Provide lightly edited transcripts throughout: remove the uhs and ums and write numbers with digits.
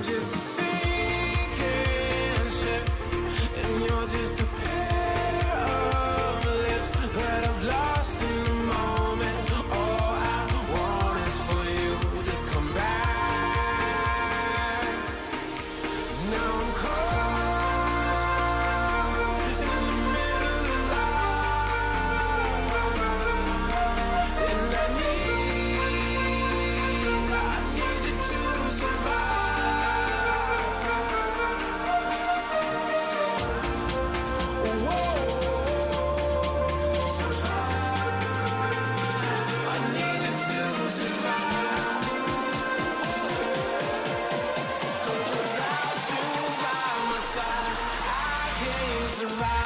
just a sinking ship, and you're just a pair of lips that I've lost in the moment. All I want is for you to come back. Now I'm caught in the middle of life, and I need you to survive. Whoa, I need you to survive. 'Cause without you by my side, I can't survive.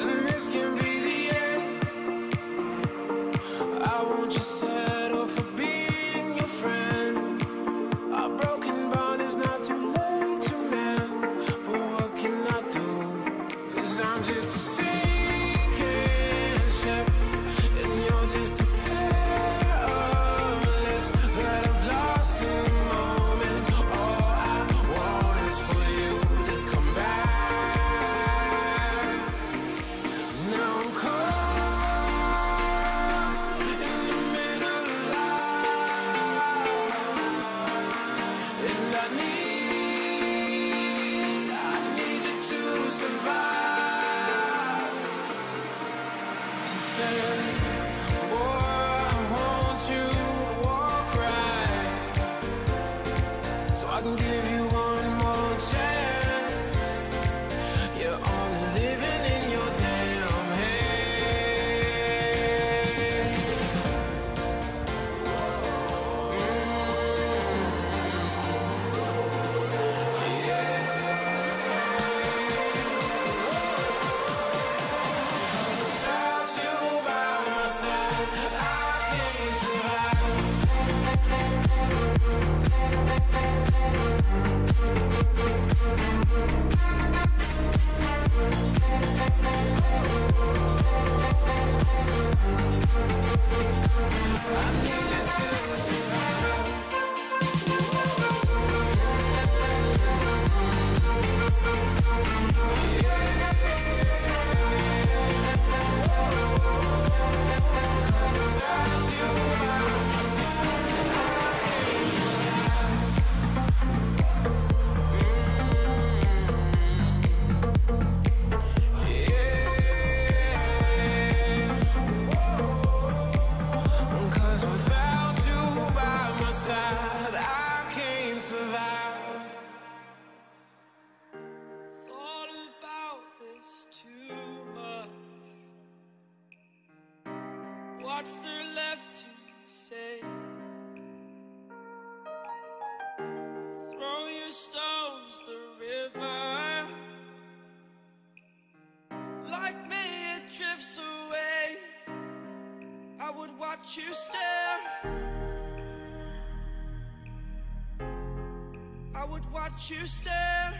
And this can be the end. I won't just settle for being your friend. Our broken bond is not too late to mend. But what can I do? 'Cause I'm just a sinking ship, and you're just a pair of lips that I've lost in the moment. All I want is for you to come back. Now I'm caught in the middle of life, and I need you to survive. She said, boy, I want you to walk right, so I can give you one more chance. You're only living in your damn head. Without you by my side, I can't survive. I need you to survive. Without you by my side, I can't survive. Cause without you by my side, I can't survive. Thought about this too much. What's there left to say? Throw your stones the river. Like me, it drifts away. I would watch you stare. I would watch you stare.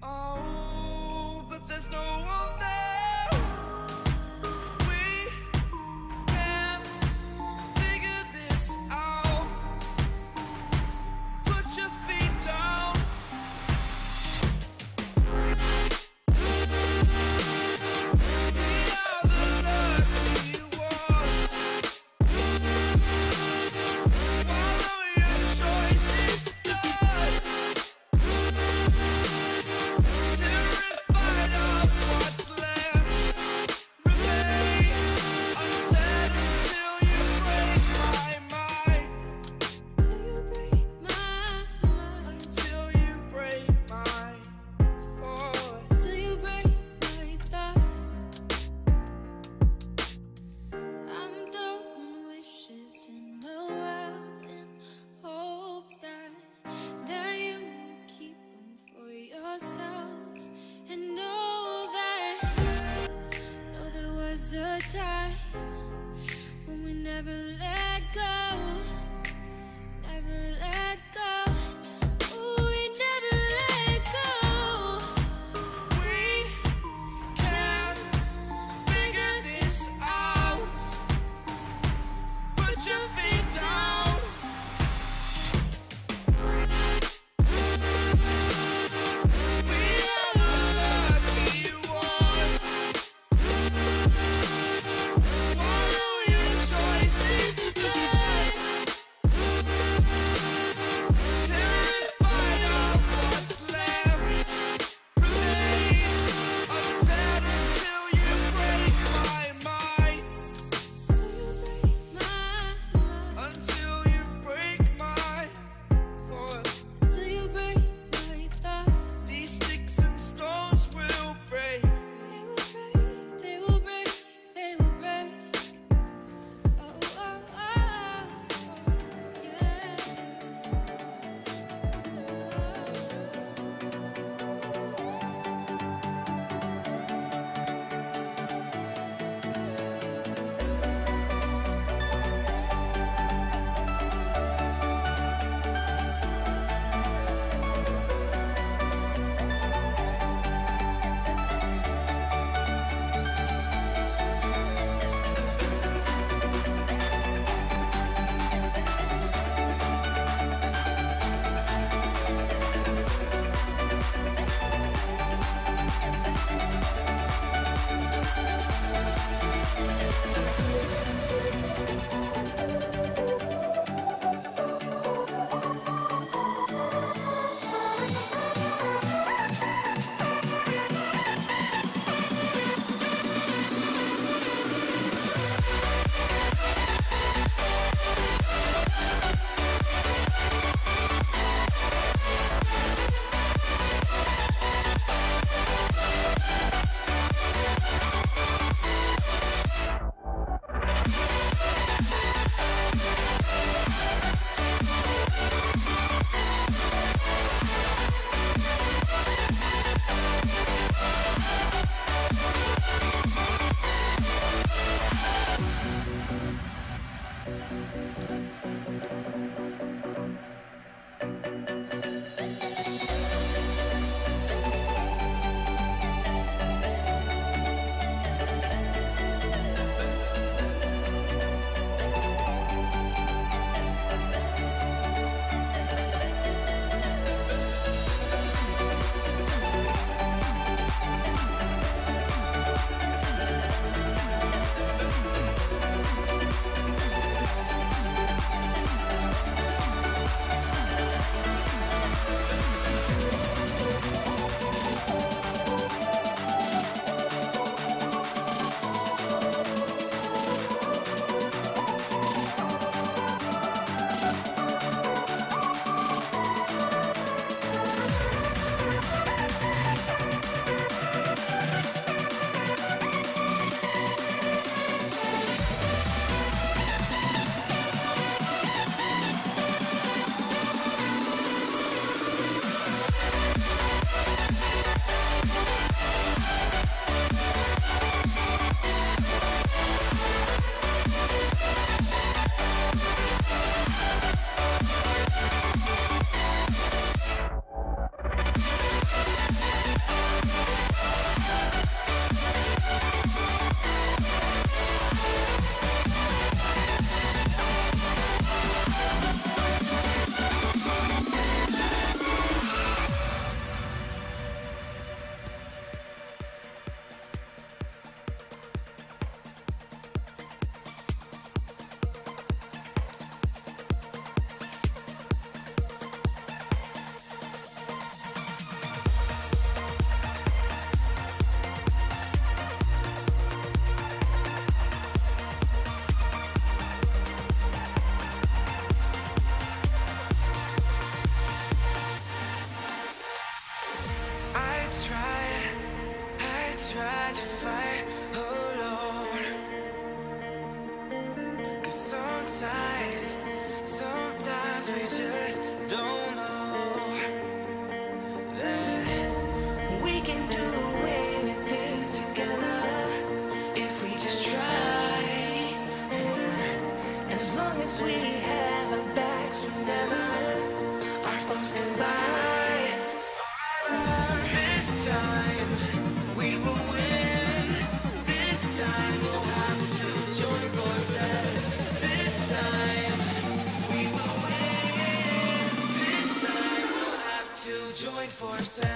Oh, but there's no one there. We can figure this out. Put your feet down. We are the lucky ones. Follow your choice, it's done. yourself and know there was a time when we never let go, never let go. Ooh, we never let go. We can figure this out. Put your feet down. Sometimes we just don't know that as we have our backs, whenever our foes come by. This time we will win. This time we'll have to join forces. This time we will win. This time we'll have to join forces.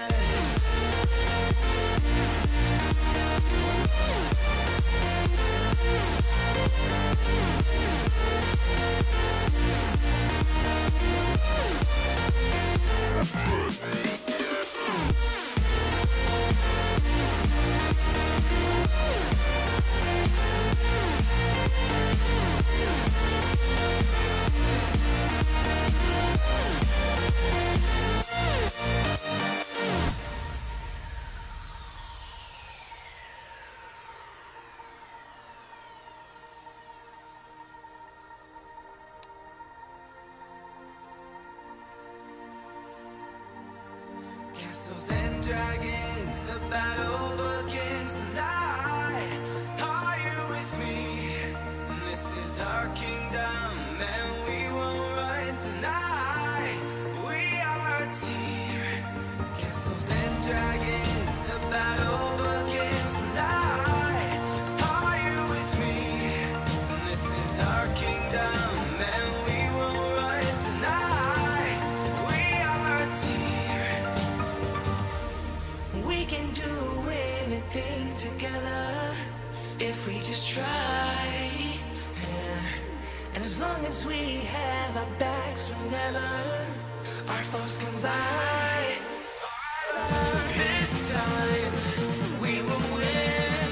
Castles and dragons, the battle begins tonight. Are you with me? This is our kingdom, and we won't run tonight. We are a team. Castles and dragons, the battle begins tonight. Are you with me? This is our kingdom, and we won't run tonight. We are a team. We can do anything together if we just try. And as long as we have our backs, whenever our foes come by. This time we will win.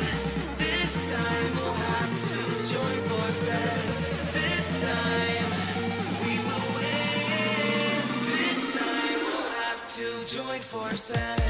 This time we'll have to join forces. This time we will win. This time we'll have to join forces.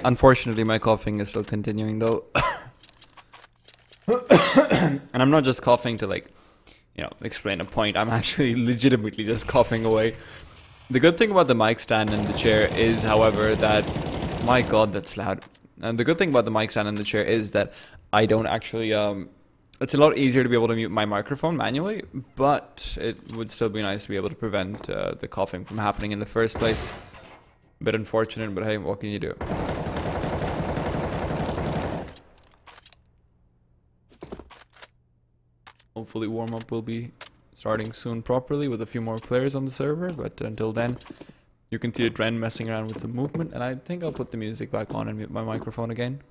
Unfortunately, my coughing is still continuing though. And I'm not just coughing to like, you know, explain a point. I'm actually legitimately just coughing away. The good thing about the mic stand and the chair is, however, that... My god, that's loud. And the good thing about the mic stand and the chair is that I don't actually... it's a lot easier to be able to mute my microphone manually, but it would still be nice to be able to prevent the coughing from happening in the first place. A bit unfortunate, but hey, what can you do? Hopefully warm-up will be starting soon properly with a few more players on the server, but until then, you can see a Dren messing around with some movement, and I think I'll put the music back on and mute my microphone again.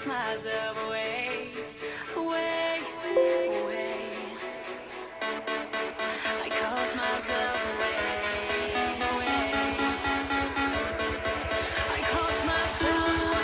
myself away, away, away. I cause myself away, away. I cause myself away.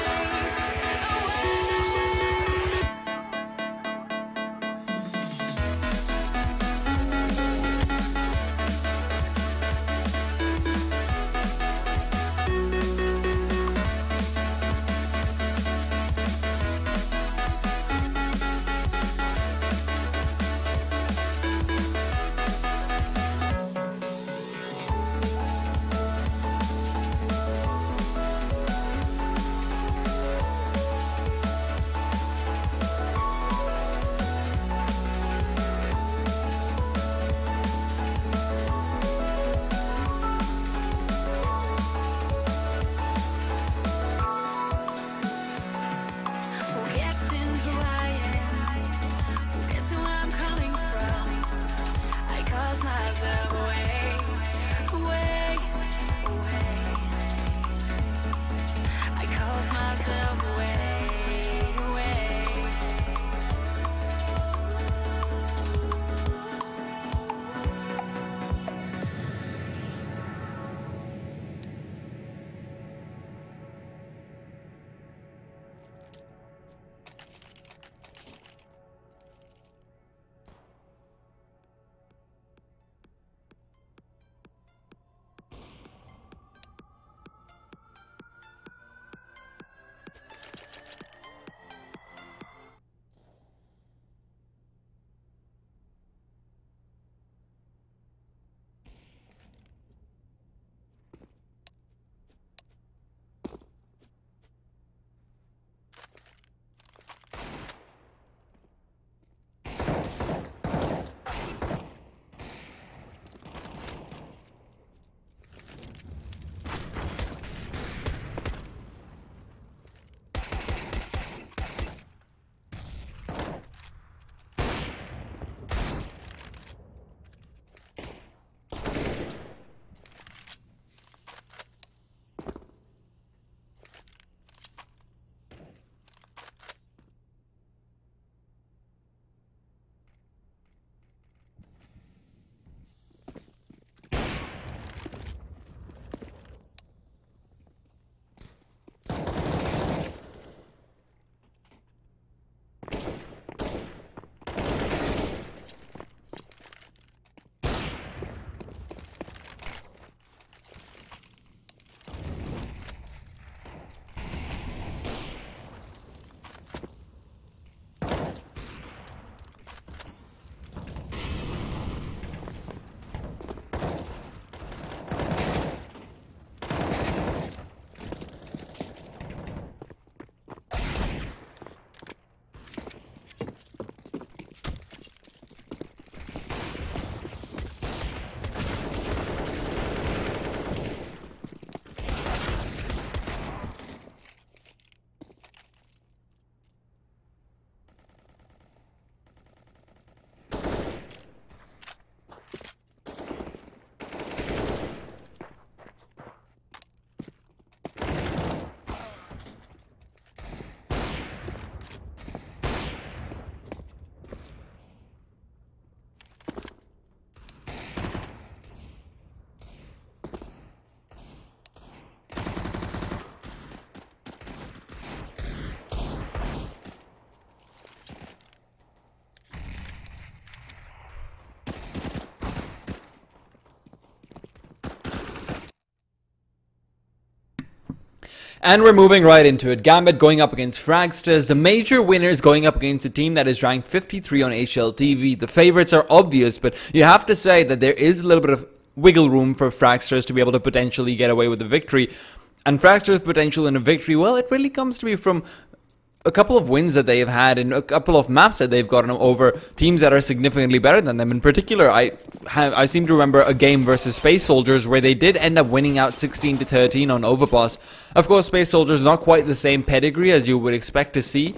And we're moving right into it. Gambit going up against Fragsters. The major winners going up against a team that is ranked 53 on HLTV. The favorites are obvious, but you have to say that there is a little bit of wiggle room for Fragsters to be able to potentially get away with the victory. And Fragsters' potential in a victory, well, it really comes to me from a couple of wins that they have had and a couple of maps that they've gotten over teams that are significantly better than them. In particular, I seem to remember a game versus Space Soldiers where they did end up winning out 16-13 on Overpass. Of course, Space Soldiers not quite the same pedigree as you would expect to see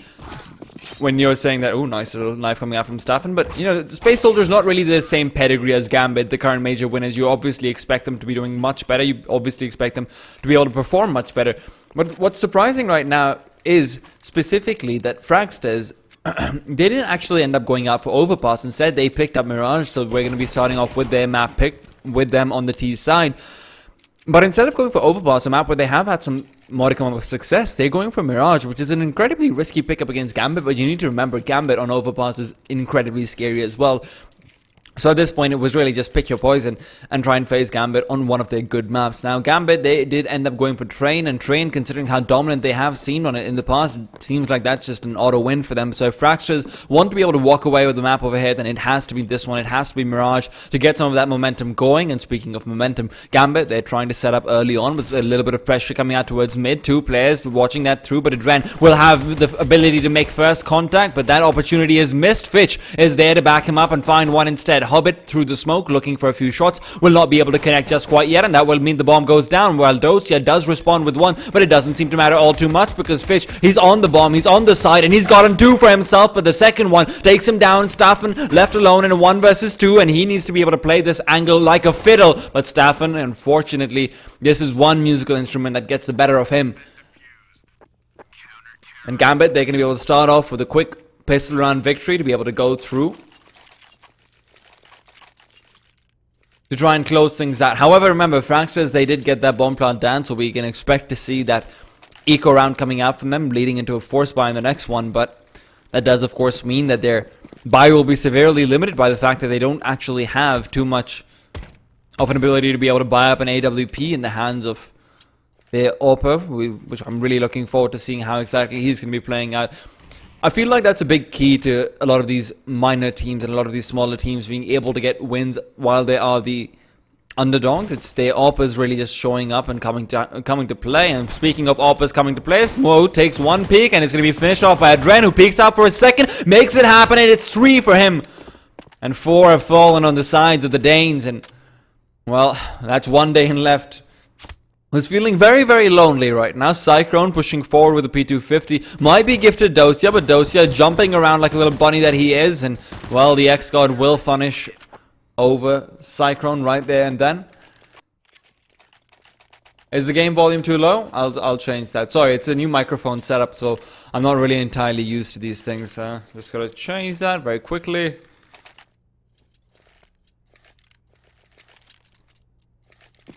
when you're saying that, oh, nice little knife coming out from Staffen. But, you know, Space Soldiers not really the same pedigree as Gambit, the current major winners. You obviously expect them to be doing much better. You obviously expect them to be able to perform much better. But what's surprising right now is specifically that Fragsters, they didn't actually end up going out for Overpass. Instead, they picked up Mirage, so we're going to be starting off with their map pick with them on the T side. But instead of going for Overpass, a map where they have had some modicum of success, they're going for Mirage, which is an incredibly risky pickup against Gambit. But you need to remember, Gambit on Overpass is incredibly scary as well. So at this point, it was really just pick your poison and try and face Gambit on one of their good maps. Now, Gambit, they did end up going for Train, and Train, considering how dominant they have seen on it in the past, it seems like that's just an auto win for them. So if Fragsters want to be able to walk away with the map over here, then it has to be this one. It has to be Mirage to get some of that momentum going. And speaking of momentum, Gambit, they're trying to set up early on with a little bit of pressure coming out towards mid. Two players watching that through, but Adren will have the ability to make first contact, but that opportunity is missed. Fitch is there to back him up and find one instead. Hobbit through the smoke looking for a few shots, will not be able to connect just quite yet, and that will mean the bomb goes down. While Dosia does respond with one, but it doesn't seem to matter all too much because Fitch, he's on the bomb, he's on the side, and he's gotten two for himself, but the second one takes him down. Staffen left alone in a 1 versus 2, and he needs to be able to play this angle like a fiddle, but Staffen, unfortunately, this is one musical instrument that gets the better of him. And Gambit, they're going to be able to start off with a quick pistol round victory to be able to go through to try and close things out. However, remember, Fragsters, they did get that bomb plant down, so we can expect to see that eco round coming out from them, leading into a force buy in the next one. But that does, of course, mean that their buy will be severely limited by the fact that they don't actually have too much of an ability to be able to buy up an AWP in the hands of their AWP, which I'm really looking forward to seeing how exactly he's going to be playing out. I feel like that's a big key to a lot of these minor teams and a lot of these smaller teams being able to get wins while they are the underdogs. It's their AWPers really just showing up and coming to play. And speaking of AWPers coming to play, Smo takes one peek and it's going to be finished off by Adren, who peeks out for a second, makes it happen, and it's 3 for him. And 4 have fallen on the sides of the Danes, and well, that's one Dane left who's feeling very, very lonely right now. Cyclone pushing forward with the P250. Might be gifted Dosia, but Dosia jumping around like a little bunny that he is. And, well, the X-God will punish over Cyclone right there and then. Is the game volume too low? I'll change that. Sorry, it's a new microphone setup, so I'm not really entirely used to these things. Just gotta change that very quickly.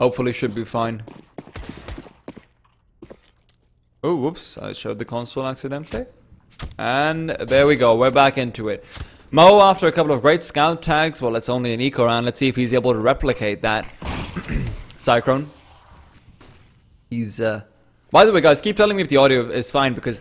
Hopefully should be fine. Oh, whoops, I showed the console accidentally. And there we go, we're back into it. Mo, after a couple of great scout tags, well, it's only an eco round. Let's see if he's able to replicate that. Cyclone. He's, by the way, guys, keep telling me if the audio is fine, because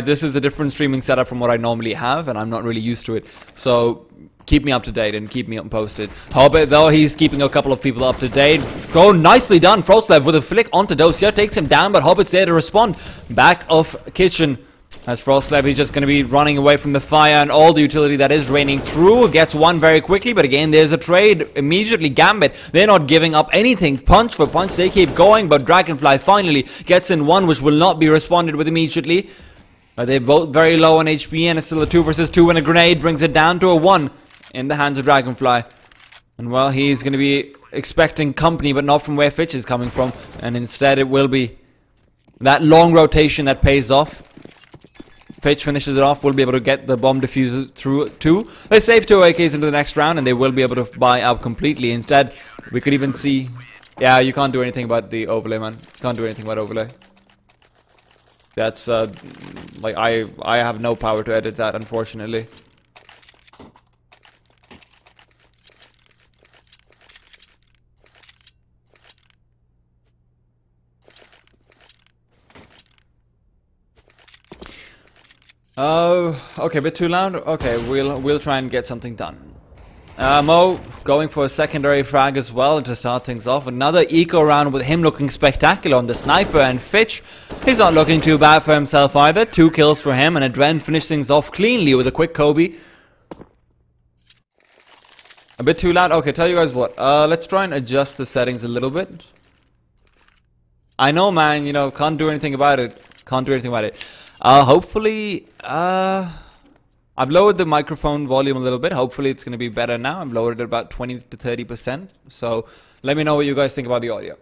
this is a different streaming setup from what I normally have, and I'm not really used to it. So keep me up to date and keep me posted. Hobbit, though, he's keeping a couple of people up to date. Oh, nicely done. Frostlev with a flick onto Dosia, takes him down, but Hobbit's there to respond. Back of Kitchen. As Frostlev, he's just going to be running away from the fire and all the utility that is raining through. Gets one very quickly, but again, there's a trade. Immediately, Gambit, they're not giving up anything. Punch for punch, they keep going, but Dragonfly finally gets in one, which will not be responded with immediately. They're both very low on HP, and it's still a 2 versus 2, and a grenade brings it down to a 1 in the hands of Dragonfly. And, well, he's going to be expecting company, but not from where Fitch is coming from. And instead, it will be that long rotation that pays off. Fitch finishes it off, will be able to get the bomb diffuser through too. They save 2 AKs into the next round, and they will be able to buy out completely. Instead, we could even see... Yeah, you can't do anything about the overlay, man. You can't do anything about overlay. That's, like, I have no power to edit that, unfortunately. Oh, okay, a bit too loud. Okay, we'll try and get something done. Mo going for a secondary frag as well to start things off. Another eco round with him looking spectacular on the sniper, and Fitch, he's not looking too bad for himself either. 2 kills for him, and Adren finished things off cleanly with a quick Kobe. A bit too loud? Okay, tell you guys what. Let's try and adjust the settings a little bit. I know, man, you know, can't do anything about it. Can't do anything about it. Hopefully, I've lowered the microphone volume a little bit. Hopefully it's going to be better now. I've lowered it about 20 to 30%. So let me know what you guys think about the audio.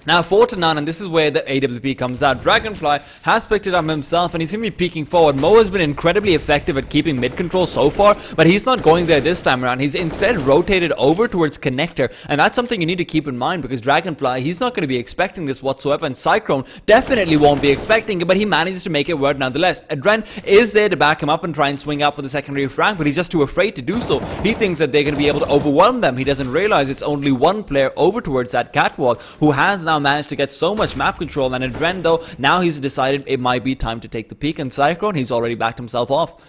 Now 4-9, and this is where the AWP comes out. Dragonfly has picked it up himself, and he's going to be peeking forward. Mo has been incredibly effective at keeping mid control so far, but he's not going there this time around. He's instead rotated over towards Connector, and that's something you need to keep in mind, because Dragonfly, he's not going to be expecting this whatsoever, and Cyclone definitely won't be expecting it, but he manages to make it work nonetheless. Adren is there to back him up and try and swing out for the secondary frag, but he's just too afraid to do so. He thinks that they're going to be able to overwhelm them. He doesn't realize it's only one player over towards that catwalk who has now managed to get so much map control, and Adren, though, now he's decided it might be time to take the peak, and Cyclone, he's already backed himself off.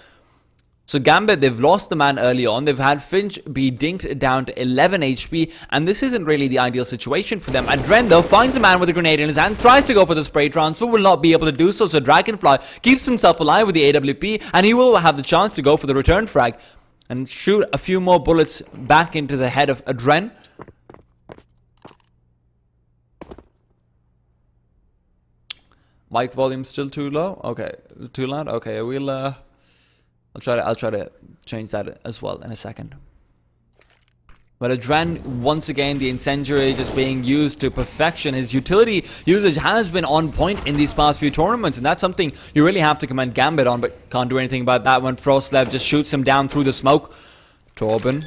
So Gambit, they've lost the man early on. They've had Finch be dinked down to 11 HP, and this isn't really the ideal situation for them. Adren, though, finds a man with a grenade in his hand, tries to go for the spray transfer, will not be able to do so, so Dragonfly keeps himself alive with the AWP, and he will have the chance to go for the return frag and shoot a few more bullets back into the head of Adren. Mic volume still too low? Okay, too loud? Okay, we'll I'll try to change that as well in a second. But Adren, once again, the incendiary just being used to perfection. His utility usage has been on point in these past few tournaments, and that's something you really have to commend Gambit on, but can't do anything about that when Frostlev just shoots him down through the smoke. Torben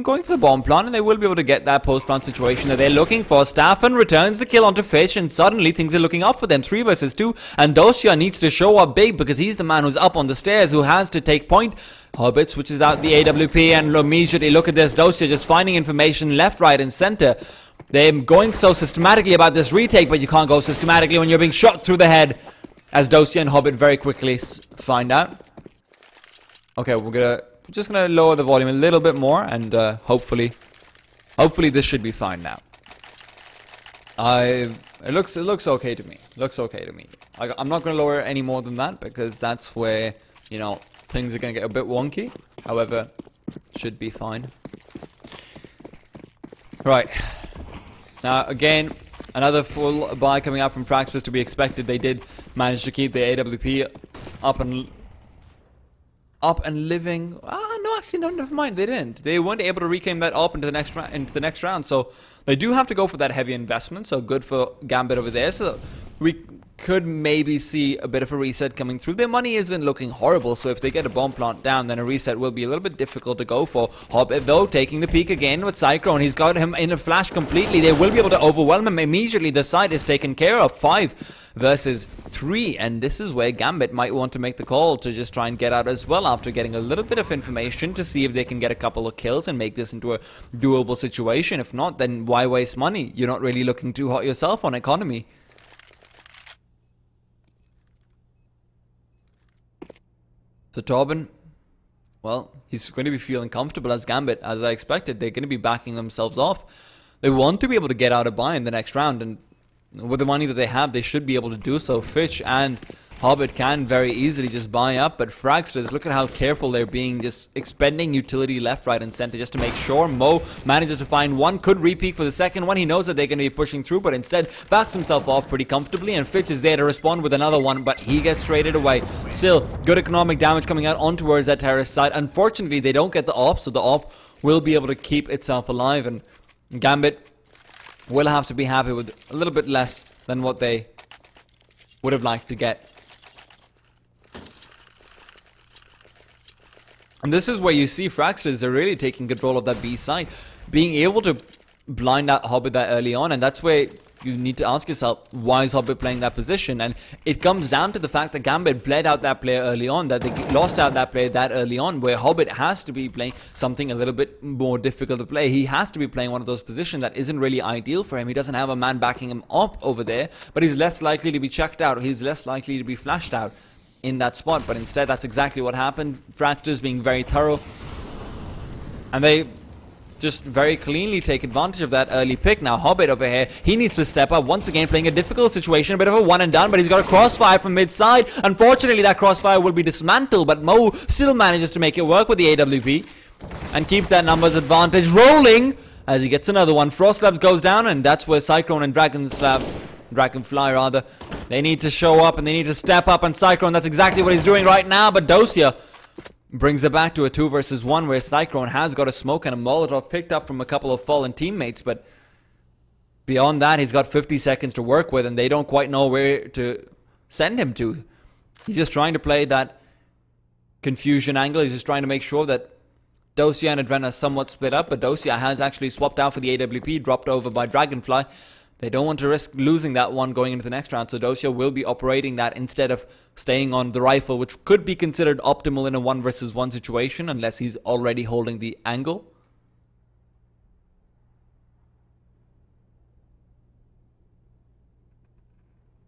going for the bomb plant, and they will be able to get that post-plant situation that they're looking for. Staffan returns the kill onto Fish, and suddenly things are looking up for them. 3 versus 2, and Dosia needs to show up big because he's the man who's up on the stairs who has to take point. Hobbit switches out the AWP, and immediately look at this. Dosia just finding information left, right, and center. They're going so systematically about this retake, but you can't go systematically when you're being shot through the head, as Dosia and Hobbit very quickly find out. Okay, we're just gonna lower the volume a little bit more, and hopefully this should be fine now. It looks okay to me. Looks okay to me. I'm not gonna lower it any more than that, because that's where, you know, things are gonna get a bit wonky. However, should be fine. Right. Now again, another full buy coming out from Fragsters to be expected. They did manage to keep the AWP up and living. No, actually, no, never mind. They didn't. They weren't able to reclaim that up into the next round. So they do have to go for that heavy investment. So good for Gambit over there. So we could maybe see a bit of a reset coming through. Their money isn't looking horrible. So if they get a bomb plant down, then a reset will be a little bit difficult to go for. Hobbit, though, taking the peak again with Cyclone. He's got him in a flash completely. They will be able to overwhelm him immediately. The side is taken care of. 5 versus 3, and this is where Gambit might want to make the call to just try and get out as well after getting a little bit of information to see if they can get a couple of kills and make this into a doable situation. If not, then why waste money? You're not really looking too hot yourself on economy. So Torben, well, he's going to be feeling comfortable as Gambit, as I expected. They're going to be backing themselves off. They want to be able to get out a buy in the next round, and with the money that they have, they should be able to do so. Fish and Hobbit can very easily just buy up, but Fragsters, look at how careful they're being, just expending utility left, right, and center just to make sure. Mo manages to find one, could repeat for the second one. He knows that they're going to be pushing through, but instead backs himself off pretty comfortably, and Fitch is there to respond with another one, but he gets traded away. Still, good economic damage coming out on towards that terrorist side. Unfortunately, they don't get the op, so the op will be able to keep itself alive, and Gambit will have to be happy with a little bit less than what they would have liked to get. And this is where you see Fragsters are really taking control of that B side, being able to blind out Hobbit that early on, and that's where you need to ask yourself, why is Hobbit playing that position? And it comes down to the fact that Gambit bled out that player early on, that they lost out that player that early on, where Hobbit has to be playing something a little bit more difficult to play. He has to be playing one of those positions that isn't really ideal for him. He doesn't have a man backing him up over there, but he's less likely to be checked out. He's less likely to be flashed out. in that spot, but instead that's exactly what happened. Fragsters being very thorough, and they just very cleanly take advantage of that early pick. Now Hobbit over here, he needs to step up once again, playing a difficult situation, a bit of a one and done, but he's got a crossfire from mid-side. Unfortunately, that crossfire will be dismantled, but Mo still manages to make it work with the AWP and keeps that numbers advantage rolling as he gets another one. Frostlabs goes down, and that's where Cyclone and Dragonfly rather, they need to show up and they need to step up, and Cyclone, that's exactly what he's doing right now, but Dosia brings it back to a 2 versus 1 where Cyclone has got a smoke and a Molotov picked up from a couple of fallen teammates, but beyond that he's got 50 seconds to work with and they don't quite know where to send him to. He's just trying to play that confusion angle. He's just trying to make sure that Dosia and Adren are somewhat split up, but Dosia has actually swapped out for the AWP, dropped over by Dragonfly. They don't want to risk losing that one going into the next round, so Dosia will be operating that instead of staying on the rifle, which could be considered optimal in a 1 versus 1 situation unless he's already holding the angle.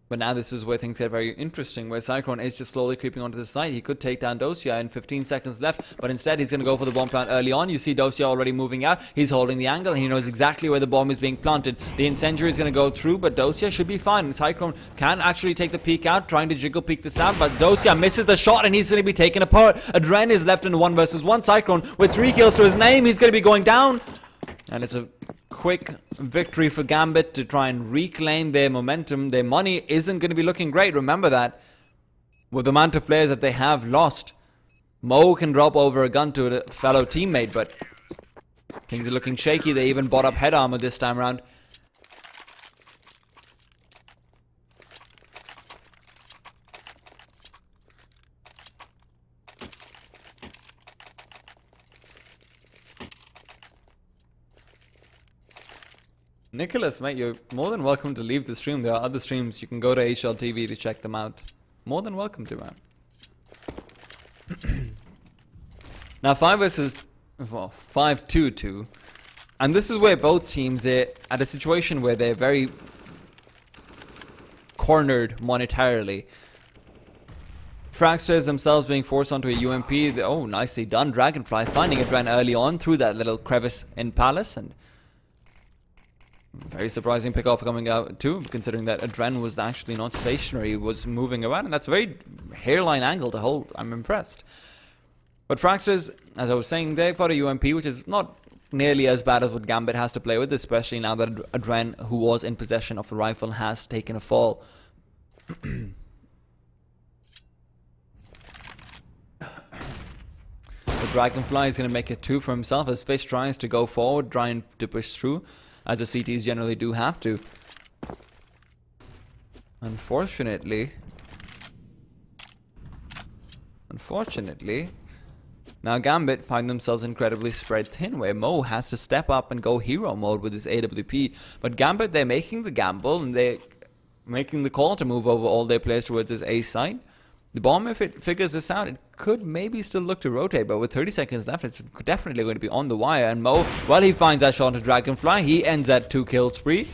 But now this is where things get very interesting, where Cyclone is just slowly creeping onto the side. He could take down Dosia in 15 seconds left, but instead he's going to go for the bomb plant early on. You see Dosia already moving out. He's holding the angle, and he knows exactly where the bomb is being planted. The incendiary is going to go through, but Dosia should be fine. Cyclone can actually take the peek out, trying to jiggle peek this out, but Dosia misses the shot, and he's going to be taken apart. Adren is left in 1 versus 1. Cyclone with 3 kills to his name. He's going to be going down, and it's a quick victory for Gambit to try and reclaim their momentum. Their money isn't going to be looking great. Remember that. With the amount of players that they have lost, Mo can drop over a gun to a fellow teammate, but things are looking shaky. They even bought up head armor this time around. Nicholas, mate, you're more than welcome to leave the stream. There are other streams. You can go to HLTV to check them out. More than welcome to, man. Now, 5 versus... well, 5-2-2. And this is where both teams are at a situation where they're very cornered monetarily. Fragsters themselves being forced onto a UMP. Oh, nicely done. Dragonfly finding Adren early on through that little crevice in Palace, and very surprising pick-off coming out too, considering that Adren was actually not stationary, was moving around, and that's a very hairline angle to hold. I'm impressed. But Fragsters, as I was saying, they've got a UMP, which is not nearly as bad as what Gambit has to play with, especially now that Adren, who was in possession of the rifle, has taken a fall. The Dragonfly is going to make it 2 for himself as Fish tries to go forward, trying to push through, as the CTs generally do have to. Unfortunately, now Gambit find themselves incredibly spread thin, where Mo has to step up and go hero mode with his AWP. But Gambit, they're making the gamble, and they're making the call to move over all their players towards his A side. The bomb, if it figures this out, it could maybe still look to rotate, but with 30 seconds left, it's definitely going to be on the wire. And Mo, well, he finds that shot to Dragonfly. He ends that 2-kill spree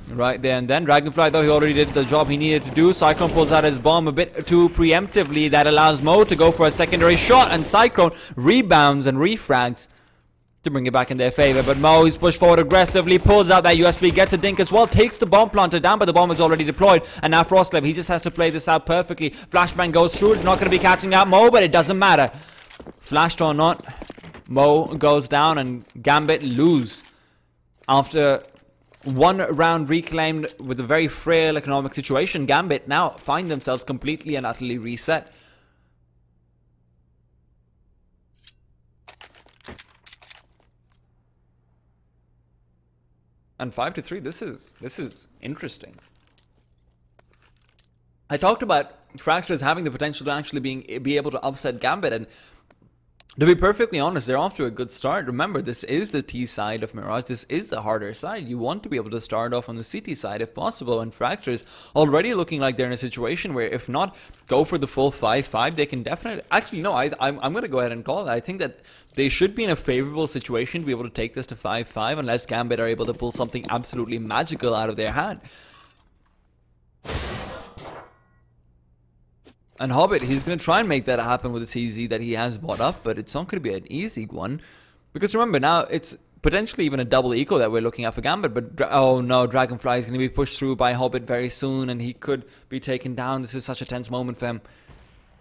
right there and then. Dragonfly, though, he already did the job he needed to do. Cyclone pulls out his bomb a bit too preemptively. That allows Mo to go for a secondary shot, and Cyclone rebounds and refrags to bring it back in their favor. But Mo, he's pushed forward aggressively, pulls out that USB, gets a dink as well, takes the bomb planter down, but the bomb is already deployed. And now Frostlev, he just has to play this out perfectly. Flashbang goes through, not going to be catching out Mo, but it doesn't matter. Flashed or not, Mo goes down, and Gambit lose. After 1 round reclaimed with a very frail economic situation, Gambit now find themselves completely and utterly reset. And 5-3, this is interesting. I talked about Fragsters having the potential to actually be able to upset Gambit, and to be perfectly honest, they're off to a good start. Remember, this is the T side of Mirage. This is the harder side. You want to be able to start off on the CT side if possible, and Fragsters already looking like they're in a situation where, if not go for the full 5-5, they can definitely... Actually, no, I'm going to go ahead and call it. I think that they should be in a favorable situation to be able to take this to 5-5 unless Gambit are able to pull something absolutely magical out of their hand. And Hobbit, he's going to try and make that happen with the CZ that he has bought up, but it's not going to be an easy one. Because remember, now it's potentially even a double eco that we're looking at for Gambit, but oh no, Dragonfly is going to be pushed through by Hobbit very soon, and he could be taken down. This is such a tense moment for him.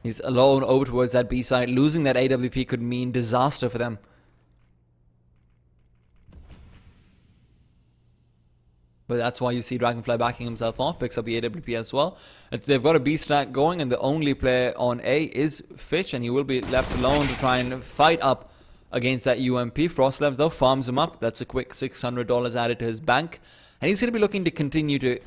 He's alone over towards that B side. Losing that AWP could mean disaster for them. But that's why you see Dragonfly backing himself off, picks up the AWP as well. They've got a B stack going, and the only player on A is Fitch, and he will be left alone to try and fight up against that UMP. Frostlev, though, farms him up. That's a quick $600 added to his bank. And he's going to be looking to continue to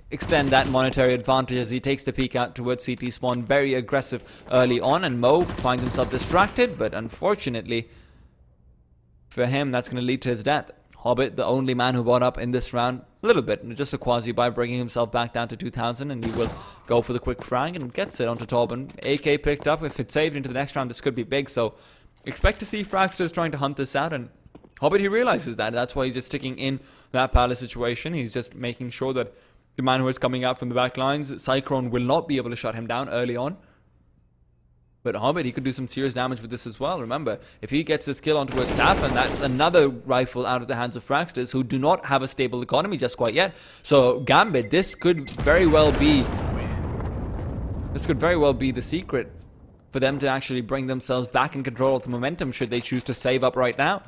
extend that monetary advantage as he takes the peek out towards CT spawn. Very aggressive early on, and Mo finds himself distracted, but unfortunately for him, that's going to lead to his death. Hobbit, the only man who bought up in this round, a little bit, just a quasi by bringing himself back down to 2,000, and he will go for the quick frag and gets it onto Torben. AK picked up. If it's saved into the next round, this could be big, so expect to see Fragsters trying to hunt this out, and Hobbit, he realizes that. That's why he's just sticking in that palace situation. He's just making sure that the man who is coming out from the back lines, Cyclone, will not be able to shut him down early on. But Hobbit, he could do some serious damage with this as well. Remember, if he gets this kill onto his staff, and that's another rifle out of the hands of Fragsters, who do not have a stable economy just quite yet. So Gambit, this could very well be the secret for them to actually bring themselves back in control of the momentum, should they choose to save up right now.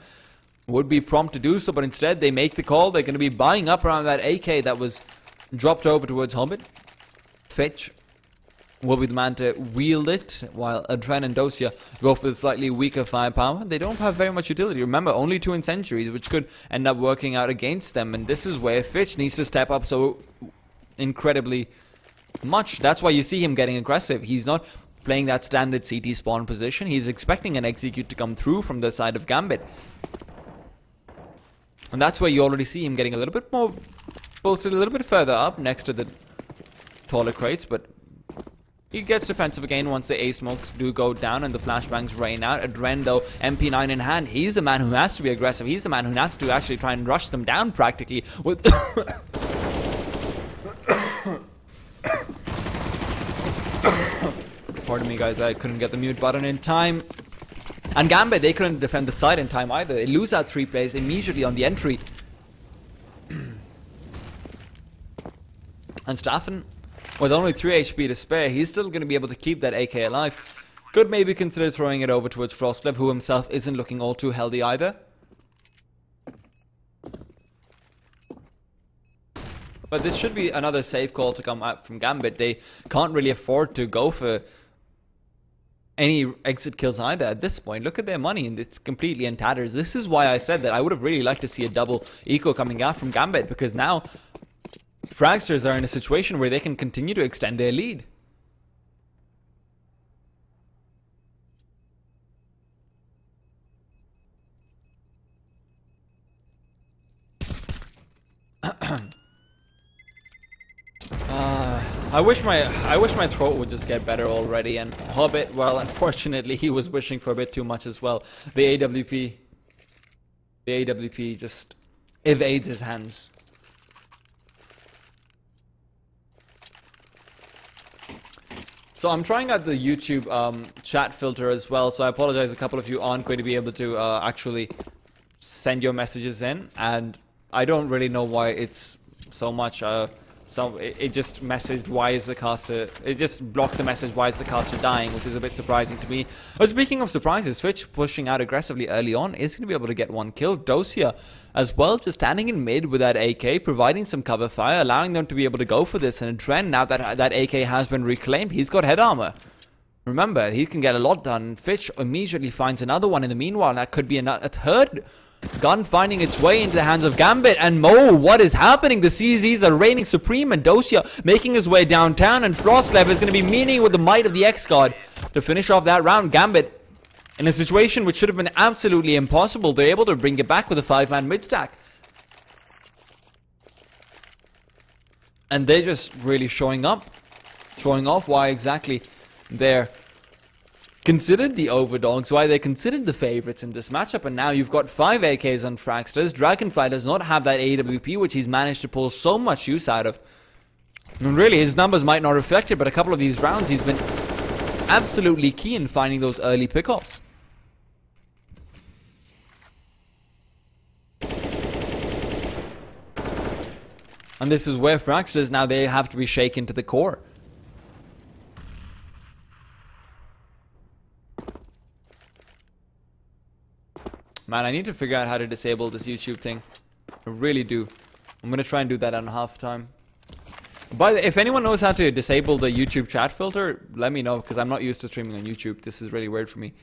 Would be prompt to do so, but instead they make the call. They're going to be buying up around that AK that was dropped over towards Hobbit. Fitch will be the man to wield it, while Adren and Dosia go for the slightly weaker firepower. They don't have very much utility. Remember, only 2 incendiaries, which could end up working out against them. And this is where Fitch needs to step up so incredibly much. That's why you see him getting aggressive. He's not playing that standard CT spawn position. He's expecting an execute to come through from the side of Gambit. And that's where you already see him getting a little bit more posted, a little bit further up next to the taller crates, but he gets defensive again once the A smokes do go down and the flashbangs rain out. Adren, though, MP9 in hand, he's the man who has to be aggressive. He's the man who has to actually try and rush them down practically with pardon me guys, I couldn't get the mute button in time. And Gambit, they couldn't defend the side in time either. They lose out 3 plays immediately on the entry. And Staffen, with only 3 HP to spare, he's still going to be able to keep that AK alive. Could maybe consider throwing it over towards Frostlev, who himself isn't looking all too healthy either. But this should be another safe call to come out from Gambit. They can't really afford to go for any exit kills either at this point. Look at their money, and it's completely in tatters. This is why I said that I would have really liked to see a double eco coming out from Gambit, because now Fragsters are in a situation where they can continue to extend their lead. I wish my throat would just get better already. And Hobbit, well, unfortunately, he was wishing for a bit too much as well. The AWP just evades his hands. So I'm trying out the YouTube chat filter as well, so I apologize, a couple of you aren't going to be able to actually send your messages in, and I don't really know why it's so much. It just messaged, why is the caster, it just blocked the message, why is the caster dying, which is a bit surprising to me. But speaking of surprises, Fitch pushing out aggressively early on is going to be able to get 1 kill. Dosia as well, just standing in mid with that AK, providing some cover fire, allowing them to be able to go for this. And a trend, now that that AK has been reclaimed, he's got head armor. Remember, he can get a lot done. Fitch immediately finds another one in the meanwhile. That could be a third gun finding its way into the hands of Gambit. And Mo, what is happening? The CZs are reigning supreme, and Dosia making his way downtown, and Frostlev is going to be meeting with the might of the X-God to finish off that round. Gambit, in a situation which should have been absolutely impossible, they're able to bring it back with a 5-man mid-stack. And they're just really showing off why exactly they're considered the overdogs, why they're considered the favorites in this matchup. And now you've got 5 AKs on Fragsters. Dragonfly does not have that AWP, which he's managed to pull so much use out of. And really, his numbers might not reflect it, but a couple of these rounds he's been absolutely key in finding those early pickoffs. And this is where Fragsters now, they have to be shaken to the core. Man, I need to figure out how to disable this YouTube thing. I really do. I'm gonna try and do that on halftime. But if anyone knows how to disable the YouTube chat filter, let me know, because I'm not used to streaming on YouTube. This is really weird for me.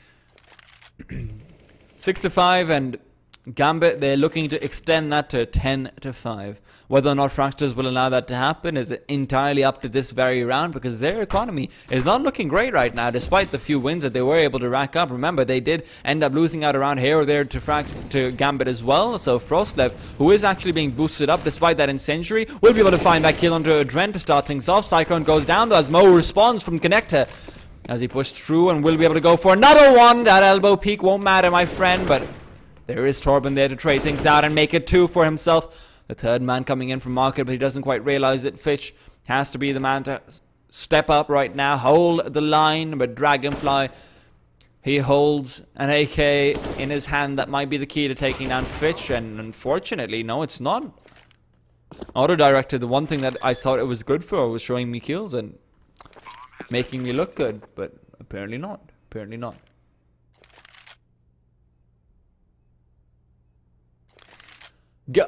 6-5, and Gambit, they're looking to extend that to 10-5. Whether or not Fragsters will allow that to happen is entirely up to this very round, because their economy is not looking great right now, despite the few wins that they were able to rack up. Remember, they did end up losing out around here or there to Gambit as well. So Frostlev, who is actually being boosted up despite that incendiary, will be able to find that kill onto Adren to start things off. Cyclone goes down though as Mo responds from Connector as he pushed through and will be able to go for another one. That elbow peak won't matter, my friend, but there is Torben there to trade things out and make it 2 for himself. The third man coming in from Market, but he doesn't quite realize it. Fitch has to be the man to step up right now, hold the line, but Dragonfly, he holds an AK in his hand. That might be the key to taking down Fitch, and unfortunately, no, it's not. Auto-directed, the one thing that I thought it was good for was showing me kills and making me look good, but apparently not. Apparently not.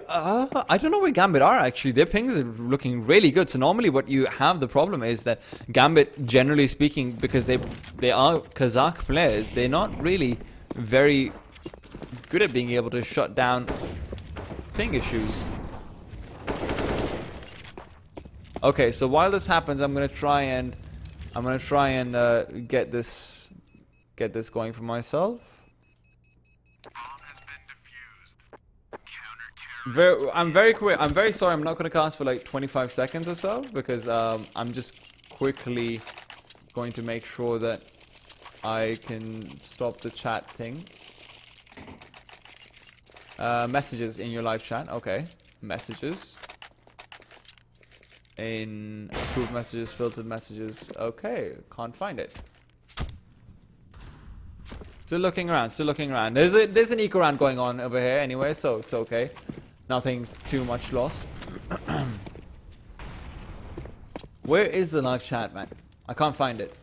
I don't know where Gambit are actually. Their pings are looking really good. So normally what you have, the problem is that Gambit, generally speaking, because they are Kazakh players, they're not really very good at being able to shut down ping issues. Okay, so while this happens, I'm gonna try and get this going for myself. I'm very sorry. I'm not going to cast for like 25 seconds or so, because I'm just quickly going to make sure that I can stop the chat thing. Messages in your live chat. Okay. Messages. In approved messages, filtered messages. Okay. Can't find it. Still looking around. Still looking around. There's an eco round going on over here anyway, so it's okay. Nothing too much lost. Where is the live chat, man? I can't find it.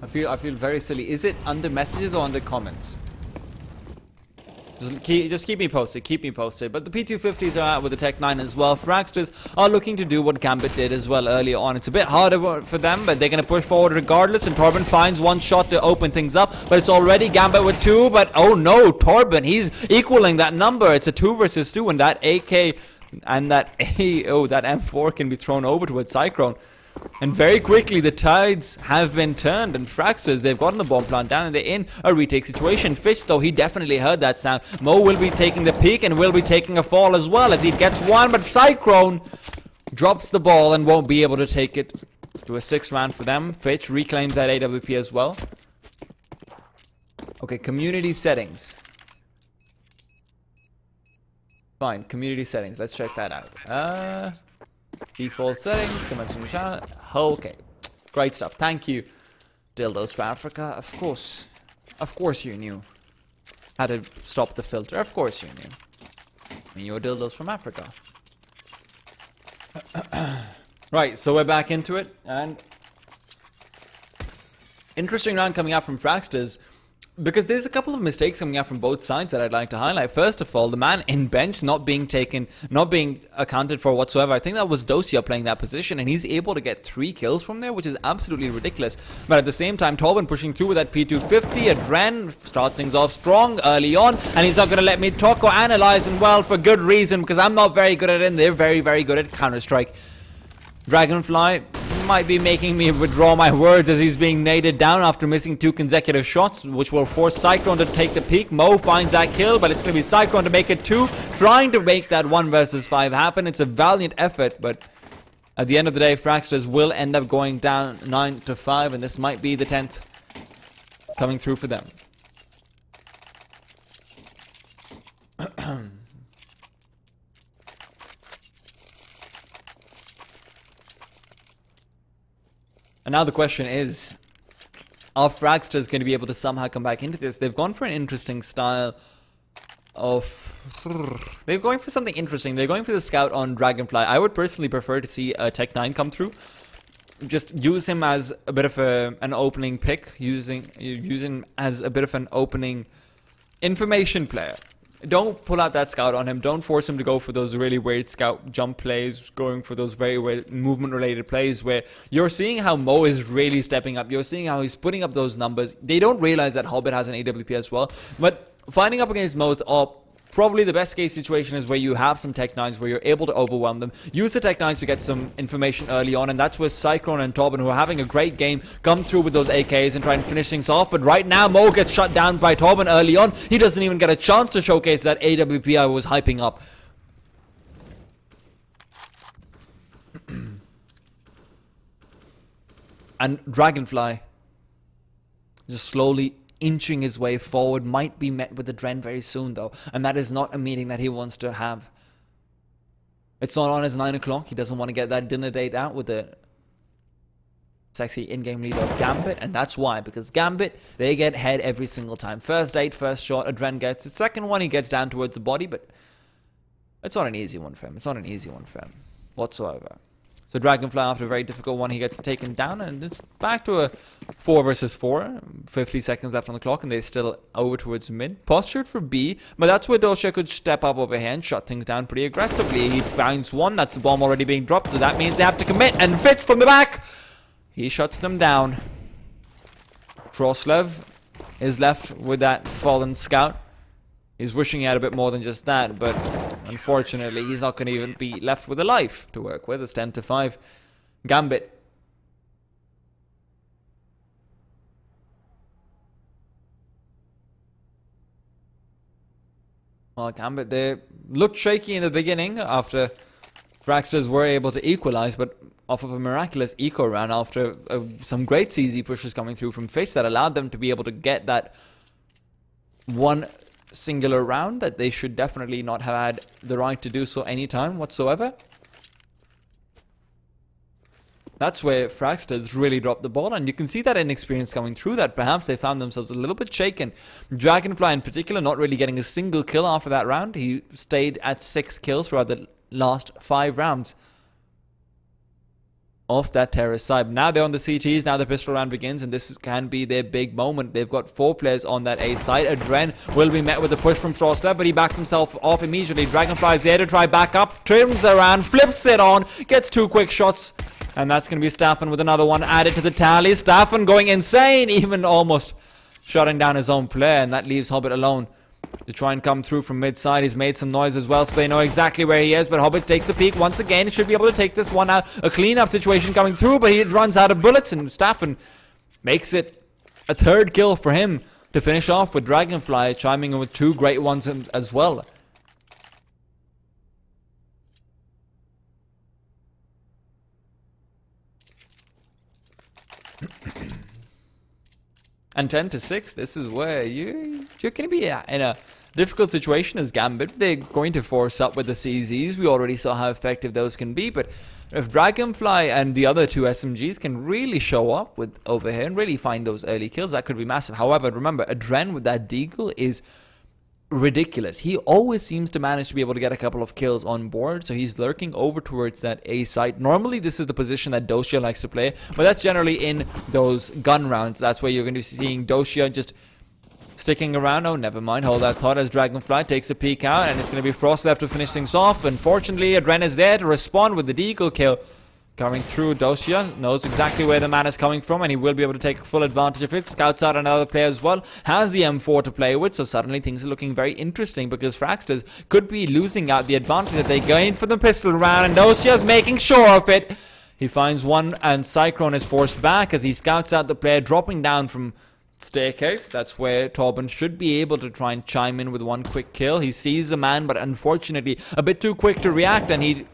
I feel very silly. Is it under messages or under comments? Just keep me posted. Keep me posted. But the P250s are out with the Tech 9 as well. Fragsters are looking to do what Gambit did as well earlier on. It's a bit harder for them, but they're going to push forward regardless. And Torben finds one shot to open things up. But it's already Gambit with 2. But oh no, Torben, he's equaling that number. It's a 2 versus 2. And that AK and that M4 can be thrown over towards Cyclone. And very quickly the tides have been turned, and Fragsters, they've gotten the bomb plant down and they're in a retake situation. Fitch, though, he definitely heard that sound. Mo will be taking the peak and will be taking a fall as well as he gets one, but Cyclone drops the ball and won't be able to take it to a 6th round for them. Fitch reclaims that AWP as well. Okay, community settings. Fine, community settings. Let's check that out. Default settings, comments from the channel. Okay, great stuff. Thank you, Dildos for Africa. Of course you knew how to stop the filter. Of course you knew. I mean, you're Dildos from Africa. Right, so we're back into it, and interesting round coming out from Fragsters. Because there's a couple of mistakes coming out from both sides that I'd like to highlight. First of all, the man in bench not being accounted for whatsoever. I think that was Dosia playing that position, and he's able to get 3 kills from there, which is absolutely ridiculous. But at the same time, Torben pushing through with that P250. Adren starts things off strong early on, and he's not going to let me talk or analyze, and well, for good reason, because I'm not very good at it, and they're very, very good at Counter-Strike. Dragonfly might be making me withdraw my words as he's being naded down after missing 2 consecutive shots, which will force Cyclone to take the peak. Mo finds that kill, but it's going to be Cyclone to make it 2, trying to make that 1 versus 5 happen. It's a valiant effort, but at the end of the day, Fragsters will end up going down 9-5, and this might be the 10th coming through for them. And now the question is, Are Fragsters going to be able to somehow come back into this? They've gone for an interesting style of... They're going for something interesting. They're going for the scout on Dragonfly. I would personally prefer to see Tech 9 come through. Just use him as a bit of an opening pick. Using him as a bit of an opening information player. Don't pull out that scout on him. Don't force him to go for those really weird scout jump plays, going for those very weird movement-related plays where you're seeing how Mo is really stepping up. You're seeing how he's putting up those numbers. They don't realize that Hobbit has an AWP as well. But finding up against Mo is probably the best case situation is where you have some Tech 9s where you're able to overwhelm them. Use the Tech 9s to get some information early on, and that's where Cyclone and Tobin, who are having a great game, come through with those AKs and try and finish things off. But right now, Mo gets shut down by Tobin early on. He doesn't even get a chance to showcase that AWP I was hyping up. And Dragonfly just slowly inching his way forward, might be met with the Dren very soon though, and that is not a meeting that he wants to have. It's not on his 9 o'clock. He doesn't want to get that dinner date out with the sexy in-game leader of Gambit, and that's why, because Gambit, they get head every single time. First date, first shot, a Dren gets it. Second one, he gets down towards the body, but it's not an easy one for him. It's not an easy one for him whatsoever. So Dragonfly, after a very difficult one, he gets taken down, and it's back to a 4 versus 4. 50 seconds left on the clock, and they're still over towards mid. Postured for B, but that's where Dosia could step up over here and shut things down pretty aggressively. He finds one, that's the bomb already being dropped, so that means they have to commit, and Fitch from the back! He shuts them down. Frostlev is left with that fallen scout. He's wishing he had a bit more than just that, but unfortunately, he's not going to even be left with a life to work with. It's 10-5. Gambit. Well, Gambit, they looked shaky in the beginning after Fragsters were able to equalize, but off of a miraculous eco round after some great CZ pushes coming through from Fish that allowed them to be able to get that one singular round that they should definitely not have had the right to do so anytime whatsoever. That's where Fragsters really dropped the ball, and you can see that inexperience coming through, that perhaps they found themselves a little bit shaken. Dragonfly in particular not really getting a single kill after that round. He stayed at 6 kills throughout the last 5 rounds of that terrorist side. Now they're on the CTs, now the pistol round begins, and this can be their big moment. They've got 4 players on that A side. Adren will be met with a push from Frostlev, but he backs himself off immediately. Dragonfly is there to try back up, turns around, flips it on, gets 2 quick shots, and that's going to be Staffen with another one added to the tally. Staffen going insane, even almost shutting down his own player, and that leaves Hobbit alone to try and come through from mid-side. He's made some noise as well, so they know exactly where he is, but Hobbit takes the peek once again. He should be able to take this one out. A clean-up situation coming through, but he runs out of bullets, and Staffen makes it a 3rd kill for him to finish off, with Dragonfly chiming in with 2 great ones as well. And 10-6, this is where you're going to be in a difficult situation as Gambit. They're going to force up with the CZs. We already saw how effective those can be, but if Dragonfly and the other 2 SMGs can really show up with over here and really find those early kills, that could be massive. However, remember, Adren with that deagle is ridiculous. He always seems to manage to be able to get a couple of kills on board, so he's lurking over towards that A site. Normally this is the position that Dosia likes to play, but that's generally in those gun rounds. That's where you're going to be seeing Dosia just sticking around. Oh, never mind, hold that thought, as Dragonfly takes a peek out, and it's going to be Frost left to finish things off. Unfortunately, Adren is there to respond with the deagle kill coming through. Dosia knows exactly where the man is coming from, and he will be able to take full advantage of it. Scouts out another player as well, has the M4 to play with, so suddenly things are looking very interesting, because Fragsters could be losing out the advantage that they gained for the pistol round, and Dosia's making sure of it. He finds one, and Cyclone is forced back as he scouts out the player dropping down from staircase. That's where Torben should be able to try and chime in with one quick kill. He sees the man, but unfortunately a bit too quick to react, and he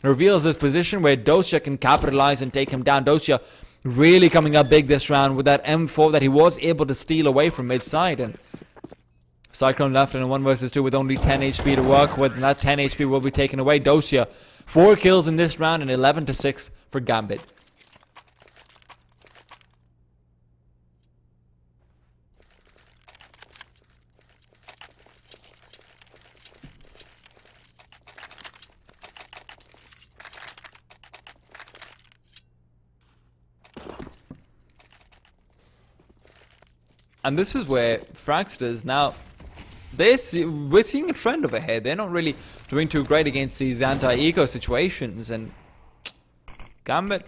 reveals his position where Dosia can capitalize and take him down. Dosia really coming up big this round with that M4 that he was able to steal away from mid-side. And Cyclone left in a 1 versus 2 with only 10 HP to work with, and that 10 HP will be taken away. Dosia, 4 kills in this round, and 11-6 for Gambit. And this is where Fragsters now, we're seeing a trend over here. They're not really doing too great against these anti-eco situations, and Gambit,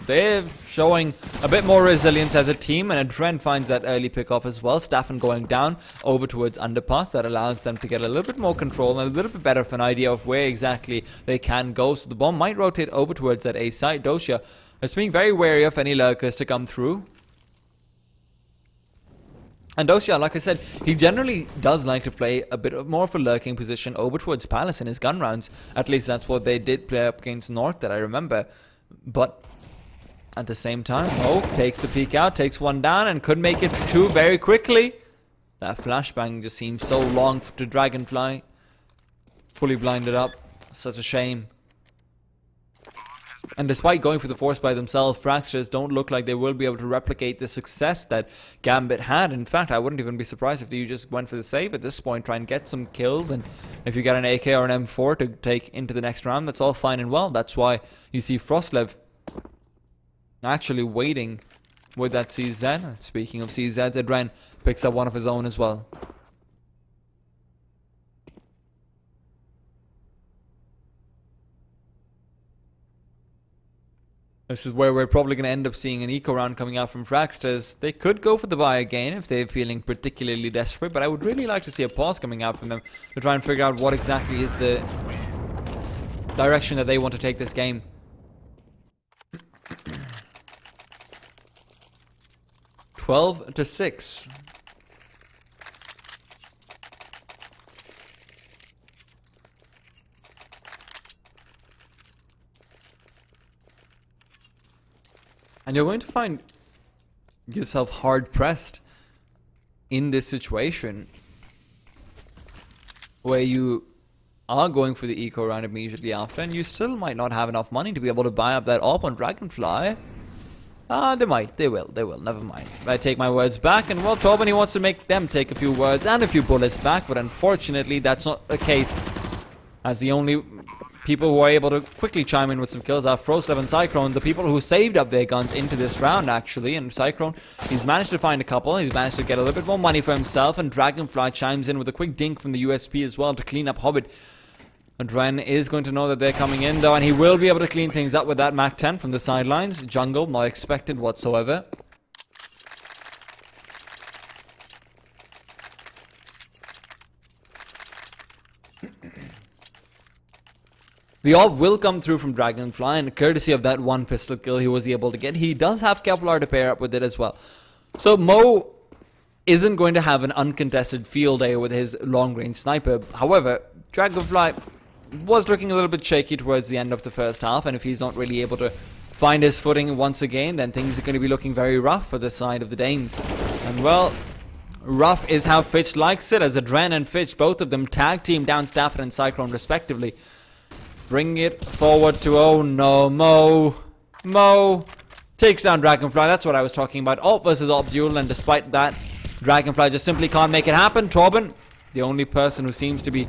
they're showing a bit more resilience as a team, and Adren finds that early pick-off as well. Staffen going down over towards underpass. That allows them to get a little bit more control and a little bit better of an idea of where exactly they can go. So the bomb might rotate over towards that A site. Dosia is being very wary of any lurkers to come through. And Dosia, like I said, he generally does like to play a bit more of a lurking position over towards Palace in his gun rounds. At least that's what they did play up against North, that I remember. But at the same time, Mo takes the peek out, takes one down, and could make it two very quickly. That flashbang just seems so long to Dragonfly. Fully blinded up. Such a shame. And despite going for the force by themselves, Fragsters don't look like they will be able to replicate the success that Gambit had. In fact, I wouldn't even be surprised if you just went for the save at this point, try and get some kills, and if you get an AK or an M4 to take into the next round, that's all fine and well. That's why you see Frostlev actually waiting with that CZ. Speaking of CZs, Adren picks up one of his own as well. This is where we're probably going to end up seeing an eco round coming out from Fragsters. They could go for the buy again if they're feeling particularly desperate, but I would really like to see a pause coming out from them to try and figure out what exactly is the direction that they want to take this game. (12-6). And you're going to find yourself hard-pressed in this situation where you are going for the eco round immediately after, and you still might not have enough money to be able to buy up that AWP on Dragonfly. They might. They will. Never mind. I take my words back, and well, Torben, he wants to make them take a few words and a few bullets back, but unfortunately that's not the case, as the only people who are able to quickly chime in with some kills are Frostlev and Cyclone, the people who saved up their guns into this round, actually. And Cyclone, he's managed to find a couple. He's managed to get a little bit more money for himself, and Dragonfly chimes in with a quick dink from the USP as well to clean up Hobbit. And Ren is going to know that they're coming in, though, and he will be able to clean things up with that Mac 10 from the sidelines. Jungle, not expected whatsoever. The AWP will come through from Dragonfly, and courtesy of that one pistol kill he was able to get, he does have Kevlar to pair up with it as well. So Mo isn't going to have an uncontested field day with his long-range sniper. However, Dragonfly was looking a little bit shaky towards the end of the first half, and if he's not really able to find his footing once again, then things are going to be looking very rough for the side of the Danes. And well, rough is how Fitch likes it, as Adren and Fitch, both of them tag team down Stafford and Cyclone respectively. Bring it forward to, oh no, Mo takes down Dragonfly. That's what I was talking about. AWP versus AWP duel, and despite that, Dragonfly just simply can't make it happen. Torben, the only person who seems to be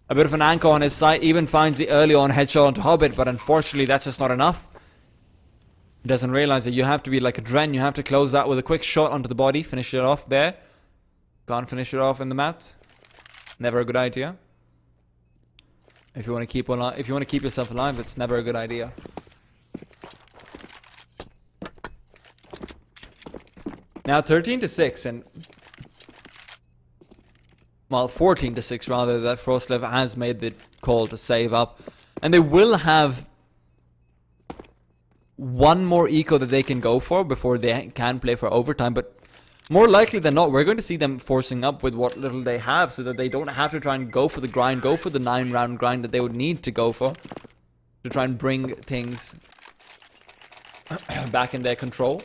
a bit of an anchor on his side, even finds the early on headshot onto Hobbit, but unfortunately that's just not enough. He doesn't realize that you have to be like a Dren. You have to close that with a quick shot onto the body, finish it off there. Can't finish it off in the mat. Never a good idea. If you want to keep yourself alive, it's never a good idea. Now 13-6, and well, 14-6 rather, that Frostlev has made the call to save up, and they will have one more eco that they can go for before they can play for overtime, but more likely than not, we're going to see them forcing up with what little they have, so that they don't have to try and go for the grind, go for the 9-round grind that they would need to go for to try and bring things back in their control.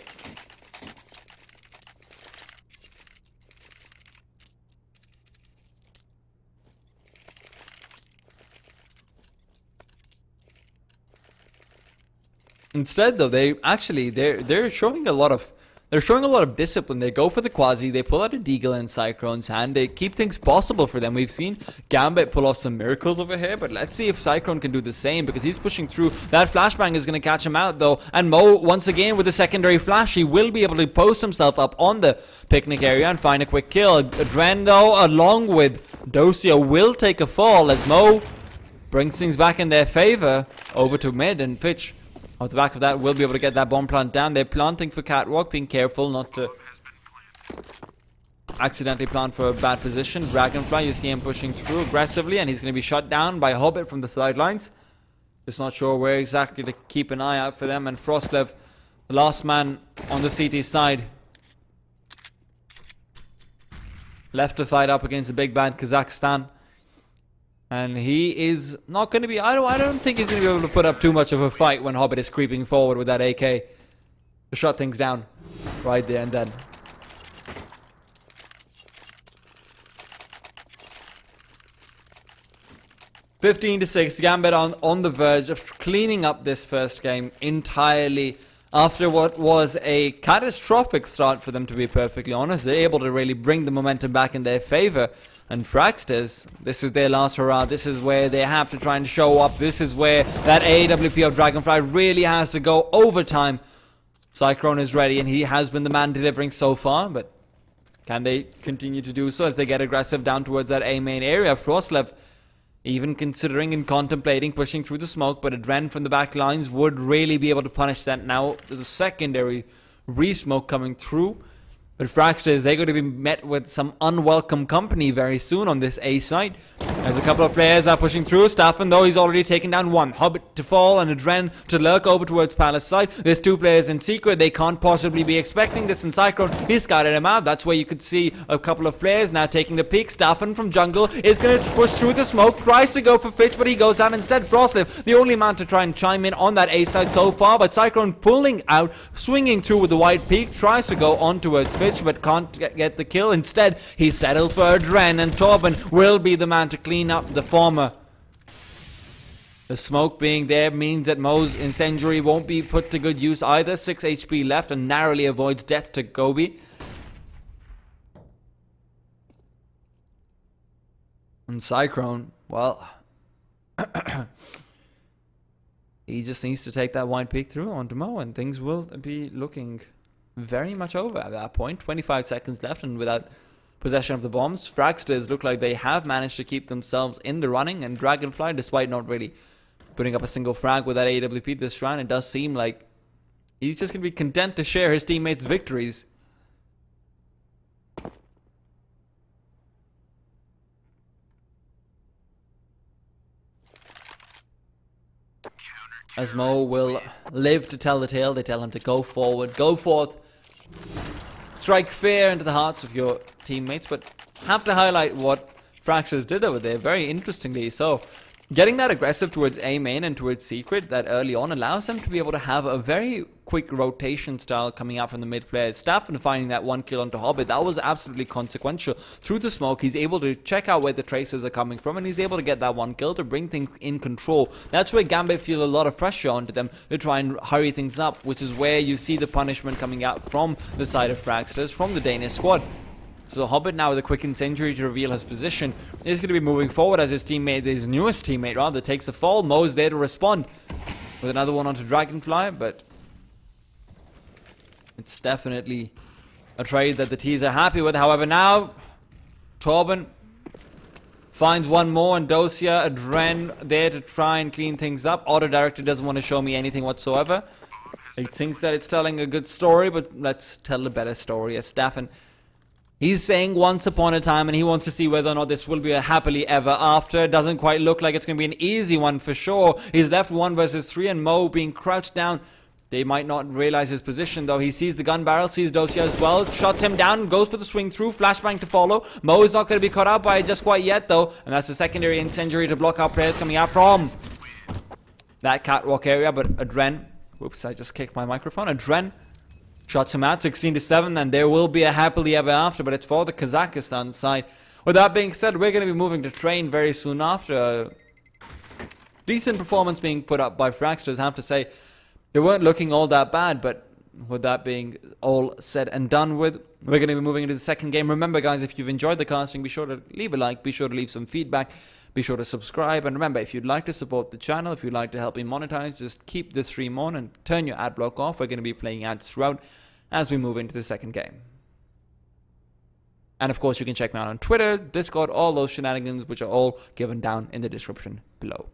Instead, though, they're showing a lot of they're showing a lot of discipline. They go for the Quasi, they pull out a Deagle in Cyclone's hand, they keep things possible for them. We've seen Gambit pull off some miracles over here, but let's see if Cyclone can do the same, because he's pushing through. That flashbang is going to catch him out though, and Mo, once again with the secondary flash, he will be able to post himself up on the picnic area and find a quick kill. Dren though, along with Dosia, will take a fall as Mo brings things back in their favor over to mid, and Fitch off the back of that will be able to get that bomb plant down. They're planting for Catwalk, being careful not to accidentally plant for a bad position. Dragonfly, you see him pushing through aggressively, and he's going to be shot down by Hobbit from the sidelines. Just not sure where exactly to keep an eye out for them. And Frostlev, the last man on the CT side, left to fight up against the big bad Kazakhstan. And he is not going to be... I don't think he's going to be able to put up too much of a fight when Hobbit is creeping forward with that AK to shut things down right there and then. (15-6), Gambit on the verge of cleaning up this first game entirely after what was a catastrophic start for them, to be perfectly honest. They're able to really bring the momentum back in their favor. And Fragsters, this is their last hurrah. This is where they have to try and show up. This is where that AWP of Dragonfly really has to go overtime. Cyclone is ready, and he has been the man delivering so far, but can they continue to do so as they get aggressive down towards that A main area? Frostlev even considering and contemplating pushing through the smoke, but Adren from the back lines would really be able to punish that. Now the secondary re-smoke coming through. But Fragsters, they're going to be met with some unwelcome company very soon on this A site. As a couple of players are pushing through. Staffen, though, he's already taken down one. Hobbit to fall and Adren to lurk over towards Palace side. There's two players in secret. They can't possibly be expecting this. And Cyclone, he scouted him out. That's where you could see a couple of players now taking the peek. Staffen from jungle is going to push through the smoke. Tries to go for Fitch, but he goes down instead. Frostlev, the only man to try and chime in on that A side so far. But Cyclone pulling out, swinging through with the wide peak. Tries to go on towards Fitch, but can't get the kill. Instead, he settles for Adren, and Torben will be the man to clean up the former. The smoke being there means that Mo's incendiary won't be put to good use either. 6 HP left and narrowly avoids death to Gobi. And Cyclone, well, he just needs to take that wide peek through onto Mo, and things will be looking very much over at that point. 25 seconds left, and without possession of the bombs, Fragsters look like they have managed to keep themselves in the running, and Dragonfly, despite not really putting up a single frag with that AWP this round, it does seem like he's just going to be content to share his teammates' victories. As Mo will live to tell the tale. They tell him to go forward, go forth, strike fear into the hearts of your teammates, but have to highlight what Fragsters did over there, very interestingly. So, getting that aggressive towards A main and towards Secret that early on allows them to be able to have a very quick rotation style coming out from the mid players. Staffen finding that one kill onto Hobbit, that was absolutely consequential. Through the smoke, he's able to check out where the traces are coming from, and he's able to get that one kill to bring things in control. That's where Gambit feel a lot of pressure onto them to try and hurry things up, which is where you see the punishment coming out from the side of Fragsters, from the Danish squad. So Hobbit now with a quick incendiary to reveal his position is going to be moving forward as his teammate, his newest teammate rather, takes a fall. Mo is there to respond with another one onto Dragonfly, but it's definitely a trade that the T's are happy with. However, now Torben finds one more, and Dosia, Adren there to try and clean things up. Auto Director doesn't want to show me anything whatsoever. He thinks that it's telling a good story, but let's tell a better story. As Staffen, he's saying once upon a time, and he wants to see whether or not this will be a happily ever after. Doesn't quite look like it's going to be an easy one for sure. He's left 1 versus 3, and Mo being crouched down. They might not realize his position, though. He sees the gun barrel, sees Dosia as well, shots him down, goes for the swing through, flashbang to follow. Mo is not going to be caught out by it just quite yet, though, and that's a secondary incendiary to block out players coming out from that catwalk area. But Adren, whoops, I just kicked my microphone. Adren shots him out, 16-7, and there will be a happily ever after, but it's for the Kazakhstan side. With that being said, we're going to be moving to train very soon after. Decent performance being put up by Fragsters, I have to say. They weren't looking all that bad, but with that being all said and done with, we're going to be moving into the second game. Remember, guys, if you've enjoyed the casting, be sure to leave a like, be sure to leave some feedback, be sure to subscribe. And remember, if you'd like to support the channel, if you'd like to help me monetize, just keep the stream on and turn your ad block off. We're going to be playing ads throughout as we move into the second game. And of course, you can check me out on Twitter, Discord, all those shenanigans, which are all given down in the description below.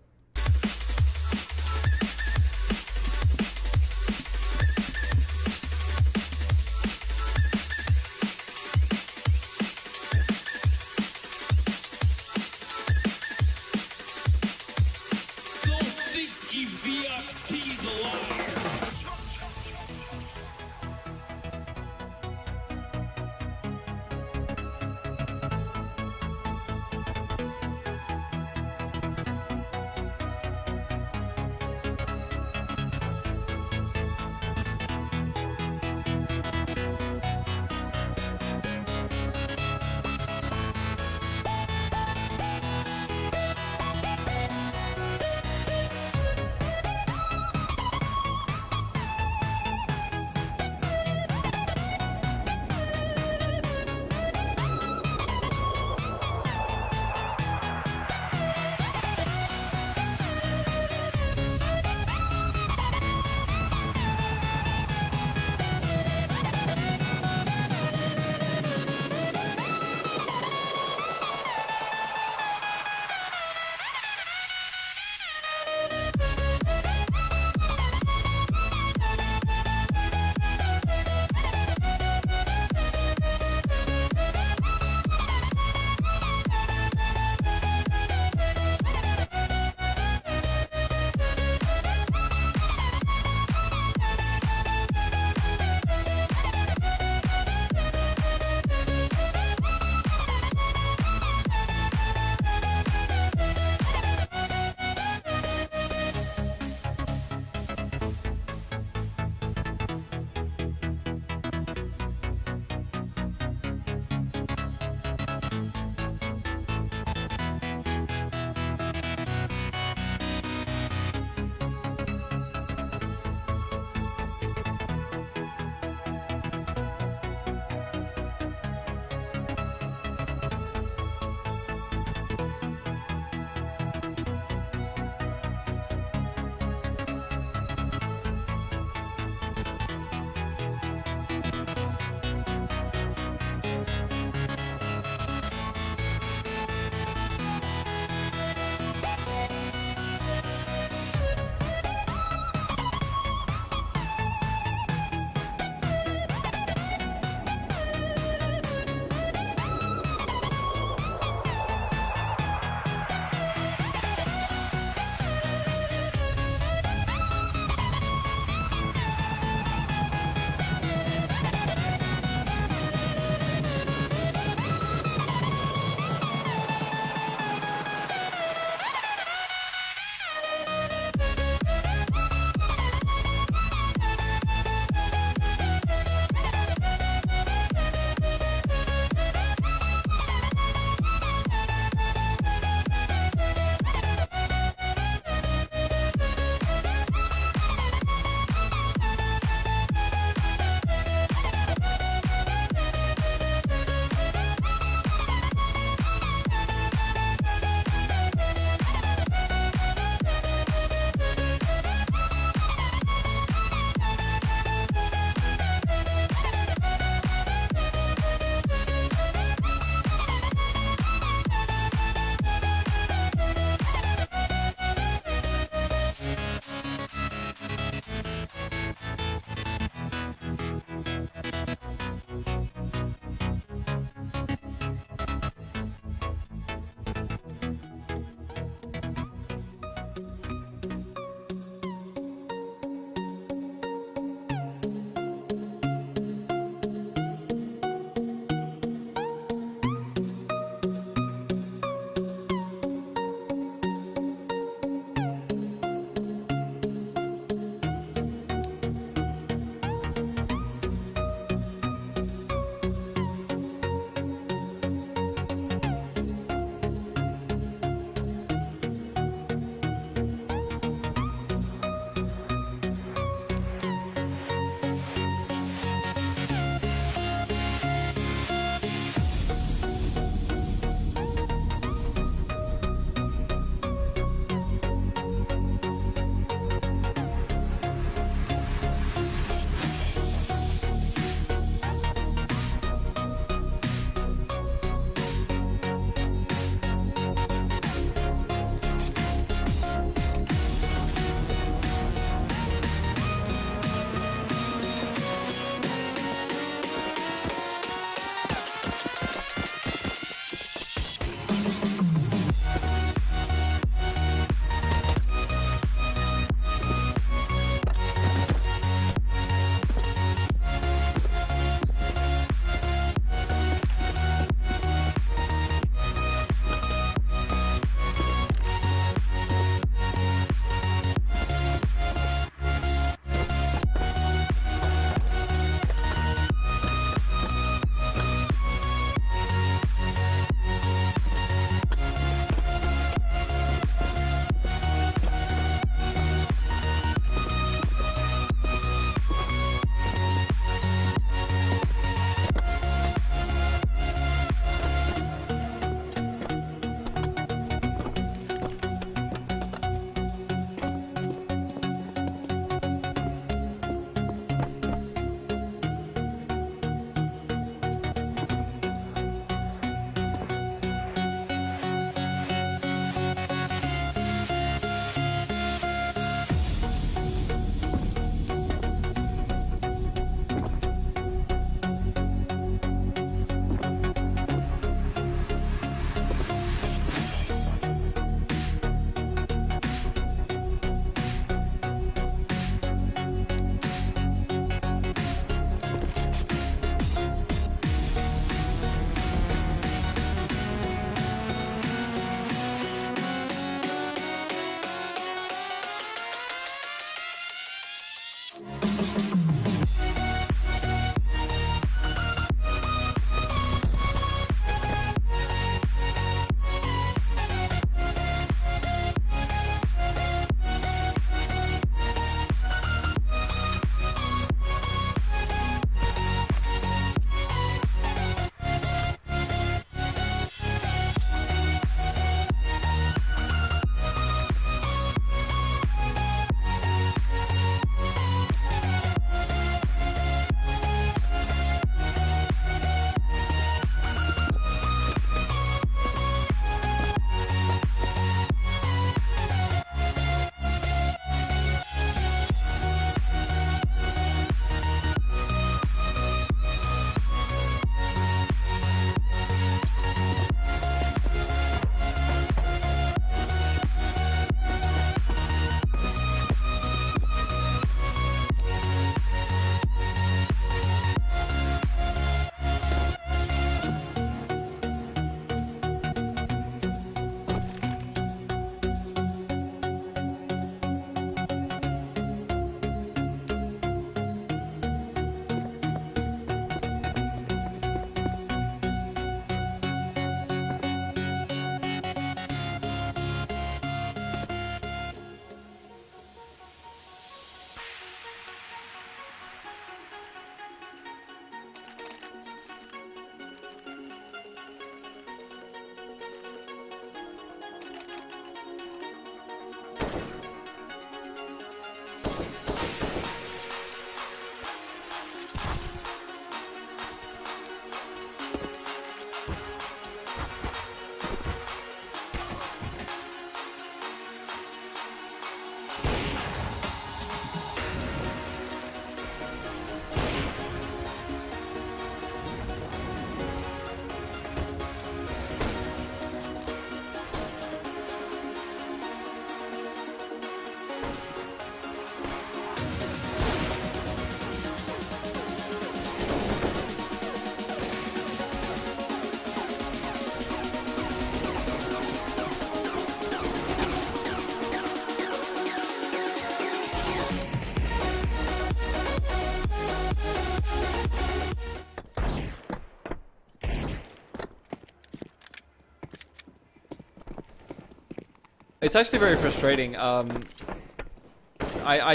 It's actually very frustrating. I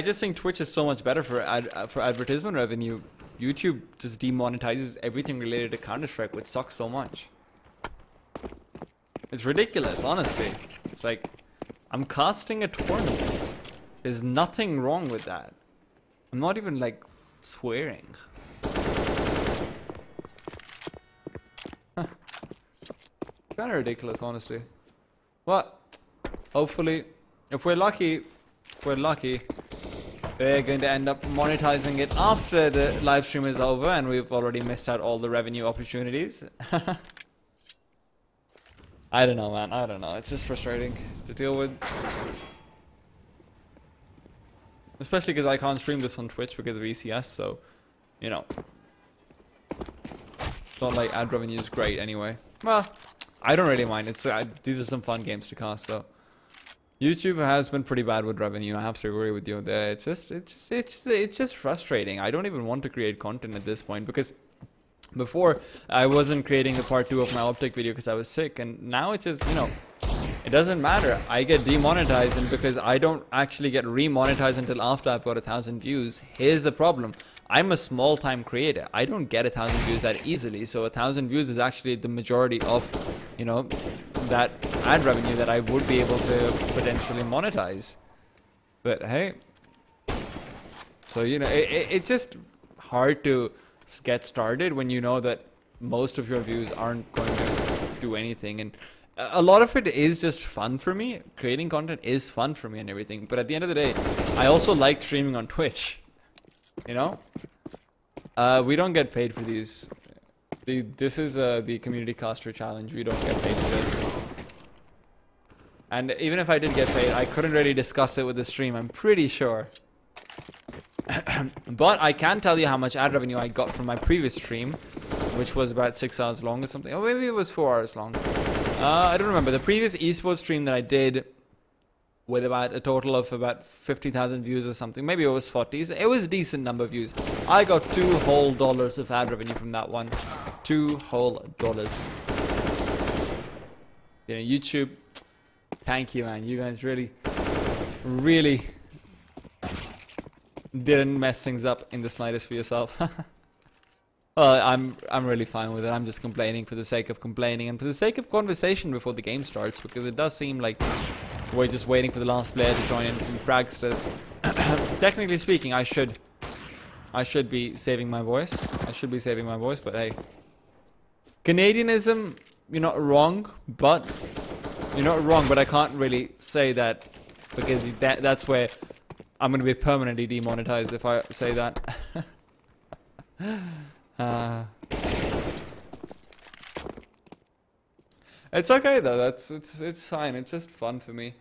just think Twitch is so much better for advertisement revenue. YouTube just demonetizes everything related to Counter-Strike, which sucks so much. It's ridiculous, honestly. It's like, I'm casting a tournament. There's nothing wrong with that. I'm not even like swearing. Kind of ridiculous, honestly. But hopefully, if we're lucky, they're going to end up monetizing it after the live stream is over, and we've already missed out all the revenue opportunities. I don't know, man. I don't know. It's just frustrating to deal with. Especially because I can't stream this on Twitch because of ECS, so, you know. It's not like ad revenue is great anyway. Well, I don't really mind. It's these are some fun games to cast, though. YouTube has been pretty bad with revenue. I have to agree with you there. It's just frustrating. I don't even want to create content at this point because before I wasn't creating the part 2 of my optic video because I was sick, and now it's just, you know, it doesn't matter. I get demonetized, and because I don't actually get remonetized until after I've got 1,000 views. Here's the problem. I'm a small time creator. I don't get 1,000 views that easily. So 1,000 views is actually the majority of, you know, that ad revenue that I would be able to potentially monetize. But hey, so, you know, it's just hard to get started when you know that most of your views aren't going to do anything. And a lot of it is just fun for me. Creating content is fun for me and everything. But at the end of the day, I also like streaming on Twitch. You know? We don't get paid for these. This is the Community Caster Challenge. We don't get paid for this. And even if I did get paid, I couldn't really discuss it with the stream, I'm pretty sure. But I can tell you how much ad revenue I got from my previous stream, which was about 6 hours long or something. Or maybe it was 4 hours long. I don't remember. The previous esports stream that I did with about a total of about 50,000 views or something. Maybe it was 40s. It was a decent number of views. I got $2 whole of ad revenue from that one. $2 whole. You know, YouTube, thank you, man. You guys really didn't mess things up in the slightest for yourself. Well, I'm really fine with it. I'm just complaining for the sake of complaining and for the sake of conversation before the game starts, because it does seem like we're just waiting for the last player to join in from Fragsters. Technically speaking, I should be saving my voice. I should be saving my voice, but hey. Canadianism, you're not wrong, but I can't really say that because that's where I'm going to be permanently demonetized if I say that. It's okay though. It's fine. It's just fun for me.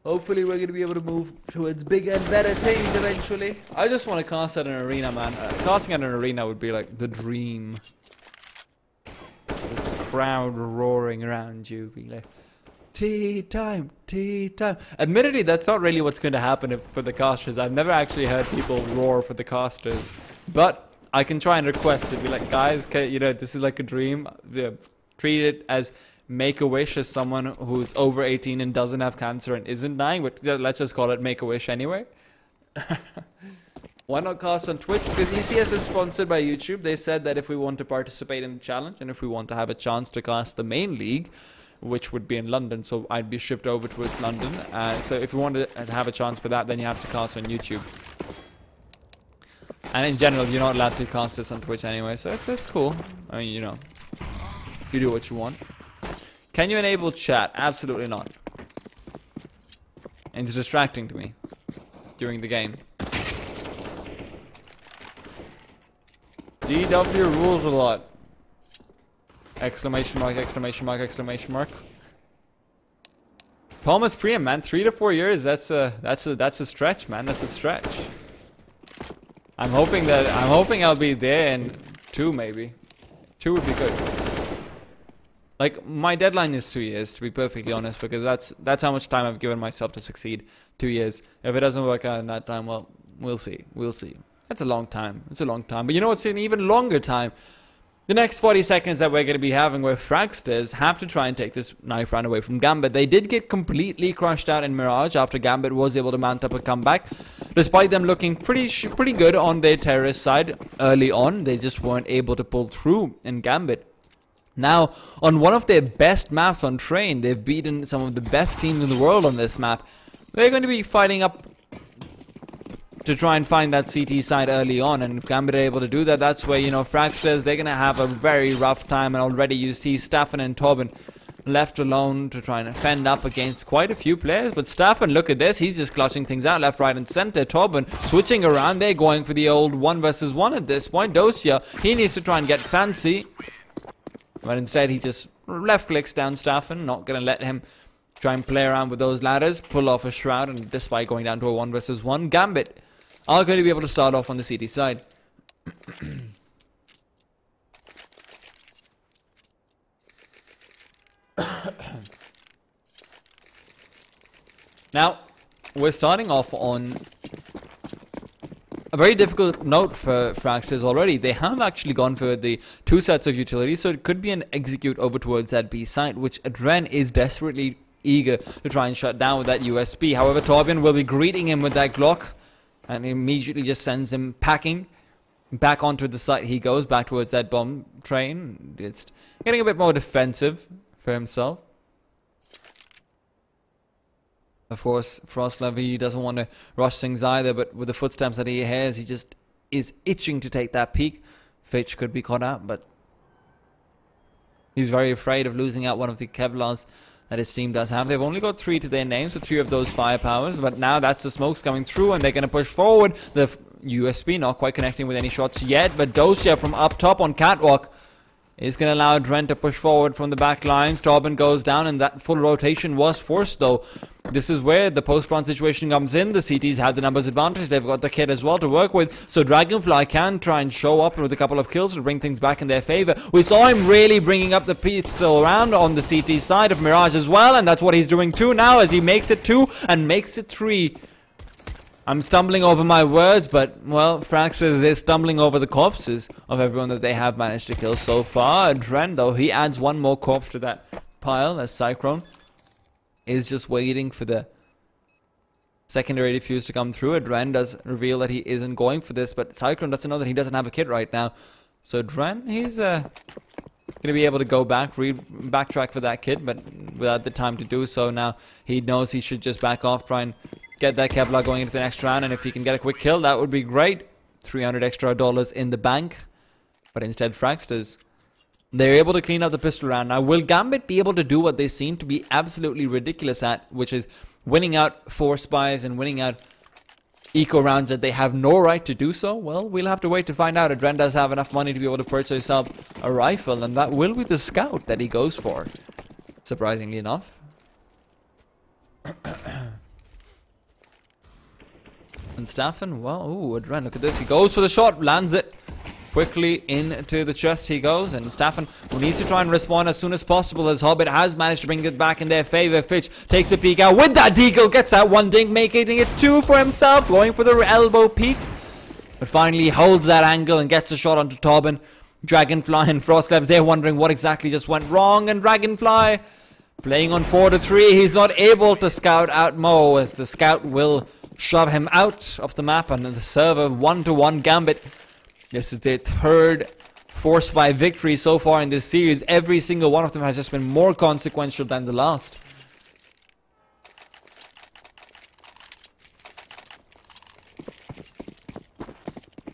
Hopefully we're going to be able to move towards bigger and better things eventually. I just want to cast at an arena, man. Casting at an arena would be like the dream. Just the crowd roaring around you, being like, tea time, tea time. Admittedly, that's not really what's going to happen for the casters. I've never actually heard people roar for the casters. But I can try and request it. Be like, guys, you know, this is like a dream. Treat it as Make-A-Wish as someone who's over 18 and doesn't have cancer and isn't dying. But let's just call it Make-A-Wish anyway. Why not cast on Twitch? Because ECS is sponsored by YouTube. They said that if we want to participate in the challenge and if we want to have a chance to cast the main league, which would be in London, so I'd be shipped over towards London. So if you want to have a chance for that, then you have to cast on YouTube. And in general, you're not allowed to cast this on Twitch anyway, so it's cool. I mean, you know, you do what you want. Can you enable chat? Absolutely not. It's distracting to me during the game. DW rules a lot. Exclamation mark, exclamation mark, exclamation mark. Thomas Priam, man, 3 to 4 years. That's a stretch, man. That's a stretch. I'm hoping I'll be there in 2 maybe. 2 would be good. Like, my deadline is 2 years, to be perfectly honest, because that's how much time I've given myself to succeed. 2 years. If it doesn't work out in that time, well, we'll see. We'll see. That's a long time. It's a long time. But you know what's an even longer time? The next 40 seconds that we're going to be having where Fragsters have to try and take this knife round away from Gambit. They did get completely crushed out in Mirage after Gambit was able to mount up a comeback. Despite them looking pretty good on their terrorist side early on, they just weren't able to pull through in Gambit. Now, on one of their best maps on Train, they've beaten some of the best teams in the world on this map. They're going to be fighting up to try and find that CT side early on, and if Gambit are able to do that, that's where, you know, Fragsters, they're going to have a very rough time, and already you see Staffen and Torben left alone to try and fend up against quite a few players. But Staffen, look at this, he's just clutching things out left, right and center. Torben switching around, they're going for the old 1 versus 1 at this point. Dosia, he needs to try and get fancy, but instead he just left clicks down Staffen, not going to let him try and play around with those ladders, pull off a shroud, and despite going down to a 1 versus 1, Gambit are going to be able to start off on the CT side. Now, we're starting off on a very difficult note for Fragsters already. They have actually gone for the 2 sets of utilities, so it could be an execute over towards that B site, which Adren is desperately eager to try and shut down with that USP. However, Torbjorn will be greeting him with that Glock, and immediately just sends him packing. Back onto the site he goes, back towards that bomb train. Just getting a bit more defensive for himself. Of course, Frostlove, he doesn't want to rush things either, but with the footsteps that he hears, he just is itching to take that peek. Fitch could be caught out, but he's very afraid of losing out one of the Kevlars that his team does have. They've only got 3 to their names with 3 of those firepowers, but now that's the smokes coming through and they're going to push forward. The USB not quite connecting with any shots yet, but Dosia from up top on Catwalk is going to allow Dren to push forward from the back lines. Torben goes down and that full rotation was forced though. This is where the post-spawn situation comes in. The CTs have the numbers advantage. They've got the kit as well to work with. So Dragonfly can try and show up with a couple of kills to bring things back in their favor. We saw him really bringing up the pistol around on the CT side of Mirage as well. And that's what he's doing too now as he makes it 2 and makes it 3. I'm stumbling over my words, but, well, Fragsters is stumbling over the corpses of everyone that they have managed to kill so far. Dren, though, he adds 1 more corpse to that pile as Cyclone is just waiting for the secondary defuse to come through. Dren does reveal that he isn't going for this, but Cyclone doesn't know that he doesn't have a kit right now. So Dren, he's going to be able to go back, backtrack for that kit, but without the time to do so now. He knows he should just back off, try and get that Kevlar going into the next round, and if he can get a quick kill, that would be great. $300 extra in the bank. But instead, Fragsters, they're able to clean up the pistol round. Now, will Gambit be able to do what they seem to be absolutely ridiculous at, which is winning out 4 spies and winning out eco rounds that they have no right to do so? Well, we'll have to wait to find out. Adren does have enough money to be able to purchase himself a rifle, and that will be the scout that he goes for, surprisingly enough. And Staffen, well, ooh, Adren, look at this. He goes for the shot, lands it. Quickly into the chest he goes, and Staffen, who needs to try and respond as soon as possible, as Hobbit has managed to bring it back in their favor. Fitch takes a peek out with that deagle, gets that 1 dink, making it 2 for himself, going for the elbow peaks, but finally holds that angle and gets a shot onto Torben. Dragonfly and Frostlev, they're wondering what exactly just went wrong, and Dragonfly playing on 4 to 3. He's not able to scout out Mo, as the scout will shove him out of the map, and the server 1-1 Gambit. This is their 3rd 4-spy victory so far in this series. Every single one of them has just been more consequential than the last.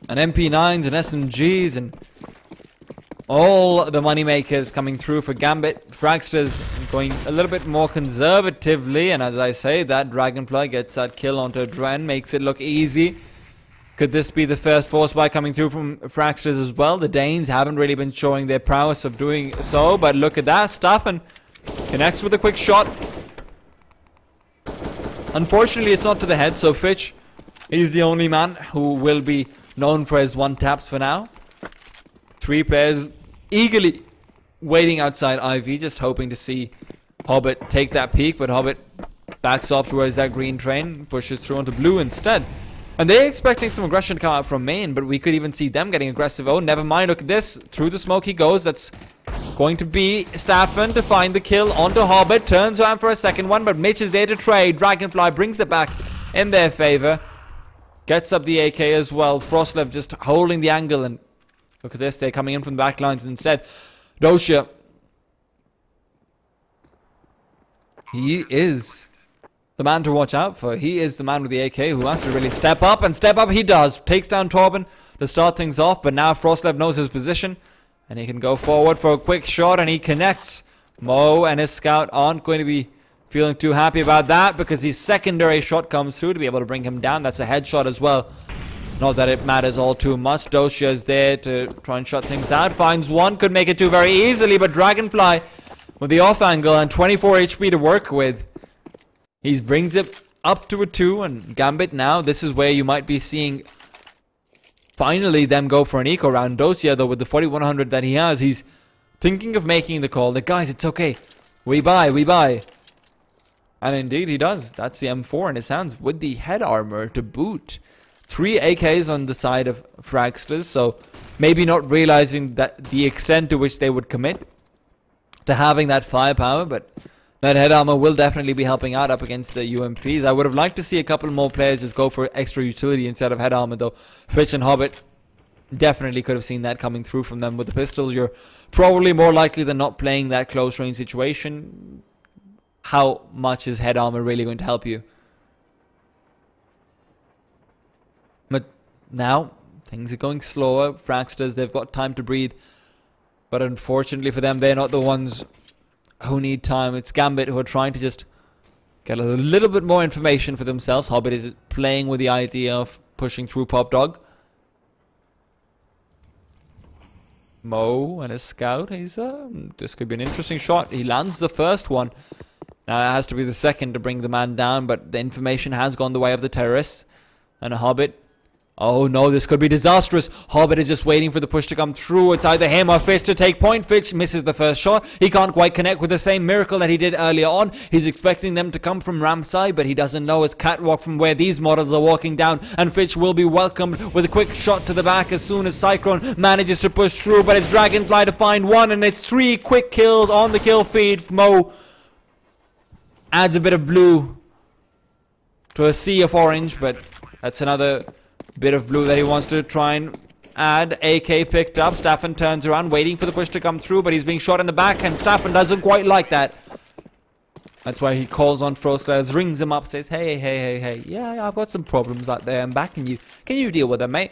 And MP9s and SMGs and all the moneymakers coming through for Gambit. Fragsters going a little bit more conservatively, and as I say, that Dragonfly gets that kill onto Dren, makes it look easy. Could this be the first 4-spy coming through from Fragsters as well? The Danes haven't really been showing their prowess of doing so, but look at that. Staffen connects with a quick shot. Unfortunately, it's not to the head, so Fitch is the only man who will be known for his 1-taps for now. 3 players eagerly waiting outside IV, just hoping to see Hobbit take that peek, but Hobbit backs off towards that green train, pushes through onto blue instead. And they're expecting some aggression to come out from main, but we could even see them getting aggressive. Oh, never mind. Look at this. Through the smoke he goes. That's going to be Staffen to find the kill onto Hobbit. Turns around for a second one, but Mitch is there to trade. Dragonfly brings it back in their favor. Gets up the AK as well. Frostlev just holding the angle, and look at this. They're coming in from the back lines instead. Dosha. He is the man to watch out for. He is the man with the AK who has to really step up, and step up he does. Takes down Torben to start things off, but now Frostlev knows his position, and he can go forward for a quick shot, and he connects. Mo and his scout aren't going to be feeling too happy about that, because his secondary shot comes through to be able to bring him down. That's a headshot as well. Not that it matters all too much. Dosha is there to try and shut things out. Finds one, could make it two very easily, but Dragonfly with the off angle and 24 HP to work with. He brings it up to a 2, and Gambit now, this is where you might be seeing finally them go for an eco round. Dosia, though, with the 4100 that he has, he's thinking of making the call. The guys, it's okay. We buy, we buy. And indeed he does. That's the M4 in his hands with the head armor to boot. 3 AKs on the side of Fragsters, so maybe not realizing that the extent to which they would commit to having that firepower, but that head armor will definitely be helping out up against the UMPs. I would have liked to see a couple more players just go for extra utility instead of head armor, though. Fitch and Hobbit definitely could have seen that coming through from them. With the pistols, you're probably more likely than not playing that close range situation. How much is head armor really going to help you? But now, things are going slower. Fragsters, they've got time to breathe. But unfortunately for them, they're not the ones who need time. It's Gambit who are trying to just get a little bit more information for themselves. Hobbit is playing with the idea of pushing through Pop Dog. Mo and his scout, this could be an interesting shot. He lands the first one. Now it has to be the second to bring the man down, but the information has gone the way of the terrorists. And a Hobbit. Oh no, this could be disastrous. Hobbit is just waiting for the push to come through. It's either him or Fitch to take point. Fitch misses the first shot. He can't quite connect with the same miracle that he did earlier on. He's expecting them to come from ramp side, but he doesn't know it's catwalk from where these models are walking down. And Fitch will be welcomed with a quick shot to the back as soon as Cyclone manages to push through. But it's Dragonfly to find one, and it's 3 quick kills on the kill feed. Mo adds a bit of blue to a sea of orange, but that's another bit of blue that he wants to try and add. AK picked up. Staffen turns around, waiting for the push to come through, but he's being shot in the back, and Staffen doesn't quite like that. That's why he calls on Frostlev, rings him up, says, hey, yeah, I've got some problems out there. I'm backing you. Can you deal with them, mate?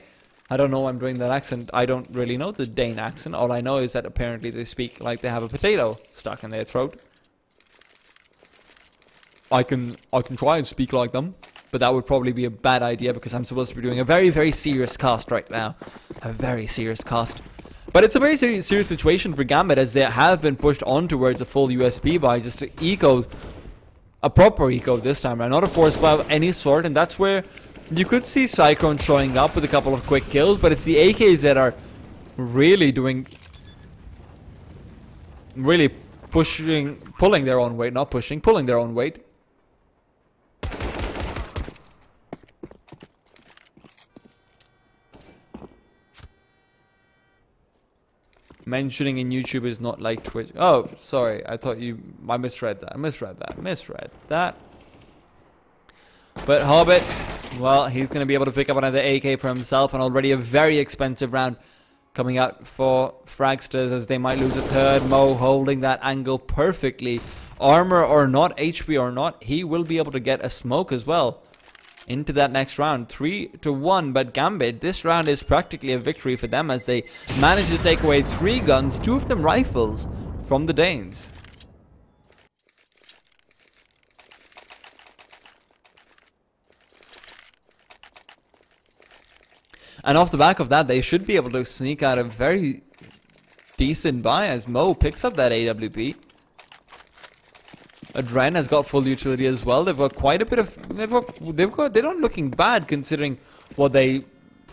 I don't know why I'm doing that accent. I don't really know the Dane accent. All I know is that apparently they speak like they have a potato stuck in their throat. I can try and speak like them, but that would probably be a bad idea because I'm supposed to be doing a very, very serious cast right now. A very serious cast. But it's a very serious situation for Gambit, as they have been pushed on towards a full USP by just an eco, a proper eco this time around, not a force buy of any sort, and that's where you could see Cyclone showing up with a couple of quick kills, but it's the AKs that are really pulling their own weight, not pushing, pulling their own weight. Mentioning in YouTube is not like Twitch. Oh, sorry. I misread that. But Hobbit, well, he's going to be able to pick up another AK for himself, and already a very expensive round coming out for Fragsters, as they might lose a third. Mo holding that angle perfectly. Armor or not, HP or not, he will be able to get a smoke as well into that next round. 3-1, but Gambit, this round is practically a victory for them, as they managed to take away 3 guns, 2 of them rifles, from the Danes. And off the back of that, they should be able to sneak out a very decent buy, as Mo picks up that AWP. Adren has got full utility as well. They've got quite a bit of... They're not looking bad considering what they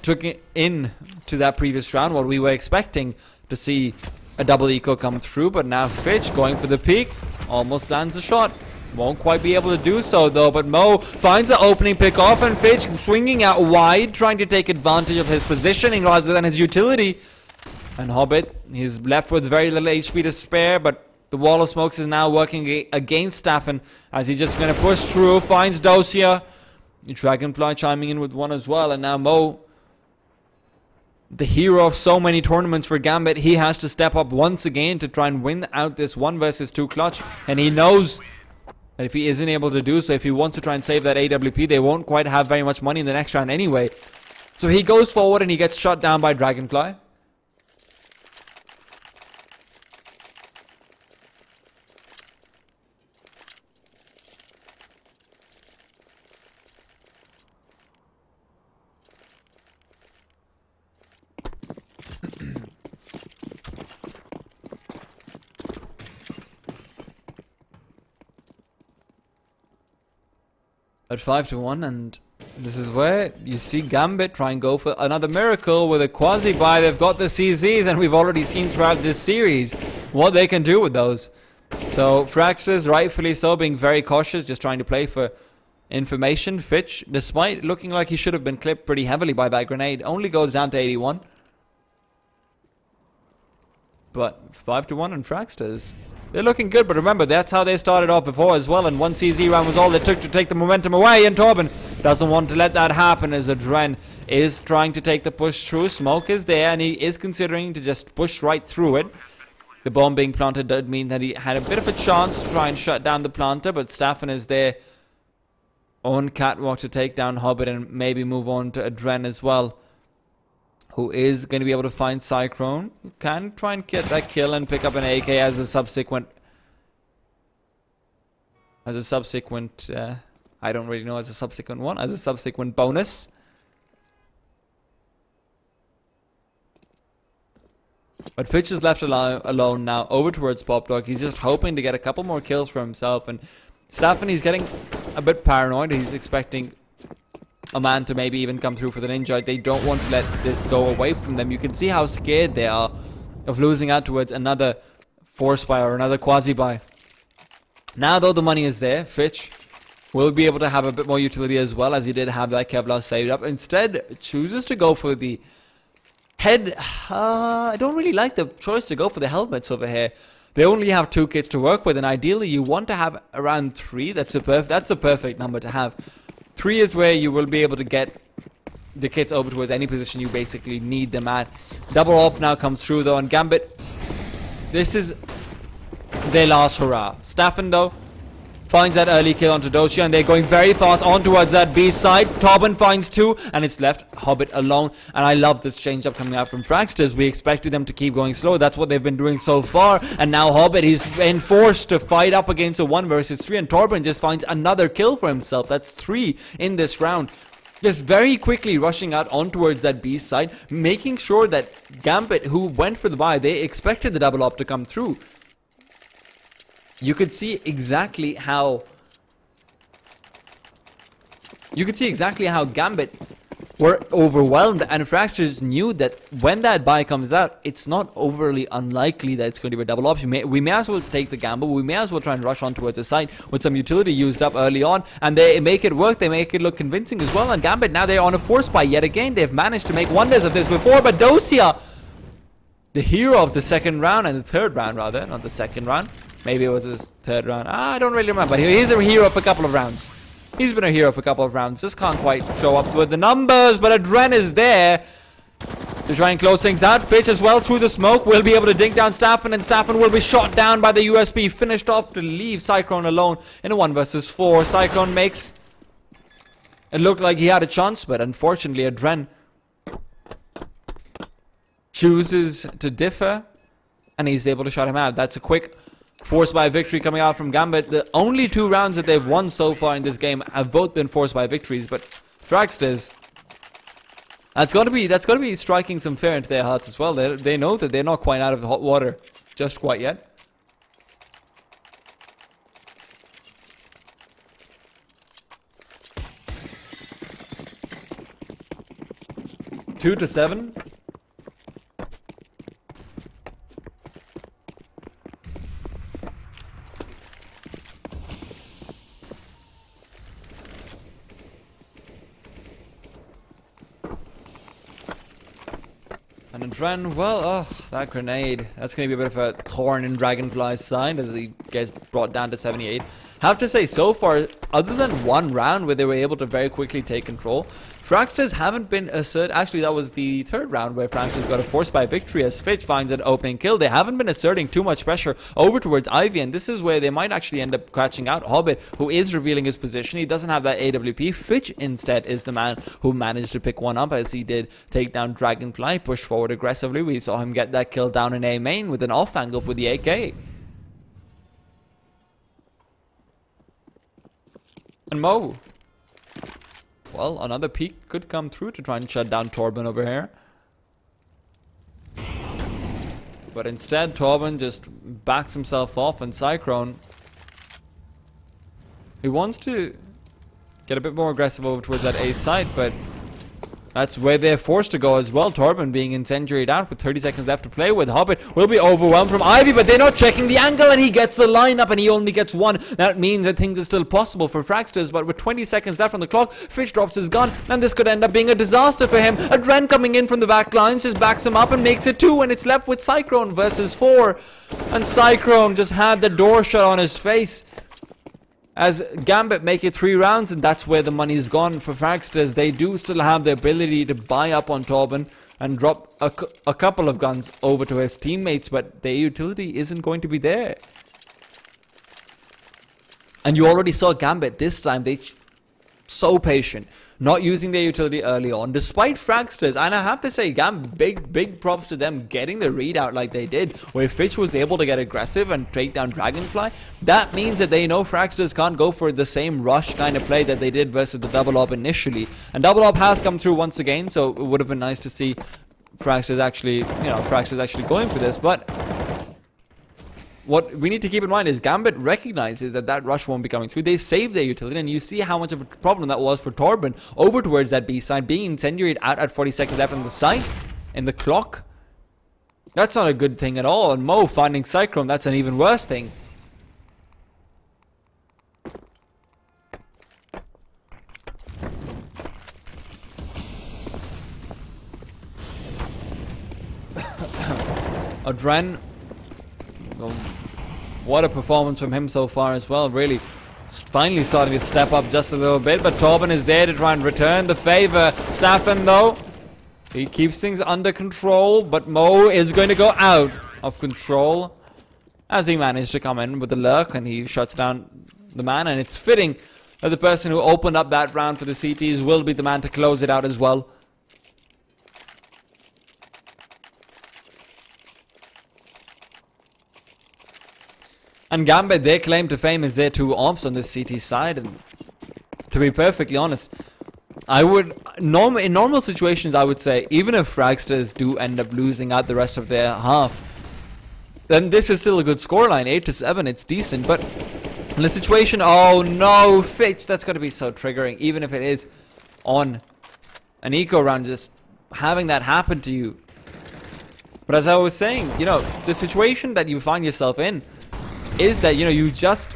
took in to that previous round, what we were expecting to see a double eco come through. But now Fitch going for the peak. Almost lands a shot. Won't quite be able to do so though, but Mo finds the opening pick off, and Fitch swinging out wide, trying to take advantage of his positioning rather than his utility. And Hobbit, he's left with very little HP to spare, but the wall of smokes is now working against Staffen as he's just going to push through, finds Dosia. Dragonfly chiming in with one as well, and now Mo, the hero of so many tournaments for Gambit, he has to step up once again to try and win out this 1 versus 2 clutch, and he knows that if he isn't able to do so, if he wants to try and save that AWP, they won't quite have very much money in the next round anyway. So he goes forward and he gets shot down by Dragonfly. At 5-1, and this is where you see Gambit try and go for another miracle with a quasi-buy. They've got the CZs, and we've already seen throughout this series what they can do with those. So Fragsters, rightfully so, being very cautious, just trying to play for information. Fitch, despite looking like he should have been clipped pretty heavily by that grenade, only goes down to 81. But 5-1 and Fragsters, they're looking good, but remember, that's how they started off before as well, and one CZ round was all it took to take the momentum away, and Torben doesn't want to let that happen as Adren is trying to take the push through. Smoke is there, and he is considering to just push right through it. The bomb being planted did mean that he had a bit of a chance to try and shut down the planter, but Staffen is there on catwalk to take down Hobbit and maybe move on to Adren as well, who is going to be able to find Cyclone. Can try and get that kill and pick up an AK as a subsequent... I don't really know, as a subsequent one. As a subsequent bonus. But Fitch is left alone now over towards Pop Dog. He's just hoping to get a couple more kills for himself. And Staffen, he's getting a bit paranoid. He's expecting a man to maybe even come through for the ninja. They don't want to let this go away from them. You can see how scared they are of losing out towards another force buy or another quasi buy. Now though the money is there, Fitch will be able to have a bit more utility as well, as he did have that Kevlar saved up. Instead chooses to go for the head. I don't really like the choice to go for the helmets over here. They only have 2 kits to work with, and ideally you want to have around 3. That's a perfect number to have. 3 is where you will be able to get the kits over towards any position you basically need them at. Double op now comes through though, and Gambit, this is their last hurrah. Staffen though finds that early kill onto Dosia, and they're going very fast on towards that B side. Torben finds 2, and it's left Hobbit alone. And I love this change up coming out from Fragsters. We expected them to keep going slow. That's what they've been doing so far. And now Hobbit, he's been forced to fight up against a 1 versus 3, and Torben just finds another kill for himself. That's 3 in this round. Just very quickly rushing out on towards that B side, making sure that Gambit, who went for the buy, they expected the double op to come through. You could see exactly how Gambit were overwhelmed, and Fragsters knew that when that buy comes out, it's not overly unlikely that it's going to be a double option. We may as well take the gamble. We may as well try and rush on towards the side with some utility used up early on, and they make it work. They make it look convincing as well. And Gambit, now they're on a force buy yet again. They've managed to make wonders of this before, but Dosia, the hero of the second round, and the third round rather, not the second round. Maybe it was his third round. I don't really remember. He's a hero for a couple of rounds. He's been a hero for a couple of rounds. Just can't quite show up with the numbers. But Adren is there to try and close things out. Fitch as well through the smoke will be able to dink down Staffen, and Staffen will be shot down by the USP. Finished off to leave Cyclone alone in a 1 versus 4. Cyclone makes it look like he had a chance, but unfortunately Adren chooses to differ, and he's able to shut him out. That's a quick force by victory coming out from Gambit. The only 2 rounds that they've won so far in this game have both been forced by victories, but Fragsters, that's got to be striking some fear into their hearts as well. They know that they're not quite out of the hot water just quite yet. Two to 7. And Adren, well, oh, that grenade. That's going to be a bit of a thorn in Dragonfly's side as he gets brought down to 78. Have to say, so far, other than one round where they were able to very quickly take control, Fragsters haven't been asserted. Actually, that was the third round where Fragsters got a forced by victory as Fitch finds an opening kill. They haven't been asserting too much pressure over towards Ivy, and this is where they might actually end up catching out Hobbit, who is revealing his position. He doesn't have that AWP. Fitch instead is the man who managed to pick one up as he did take down Dragonfly, push forward aggressively. We saw him get that kill down in A main with an off angle for the AK. And Mo. Well, another peek could come through to try and shut down Torben over here. But instead, Torben just backs himself off, and Cyclone, he wants to get a bit more aggressive over towards that A site, but that's where they're forced to go as well. Torben being incendiaried out with 30 seconds left to play with. Hobbit will be overwhelmed from Ivy, but they're not checking the angle, and he gets the lineup, and he only gets one. That means that things are still possible for Fragsters, but with 20 seconds left on the clock, Fish drops his gun, and this could end up being a disaster for him. Adren coming in from the back lines just backs him up and makes it 2, and it's left with Cyclone versus 4. And Cyclone just had the door shut on his face. As Gambit make it 3 rounds, and that's where the money's gone for Fragsters. They do still have the ability to buy up on Torben and drop a couple of guns over to his teammates, but their utility isn't going to be there. And you already saw Gambit this time. They so patient, not using their utility early on, despite Fragsters. And I have to say, big props to them getting the read out like they did, where Fitch was able to get aggressive and take down Dragonfly. That means that they know Fragsters can't go for the same rush kind of play that they did versus the double op initially. And double op has come through once again, so it would have been nice to see Fragsters actually, Fragsters actually going for this. But what we need to keep in mind is Gambit recognizes that rush won't be coming through. They saved their utility, and you see how much of a problem that was for Torben over towards that B side, being incendiated out at 40 seconds left on the site, in the clock. That's not a good thing at all. And Mo finding Cyclone, that's an even worse thing. Adren, well, what a performance from him so far as well. Really finally starting to step up just a little bit, but Torben is there to try and return the favor. Staffen though, he keeps things under control, but Mo is going to go out of control as he managed to come in with the lurk, and he shuts down the man. And it's fitting that the person who opened up that round for the CTs will be the man to close it out as well. And Gambit, their claim to fame is their 2 ops on the CT side, and to be perfectly honest, I would, in normal situations, I would say, even if Fragsters do end up losing out the rest of their half, then this is still a good scoreline, 8-7, it's decent. But in the situation, oh no, Fitch, that's going to be so triggering, even if it is on an eco round, just having that happen to you. But as I was saying, the situation that you find yourself in is that, you just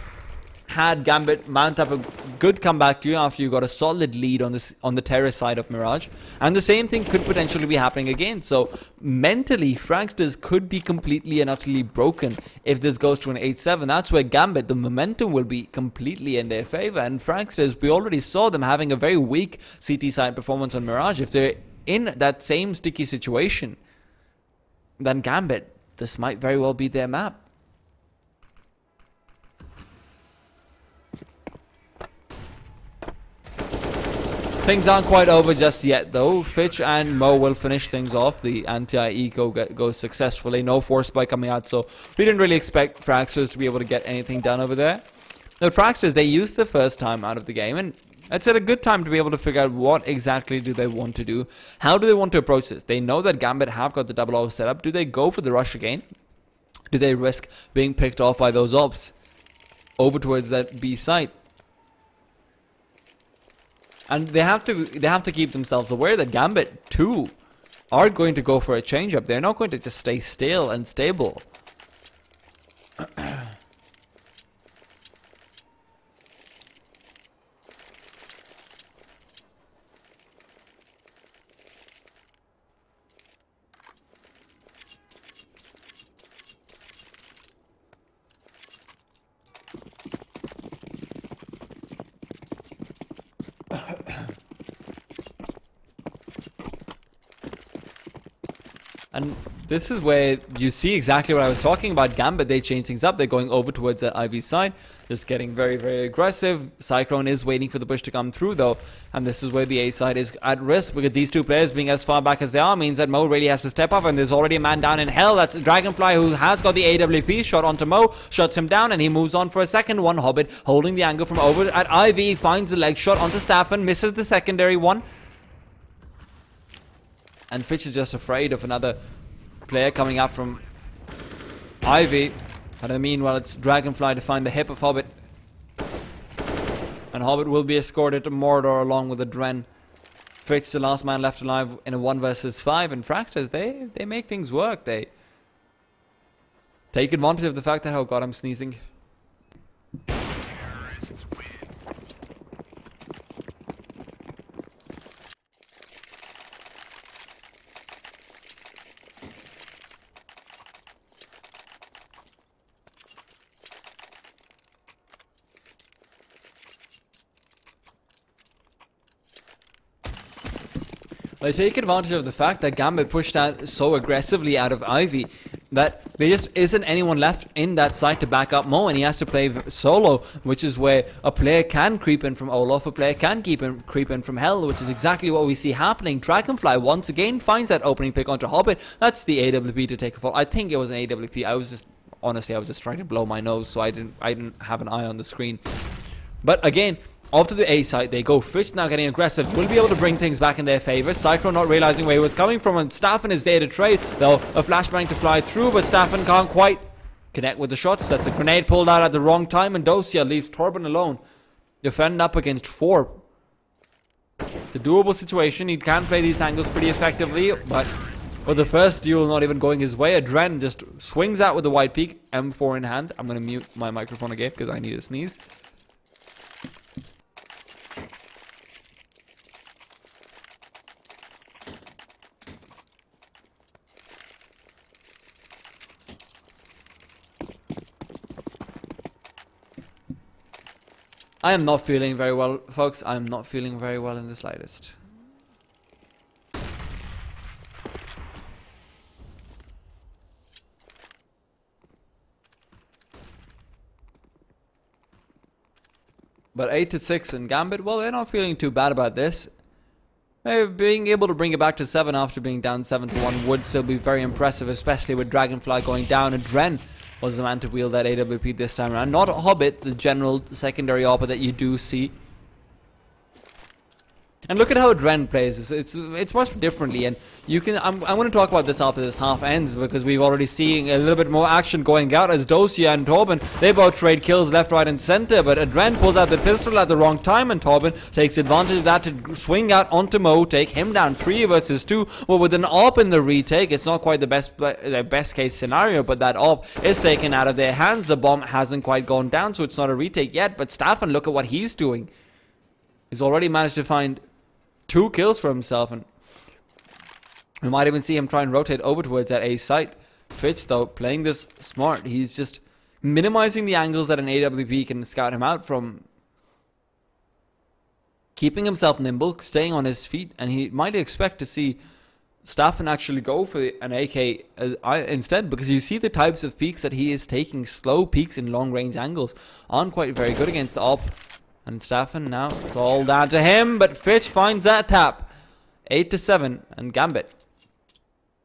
had Gambit mount up a good comeback to you after you got a solid lead on the terrace side of Mirage, and the same thing could potentially be happening again. So mentally, Fragsters could be completely and utterly broken if this goes to an 8-7. That's where Gambit, the momentum will be completely in their favor, and Fragsters, we already saw them having a very weak CT side performance on Mirage. If they're in that same sticky situation, then Gambit, this might very well be their map. Things aren't quite over just yet though. Fitch and Mo will finish things off. The anti-eco goes successfully. No force spike coming out, so we didn't really expect Fragsters to be able to get anything done over there. The Fragsters, they used the first time out of the game, and it's at a good time to be able to figure out what exactly do they want to do. How do they want to approach this? They know that Gambit have got the double off set up. Do they go for the rush again? Do they risk being picked off by those ops over towards that B site? And they have to keep themselves aware that Gambit too are going to go for a change up. They're not going to just stay still and stable. And this is where you see exactly what I was talking about. Gambit, they change things up. They're going over towards that IV side. Just getting very, very aggressive. Cyclone is waiting for the push to come through, though. And this is where the A side is at risk. Because these two players being as far back as they are means that Mo really has to step up. And there's already a man down in hell. That's Dragonfly, who has got the AWP. Shot onto Mo. Shuts him down. And he moves on for a second one. Hobbit holding the angle from over at IV. Finds the leg shot onto Staffen. Misses the secondary one. And Fitch is just afraid of another player coming up from Ivy. And in the meanwhile, it's Dragonfly to find the hip of Hobbit. And Hobbit will be escorted to Mordor along with the Dren. Fitch, the last man left alive in a 1 versus 5. And Fragsters, they make things work. They take advantage of the fact that, oh god, I'm sneezing. They take advantage of the fact that Gambit pushed out so aggressively out of Ivy that there just isn't anyone left in that site to back up Mo, and he has to play solo, which is where a player can creep in from Olaf, a player can creep in from Hell, which is exactly what we see happening. Dragonfly once again finds that opening pick onto Hobbit. That's the AWP to take a fall. I think it was an AWP. Honestly, I was just trying to blow my nose, so I didn't have an eye on the screen. But again, off to the A side they go. Fitch now getting aggressive. Will be able to bring things back in their favor. Cyclone not realizing where he was coming from, and Staffen is there to trade. Though a flashbang to fly through, but Staffen can't quite connect with the shots. That's a grenade pulled out at the wrong time, and Dosia leaves Torben alone. Defend up against 4. It's a doable situation. He can play these angles pretty effectively, but with the first duel not even going his way, Adren just swings out with the white peak, M4 in hand. I'm going to mute my microphone again because I need a sneeze. I am not feeling very well, folks. I am not feeling very well in the slightest. But 8-6 in Gambit, well, they're not feeling too bad about this. Being able to bring it back to 7 after being down 7-1 would still be very impressive, especially with Dragonfly going down, and Dren was the man to wield that AWP this time around. Not Hobbit, the general secondary AWP that you do see. And look at how Dren plays. It's much differently, and you can. I'm going to talk about this after this half ends, because we've already seen a little bit more action going out as Dosia and Torben, they both trade kills left, right, and center. But Adren pulls out the pistol at the wrong time, and Torben takes advantage of that to swing out onto Mo, take him down 3 versus 2. But with an AWP in the retake, it's not quite the best case scenario. But that AWP is taken out of their hands. The bomb hasn't quite gone down, so it's not a retake yet. But Staffen, look at what he's doing. He's already managed to find 2 kills for himself, and we might even see him try and rotate over towards that A site. Fitch, though, playing this smart. He's just minimizing the angles that an AWP can scout him out from, keeping himself nimble, staying on his feet, and he might expect to see Staffen actually go for an AK instead, because you see the types of peaks that he is taking. Slow peaks in long range angles aren't quite very good against the AWP. And Staffen now, it's all down to him, but Fitch finds that tap. 8-7, and Gambit,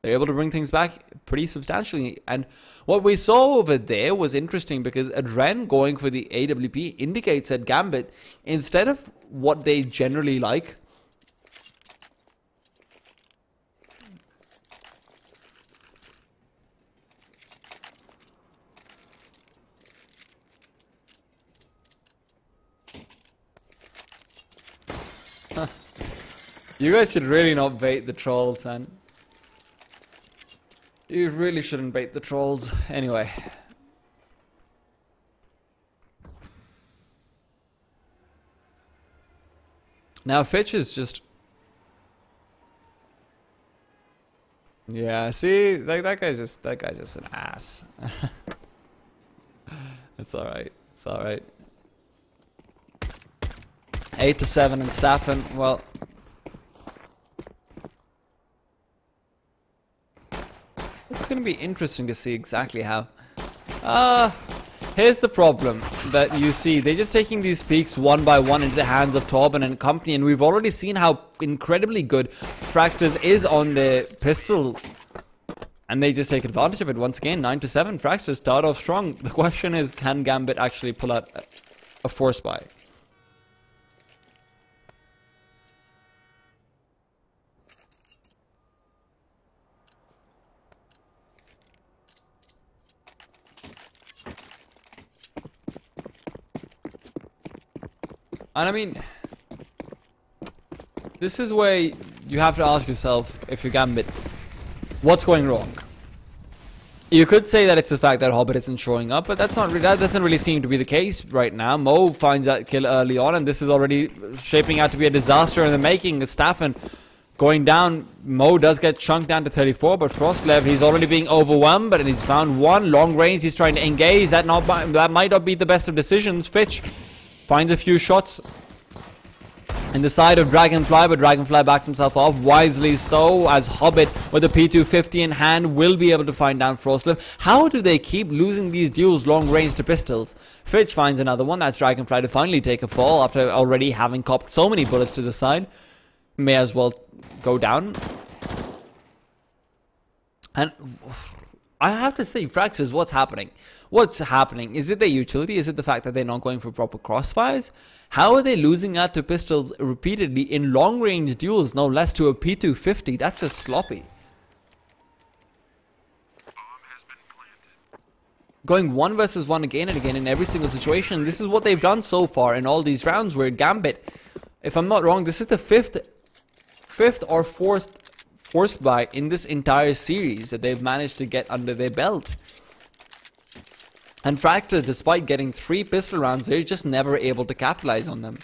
they're able to bring things back pretty substantially. And what we saw over there was interesting, because Adren going for the AWP indicates that Gambit, instead of what they generally like, you guys should really not bait the trolls, man. You really shouldn't bait the trolls. Anyway. Now Fitch is just... yeah, see? Like, that guy's just an ass. It's alright. It's alright. 8-7 and Staffen, well... going to be interesting to see exactly how. Here's the problem that you see. They're just taking these peaks one by one into the hands of Torben and company, and we've already seen how incredibly good Fragsters is on the pistol. And they just take advantage of it once again. 9-7. Fragsters start off strong. The question is, can Gambit actually pull out a force buy? And I mean, this is where you have to ask yourself, if you're Gambit, what's going wrong? You could say that it's the fact that Hobbit isn't showing up, but that doesn't really seem to be the case right now. Mo finds that kill early on, and this is already shaping out to be a disaster in the making. Staffen going down. Mo does get chunked down to 34, but Frostlev, he's already being overwhelmed, but he's found one. Long range, he's trying to engage. That might not be the best of decisions. Fitch finds a few shots in the side of Dragonfly, but Dragonfly backs himself off, wisely so, as Hobbit with the P250 in hand will be able to find down Frostlev. How do they keep losing these duels long range to pistols? Fitch finds another one. That's Dragonfly to finally take a fall after already having copped so many bullets to the side. May as well go down. And I have to say, Fragsters, what's happening? What's happening? Is it their utility? Is it the fact that they're not going for proper crossfires? How are they losing out to pistols repeatedly in long-range duels, no less, to a P250? That's just sloppy. Going 1 versus 1 again and again in every single situation. This is what they've done so far in all these rounds, where Gambit, if I'm not wrong, this is the fifth or fourth force buy in this entire series that they've managed to get under their belt. And Fragsters, despite getting 3 pistol rounds, they're just never able to capitalize on them.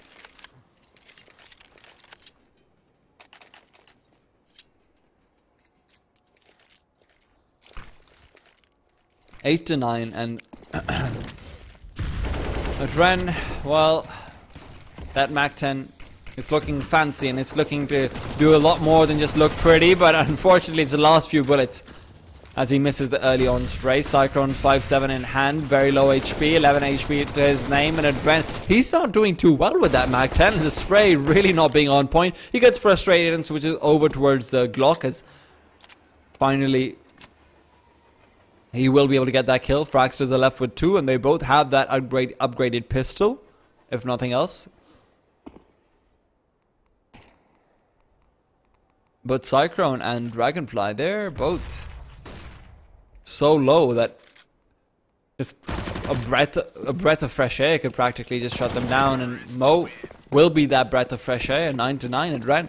Eight to 9, and but Ren, well, that Mac-10 is looking fancy, and it's looking to do a lot more than just look pretty, but unfortunately it's the last few bullets as he misses the early on spray. Cyclone 5-7 in hand, very low HP, 11 HP to his name, and Adren, he's not doing too well with that Mac-10. The spray really not being on point. He gets frustrated and switches over towards the Glock, as finally he will be able to get that kill. Fragsters are left with 2, and they both have that upgraded pistol, if nothing else. But Cyclone and Dragonfly, they're both so low that just a breath of fresh air could practically just shut them down, and Mo will be that breath of fresh air. 9 to 9 at Ren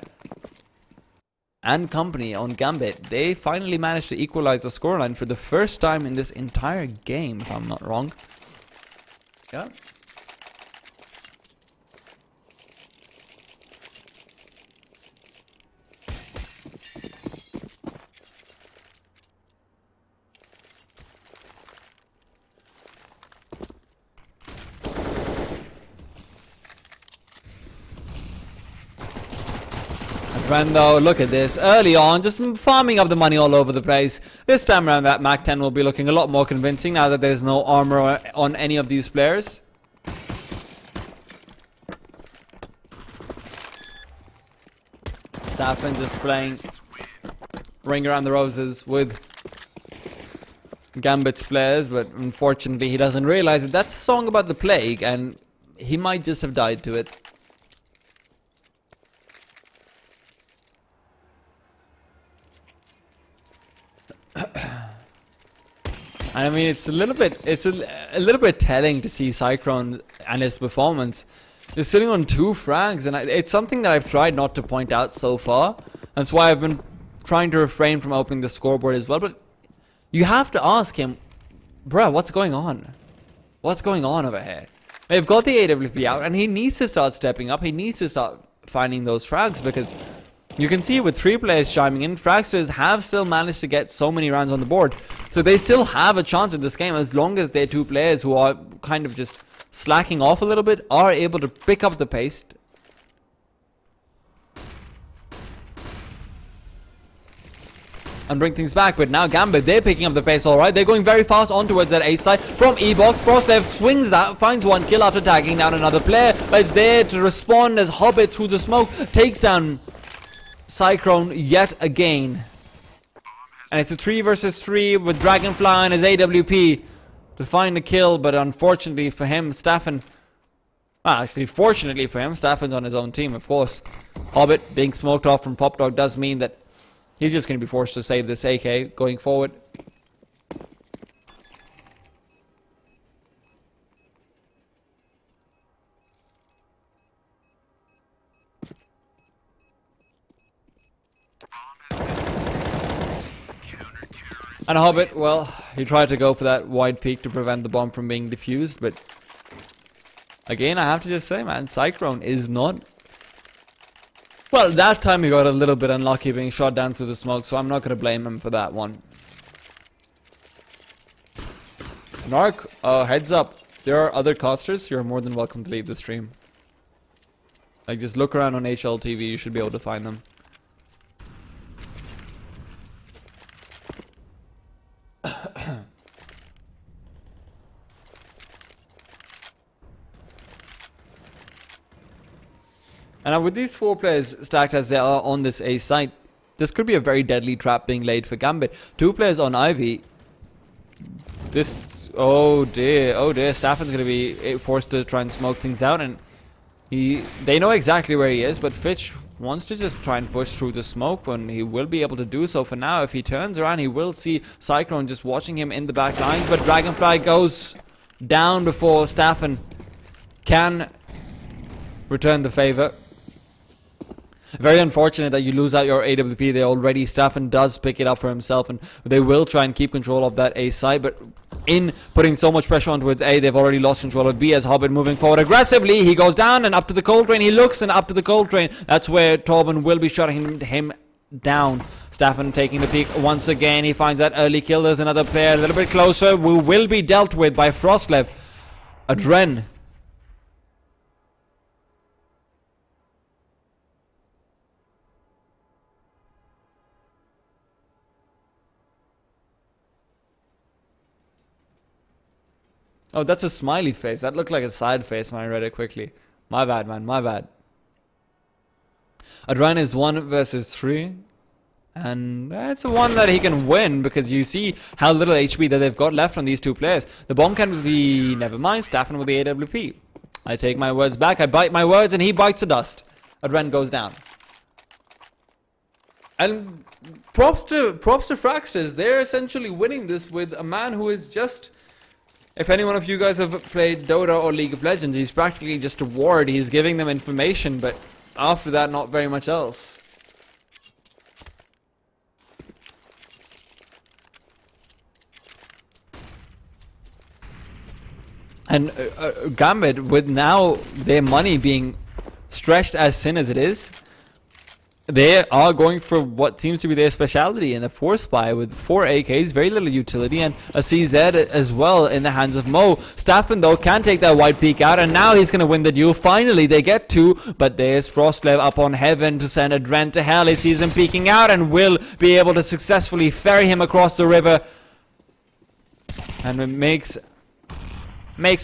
and company on Gambit. They finally managed to equalize the scoreline for the first time in this entire game, if I'm not wrong. Yeah. Though, look at this. Early on, just farming up the money all over the place. This time around, that Mac-10 will be looking a lot more convincing now that there's no armor on any of these players. Staffen just playing Ring Around the Roses with Gambit's players, but unfortunately he doesn't realize that that's a song about the plague, and he might just have died to it. And I mean, it's a little bit telling to see Cyclone and his performance. They're sitting on 2 frags, and it's something that I've tried not to point out so far. That's why I've been trying to refrain from opening the scoreboard as well. But you have to ask him, bruh, what's going on? What's going on over here? They've got the AWP out, and he needs to start stepping up. He needs to start finding those frags, because you can see with 3 players chiming in, Fragsters have still managed to get so many rounds on the board. So they still have a chance in this game, as long as their 2 players who are kind of just slacking off a little bit are able to pick up the pace. and bring things back. But now Gambit, they're picking up the pace alright. They're going very fast on towards that A side from E-Box. Frostlev swings that, finds one kill after tagging down another player, but it's there to respond as Hobbit through the smoke takes down Cyclone yet again. And it's a 3 versus 3 with Dragonfly and his AWP to find a kill, but unfortunately for him, Staffen... actually, fortunately for him, Staffen's on his own team, of course. Hobbit being smoked off from Pop Dog does mean that he's just going to be forced to save this AK going forward. And Hobbit, well, he tried to go for that wide peak to prevent the bomb from being defused, but again, I have to just say, man, Cyclone is not... Well, that time he got a little bit unlucky being shot down through the smoke, so I'm not going to blame him for that one. Narc, heads up. There are other casters. You're more than welcome to leave the stream. Like, just look around on HLTV. You should be able to find them. And now with these 4 players stacked as they are on this A site, this could be a very deadly trap being laid for Gambit. 2 players on Ivy. This... oh dear, Staffen's going to be forced to try and smoke things out, and they know exactly where he is, but Fitch wants to just try and push through the smoke, and he will be able to do so for now. If he turns around, he will see Cyclone just watching him in the back lines, but Dragonfly goes down before Staffen can return the favor. Very unfortunate that you lose out your AWP there already. Staffen does pick it up for himself, and they will try and keep control of that A side, but in putting so much pressure on towards A, they've already lost control of B as Hobbit moving forward aggressively. He goes down and up to the cold drain. He looks and up to the cold drain. That's where Torben will be shutting him down. Staffen taking the peak once again. He finds that early kill. There's another player a little bit closer who will be dealt with by Frostlev. Adren. Oh, that's a smiley face. That looked like a sad face when I read it quickly. My bad, man. My bad. Adran is 1 versus 3. And it's a one that he can win because you see how little HP that they've got left on these 2 players. The bomb can be... never mind. Staffen with the AWP. I take my words back. I bite my words and he bites the dust. Adren goes down. And props to Fragsters. They're essentially winning this with a man who is just... If any one of you guys have played Dota or League of Legends, he's practically just a ward. He's giving them information, but after that, not very much else. And Gambit, with now their money being stretched as thin as it is, they are going for what seems to be their speciality in a 4-spy with 4 AKs, very little utility, and a CZ as well in the hands of Mo. Staffen, though, can take that wide peak out, and now he's going to win the duel. Finally, they get 2, but there's Frostlev up on heaven to send Adren to hell. He sees him peeking out and will be able to successfully ferry him across the river. And it makes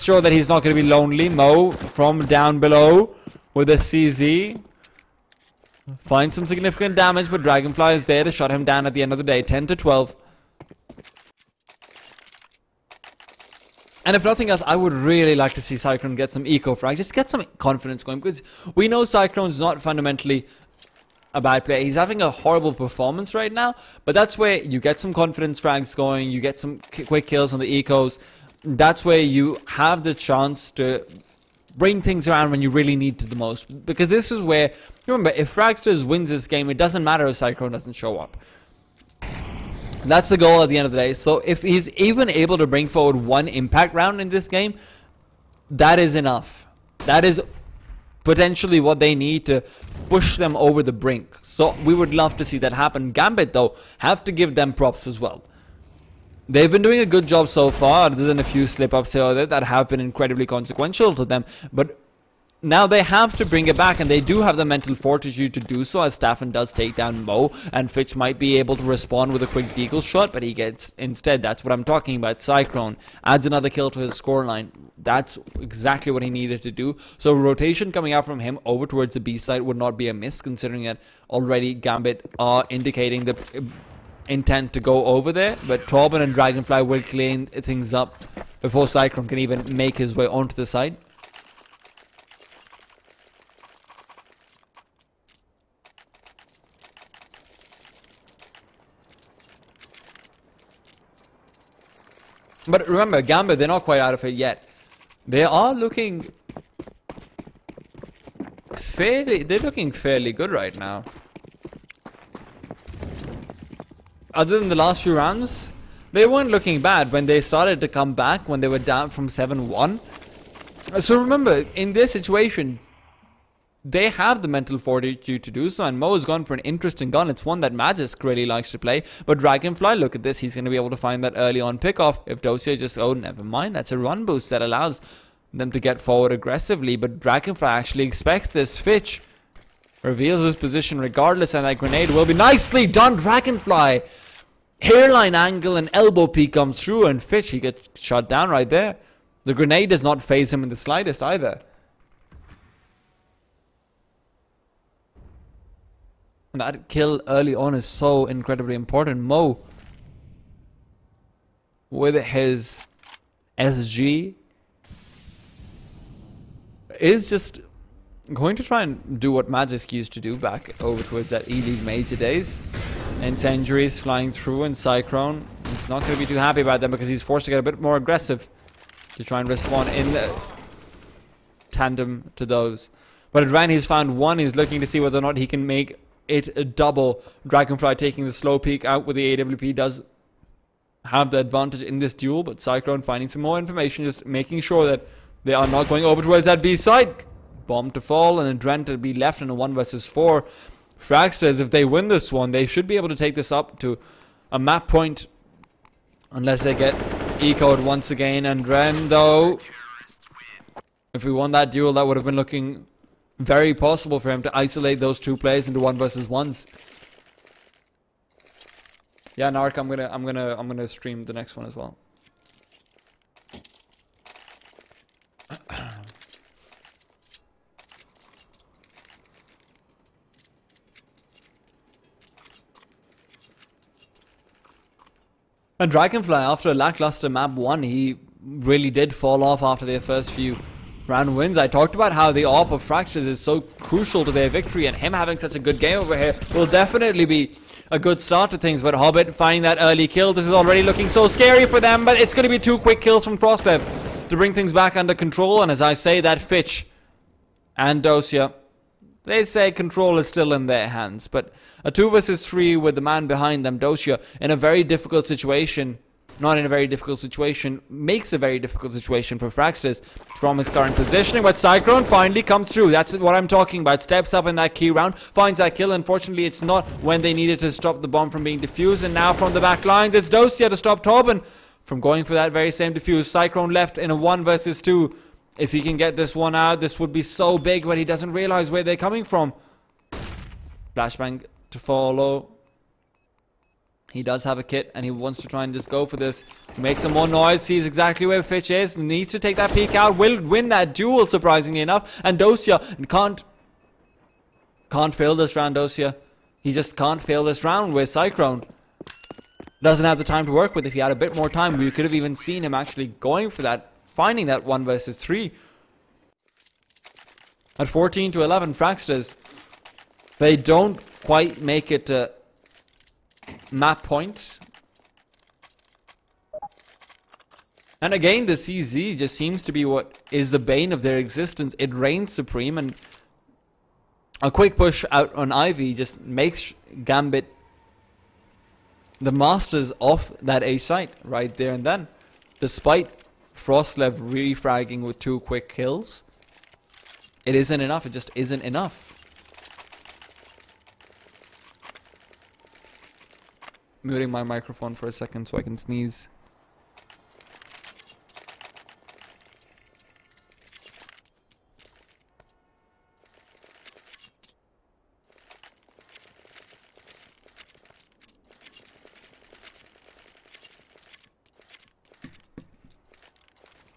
sure that he's not going to be lonely. Mo from down below with a CZ. Finds some significant damage, but Dragonfly is there to shut him down at the end of the day. 10 to 12. And if nothing else, I would really like to see Cyclone get some eco frags. Just get some confidence going, because we know Cyclone's not fundamentally a bad player. He's having a horrible performance right now, but that's where you get some confidence frags going. You get some quick kills on the ecos. That's where you have the chance to bring things around when you really need to the most. Because this is where, remember, if Fragsters wins this game, it doesn't matter if Cyclone doesn't show up. That's the goal at the end of the day. So if he's even able to bring forward 1 impact round in this game, that is enough. That is potentially what they need to push them over the brink. So we would love to see that happen. Gambit, though, have to give them props as well. They've been doing a good job so far, other than a few slip-ups here or there that have been incredibly consequential to them. But Now they have to bring it back, and they do have the mental fortitude to do so, as Staffen does take down Mo, and Fitch might be able to respond with a quick deagle shot, but he gets, instead, that's what I'm talking about, Cyclone adds another kill to his scoreline. That's exactly what he needed to do. So rotation coming out from him over towards the B side would not be a miss, considering that already Gambit are indicating the intent to go over there, but Torben and Dragonfly will clean things up before Cyclone can even make his way onto the side. But remember, Gambit, they're not quite out of it yet. They are looking fairly good right now. Other than the last few rounds, they weren't looking bad when they started to come back, when they were down from 7-1. So remember, in this situation, they have the mental fortitude to do so, and Mo has gone for an interesting gun. It's one that Magisk really likes to play. But Dragonfly, look at this. He's going to be able to find that early on pickoff. If Dosia just, oh, never mind. That's a run boost that allows them to get forward aggressively. But Dragonfly actually expects this. Fitch reveals his position regardless, and that grenade will be nicely done. Dragonfly, hairline angle and elbow peek comes through, and Fitch, he gets shot down right there. The grenade does not phase him in the slightest either. And that kill early on is so incredibly important. Mo, with his SG, is just going to try and do what Magisk used to do back over towards that E-League major days. Incendiaries flying through, and Cyclone, he's not going to be too happy about them because he's forced to get a bit more aggressive to try and respond in tandem to those. But at Ran, he's found one. He's looking to see whether or not he can make it a double. Dragonfly taking the slow peek out with the AWP does have the advantage in this duel, but Cyclone finding some more information, just making sure that they are not going over towards that B side. Bomb to fall, and a Dren to be left in a 1 versus 4. Fragsters, if they win this one, they should be able to take this up to a map point, unless they get ecoed once again. And Dren, though, if we won that duel, that would have been looking very possible for him to isolate those two players into 1 versus 1s. Yeah, Nark, I'm gonna stream the next one as well. And Dragonfly, after a lackluster map 1, he really did fall off after their first few round wins. I talked about how the AWP of Fragsters is so crucial to their victory, and him having such a good game over here will definitely be a good start to things. But Hobbit finding that early kill, this is already looking so scary for them, but it's going to be 2 quick kills from Frostlev to bring things back under control. And as I say that, Fitch and Dosia, they say control is still in their hands, but a 2 versus 3 with the man behind them, Dosia, in a very difficult situation, not in a very difficult situation, makes a very difficult situation for Fragsters from his current positioning. But Cyclone finally comes through. That's what I'm talking about. Steps up in that key round, finds that kill. Unfortunately, it's not when they needed to stop the bomb from being defused. And now from the back lines, it's Dosia to stop Torben from going for that very same defuse. Cyclone left in a 1 versus 2. If he can get this one out, this would be so big, but he doesn't realize where they're coming from. Flashbang to follow. He does have a kit, and he wants to try and just go for this. Make some more noise, sees exactly where Fitch is, needs to take that peek out, will win that duel, surprisingly enough. And Dosia can't fail this round, Dosia. He just can't fail this round where Cyclone doesn't have the time to work with. If he had a bit more time, we could have even seen him actually going for that, finding that 1 versus 3. At 14 to 11, Fragsters, they don't quite make it to map point. And again, the CZ just seems to be what is the bane of their existence. It reigns supreme, and a quick push out on Ivy just makes Gambit the masters of that A site right there and then. Despite Frostlev refragging with 2 quick kills, it isn't enough. It just isn't enough. Muting my microphone for a second so I can sneeze.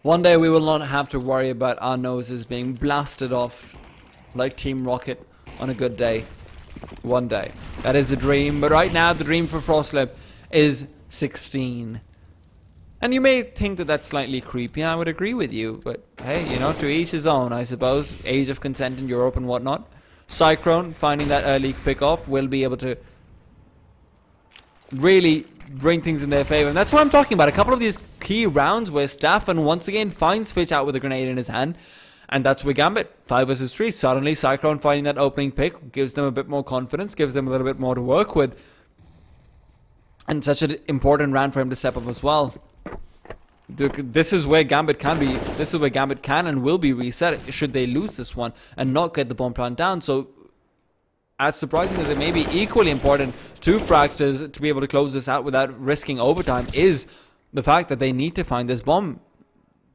One day we will not have to worry about our noses being blasted off like Team Rocket on a good day. One day. That is a dream, but right now the dream for Frostlip is 16. And you may think that that's slightly creepy, I would agree with you, but hey, you know, to each his own, I suppose. Age of consent in Europe and whatnot. Cyclone, finding that early pick-off, will be able to really bring things in their favor. And that's what I'm talking about. A couple of these key rounds where Staffan once again finds Fitch out with a grenade in his hand. And that's where Gambit, 5 versus 3. Suddenly, Cyclone finding that opening pick gives them a bit more confidence, gives them a little bit more to work with. And such an important round for him to step up as well. This is where Gambit can be. This is where Gambit can and will be reset should they lose this one and not get the bomb plant down. So, as surprising as it may be, equally important to Fragsters to be able to close this out without risking overtime is the fact that they need to find this bomb,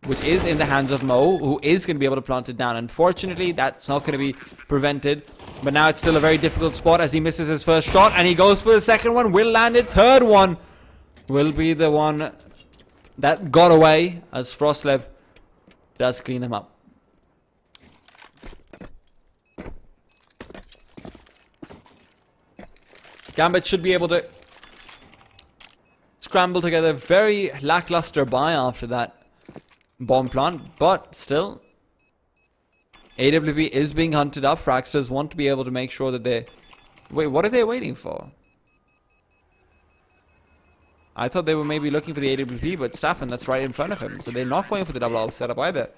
which is in the hands of Mo, who is going to be able to plant it down. Unfortunately, that's not going to be prevented. But now it's still a very difficult spot as he misses his first shot. And he goes for the second one. Will land it. Third one will be the one that got away as Frostlev does clean him up. Gambit should be able to scramble together a very lackluster buy after that bomb plant, but still AWP is being hunted up. Fragsters want to be able to make sure that they... Wait, what are they waiting for? I thought they were maybe looking for the AWP, but Staffan, that's right in front of him, so they're not going for the double AWP setup either.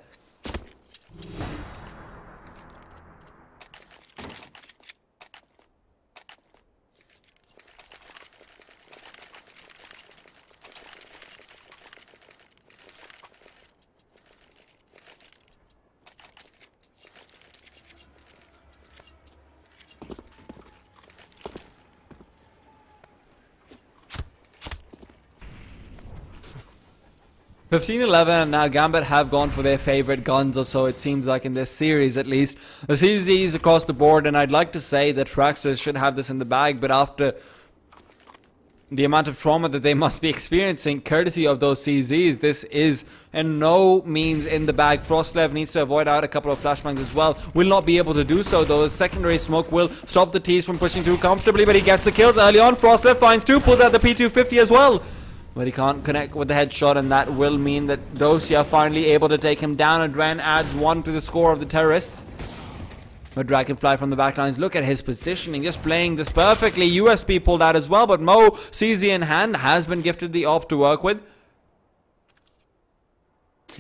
15-11, and now Gambit have gone for their favorite guns, or so it seems like in this series at least. The CCCs across the board, and I'd like to say that Fragsters should have this in the bag, but after the amount of trauma that they must be experiencing courtesy of those CZs, this is in no means in the bag. Frostlev needs to avoid out a couple of flashbangs as well. Will not be able to do so though. Secondary smoke will stop the T's from pushing too comfortably, but he gets the kills early on. Frostlev finds two, pulls out the P250 as well. But he can't connect with the headshot, and that will mean that Dosia are finally able to take him down. Adren adds one to the score of the terrorists. But Dragonfly from the backlines, look at his positioning, just playing this perfectly. USP pulled out as well, but Mo, CZ in hand, has been gifted the op to work with.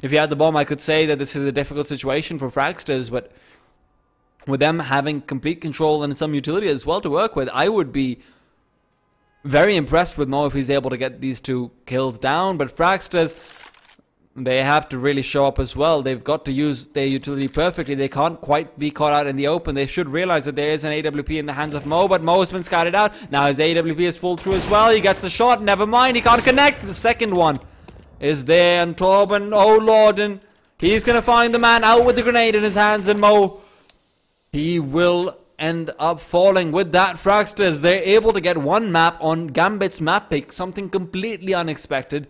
If he had the bomb, I could say that this is a difficult situation for Fragsters, but with them having complete control and some utility as well to work with, I would be very impressed with Mo if he's able to get these two kills down. But Fragsters, they have to really show up as well. They've got to use their utility perfectly. They can't quite be caught out in the open. They should realize that there is an AWP in the hands of Mo, but Mo has been scouted out. Now his AWP is pulled through as well. He gets the shot. Never mind, he can't connect. The second one is there, and Torben, oh lord, and he's going to find the man out with the grenade in his hands, and Mo, he will end up falling with that. Fragsters, they're able to get one map on Gambit's map pick, something completely unexpected.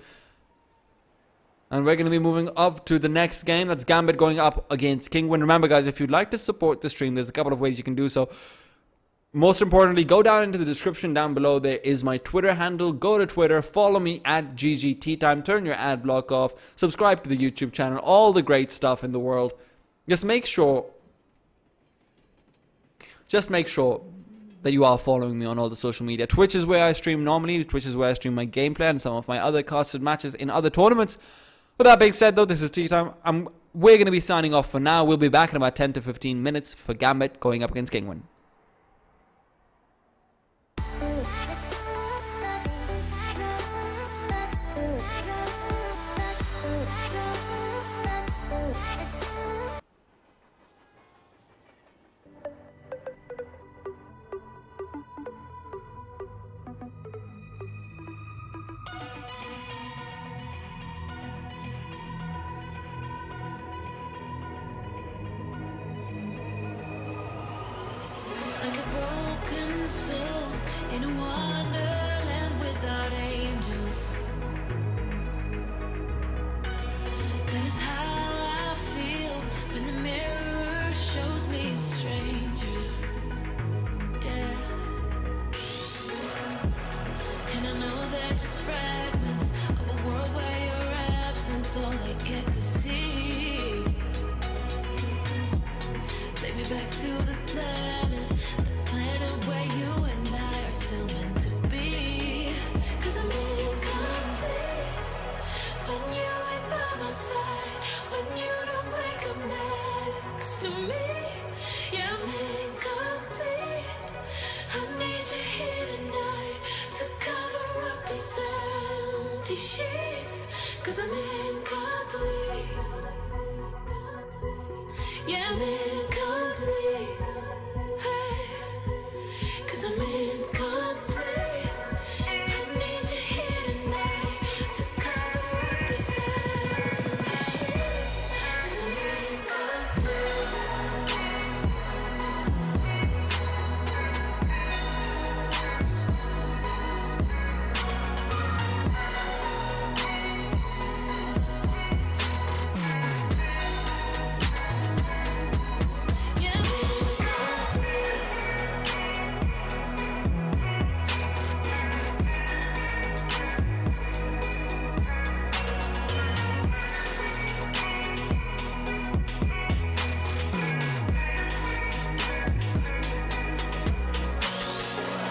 And we're going to be moving up to the next game. That's Gambit going up against Kinguin. Remember guys, if you'd like to support the stream, there's a couple of ways you can do so. Most importantly, go down into the description down below. There is my Twitter handle. Go to Twitter, follow me at GGTtime, turn your ad block off, subscribe to the YouTube channel, all the great stuff in the world. Just make sure that you are following me on all the social media. Twitch is where I stream normally. Twitch is where I stream my gameplay and some of my other casted matches in other tournaments. With that being said though, this is tea time. We're going to be signing off for now. We'll be back in about 10 to 15 minutes for Gambit going up against Kinguin. Like a broken soul in a wonderland without angels. That is how next to me. Yeah, I'm incomplete. I need you here tonight to cover up these empty sheets. 'Cause I'm incomplete. Yeah, I'm incomplete. Hey, 'cause I'm incomplete. I need you here tonight to cover up these empty sheets. 'Cause I'm incomplete. Yeah, I'm incomplete.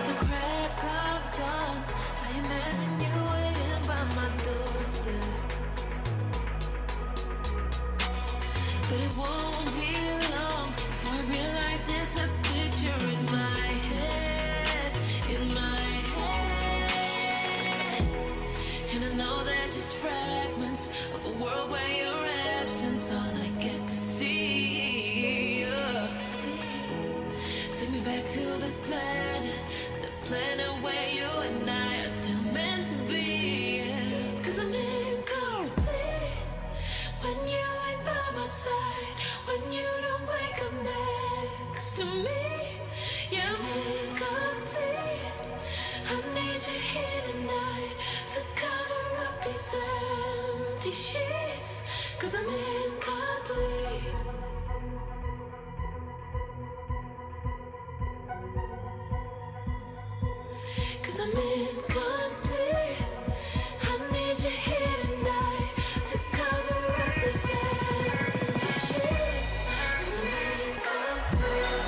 The crack of dawn, I imagine you waiting by my doorstep. But it won't be long before I realize it's a picture in my head, in my head. And I know they're just fragments of a world where your absence all I get to see. Take me back to the planet where you and I are still meant to be. 'Cause I'm incomplete when you ain't by my side, when you don't wake up next to me. Yeah, I'm incomplete. I need you here tonight to cover up these empty sheets. 'Cause I'm incomplete. Cause I'm incomplete. I need you here tonight to cover up these empty sheets. 'Cause I'm incomplete.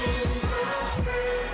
Incomplete.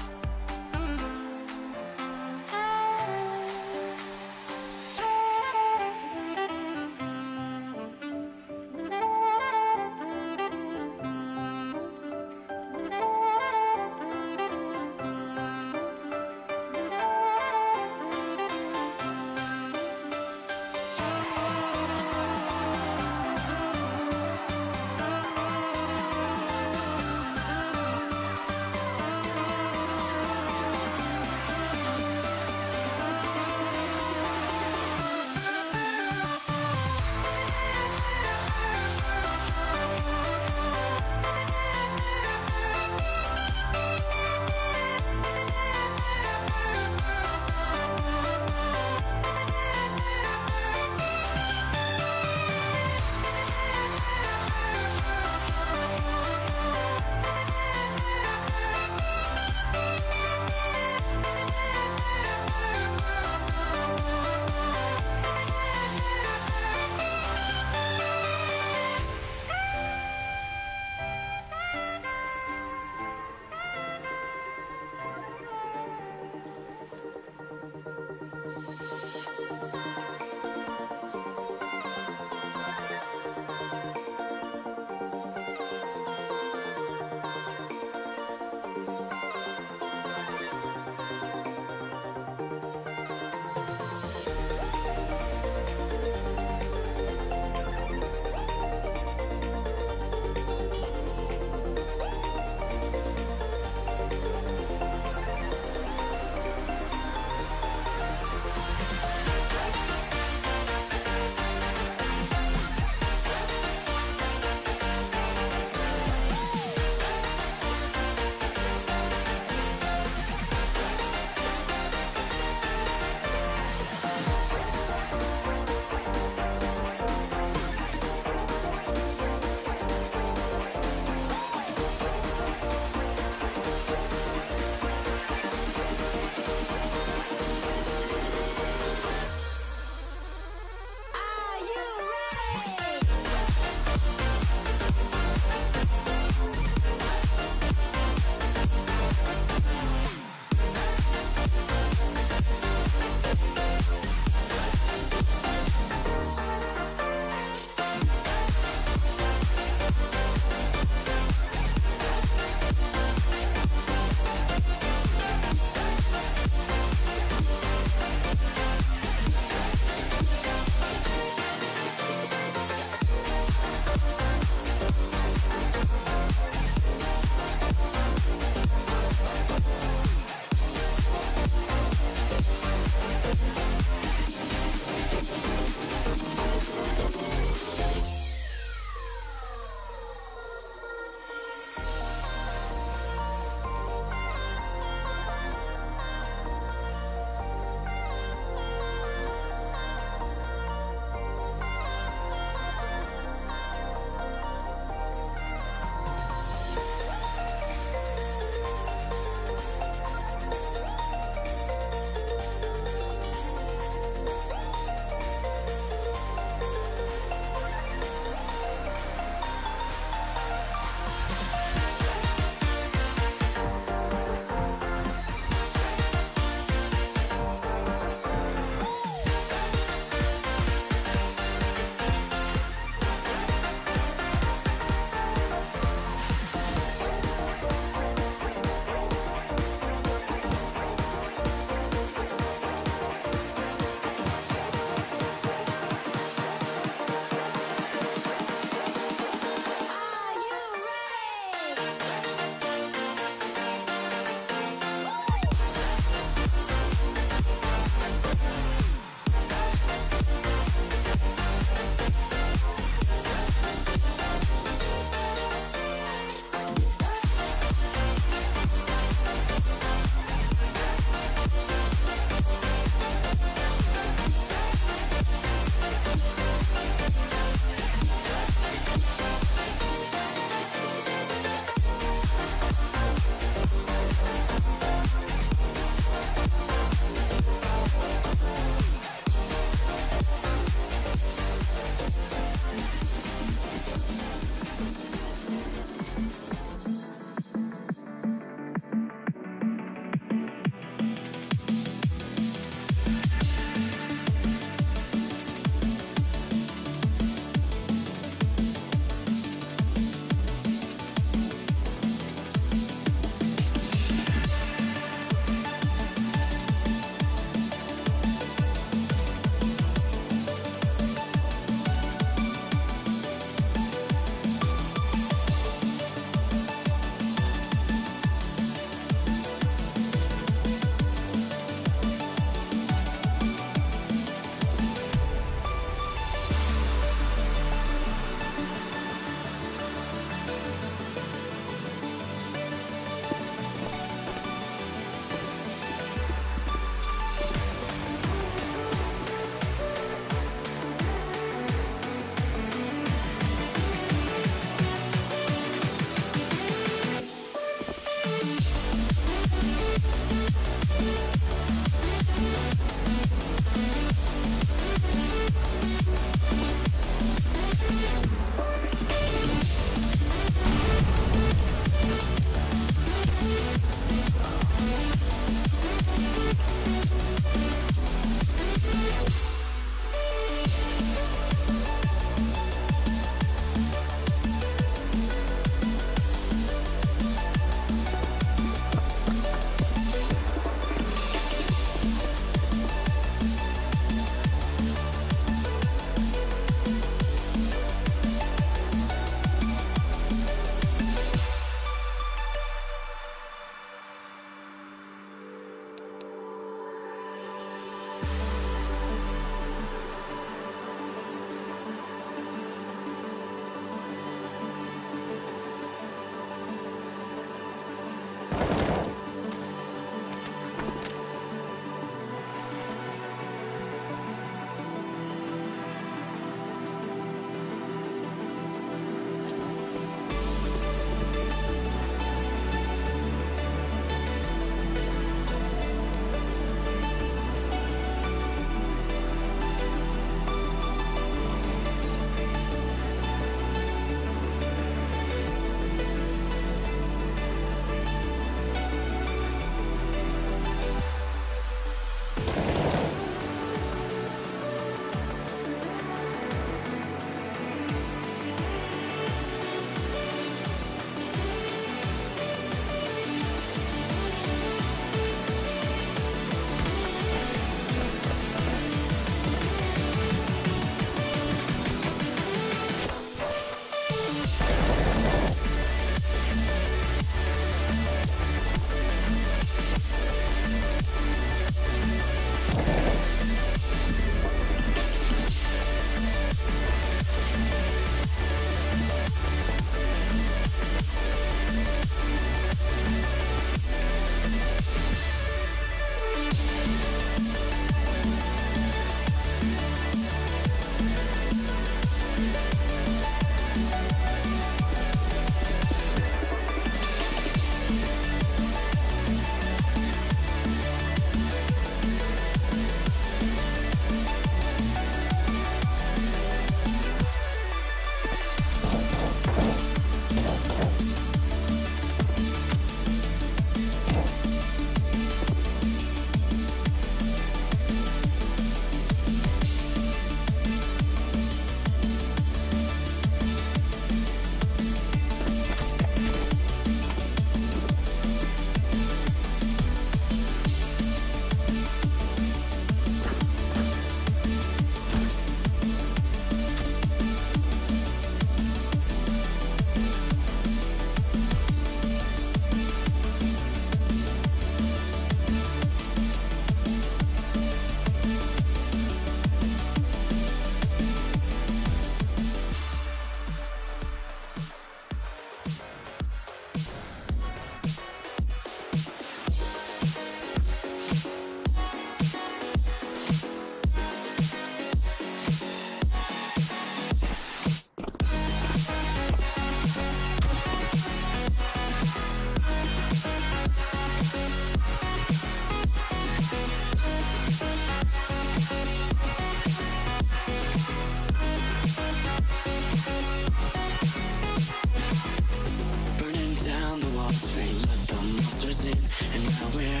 sin. And now we're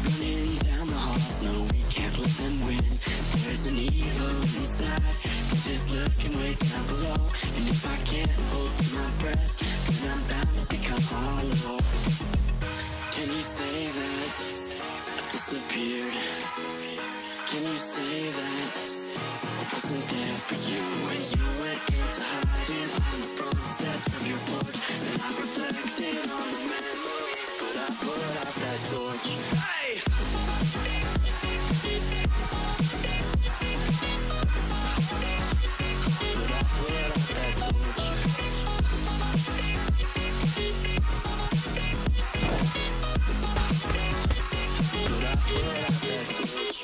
running down the halls. No, we can't let them win. There's an evil inside, just lurking way down below. And if I can't hold my breath, then I'm bound to become hollow. Can you say that I disappeared? Can you say that I wasn't there for you when you went into hiding on the front steps of your porch? And I reflected on the memories, but I put out that torch. Hey! But I put out that torch. But I put out that torch.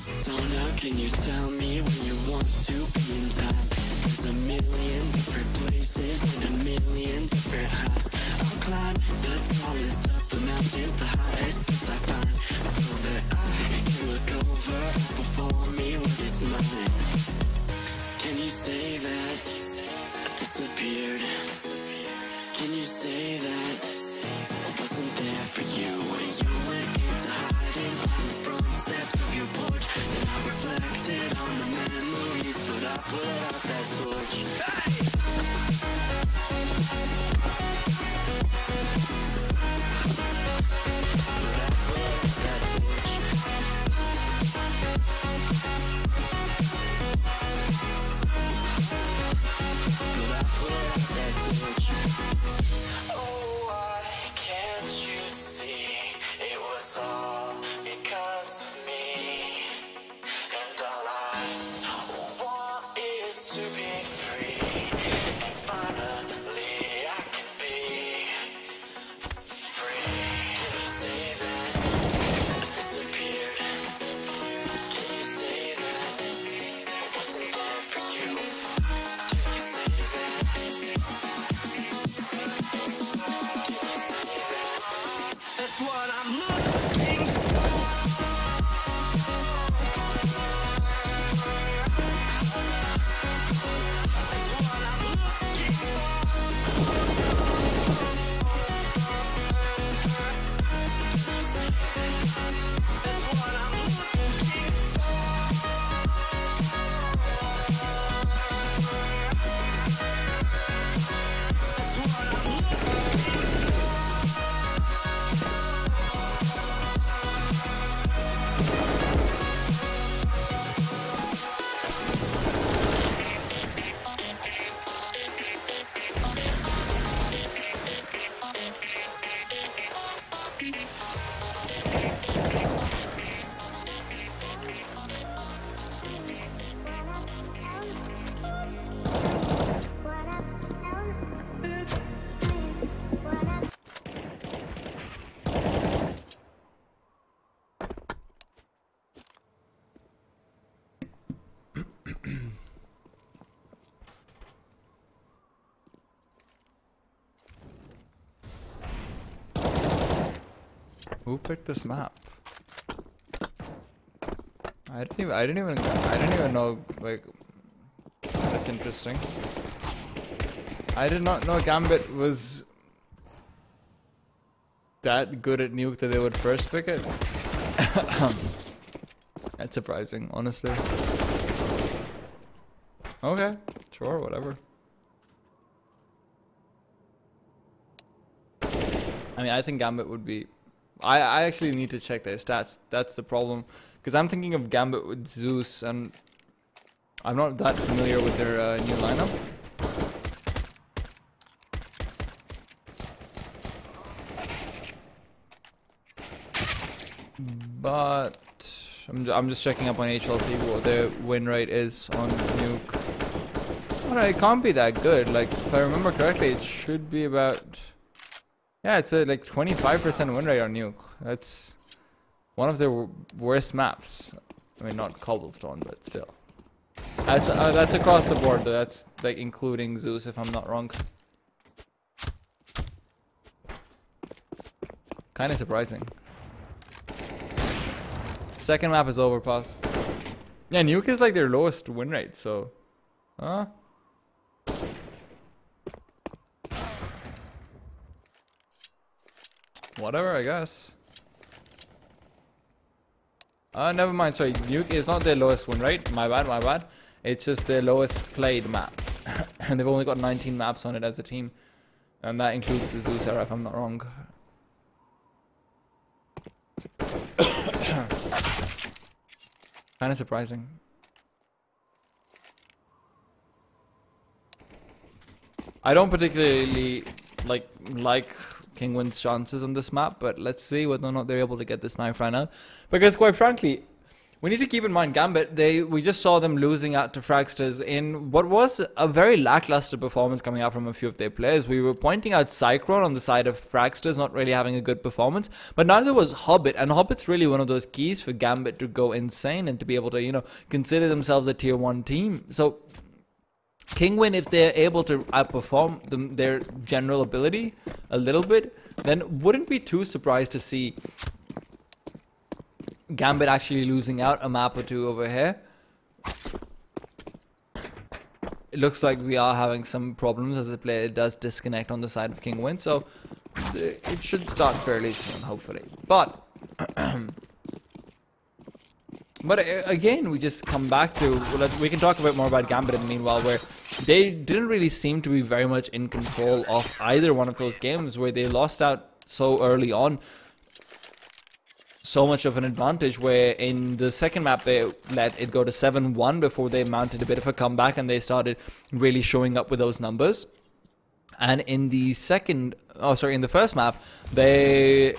So now can you tell me when you want to be in time? There's a million different places and a million different heights. I'll climb the tallest of the mountains, the highest place I find, so that I can look over before me what is mine. Can you say that I disappeared? Can you say that I wasn't there for you when you went into hiding on the front steps of your porch? And I reflected on the memories, but I put out that torch. Hey! But I put out that torch. But I put out that torch. Oh, why can't you see it was all because of me? And all I want is to be free, and finally I can be free. Can you say that I disappeared? Can you say that I wasn't there for you? Can you say that? That's what I'm looking for. That's what I'm looking for. That's what I'm looking for. That's what I'm looking for. Who picked this map? I didn't even know, like, that's interesting. I did not know Gambit was that good at Nuke that they would first pick it. That's surprising, honestly. Okay, sure, whatever. I mean, I think Gambit would be... I actually need to check their stats. That's the problem. Because I'm thinking of Gambit with Zeus, and I'm not that familiar with their new lineup. But I'm just checking up on HLT what the win rate is on Nuke. Well, it can't be that good. Like, if I remember correctly, it should be about... Yeah, it's a like 25% win rate on Nuke. That's one of their worst maps. I mean, not Cobblestone, but still. That's across the board. That's like including Zeus, if I'm not wrong. Kind of surprising. Second map is Overpass. Yeah, Nuke is like their lowest win rate, so... Huh? Whatever, I guess. Never mind, sorry. Nuke is not their lowest one, right? My bad, my bad. It's just their lowest played map. And they've only got 19 maps on it as a team. And that includes Zeusera, if I'm not wrong. Kind of surprising. I don't particularly like Kinguin's chances on this map, but let's see whether or not they're able to get this knife right now. Because quite frankly, we need to keep in mind Gambit, we just saw them losing out to Fragsters in what was a very lackluster performance coming out from a few of their players. We were pointing out Cyclone on the side of Fragsters not really having a good performance, but neither was Hobbit, and Hobbit's really one of those keys for Gambit to go insane and to be able to, you know, consider themselves a tier 1 team. So Kinguin, if they're able to outperform their general ability a little bit, then wouldn't be too surprised to see Gambit actually losing out a map or two over here. It looks like we are having some problems as the player does disconnect on the side of Kinguin, so it should start fairly soon, hopefully. But again, we just come back to, we can talk a bit more about Gambit in the meanwhile, where they didn't really seem to be very much in control of either one of those games, where they lost out so early on. So much of an advantage, where in the second map they let it go to 7-1 before they mounted a bit of a comeback and they started really showing up with those numbers. And in the in the first map, they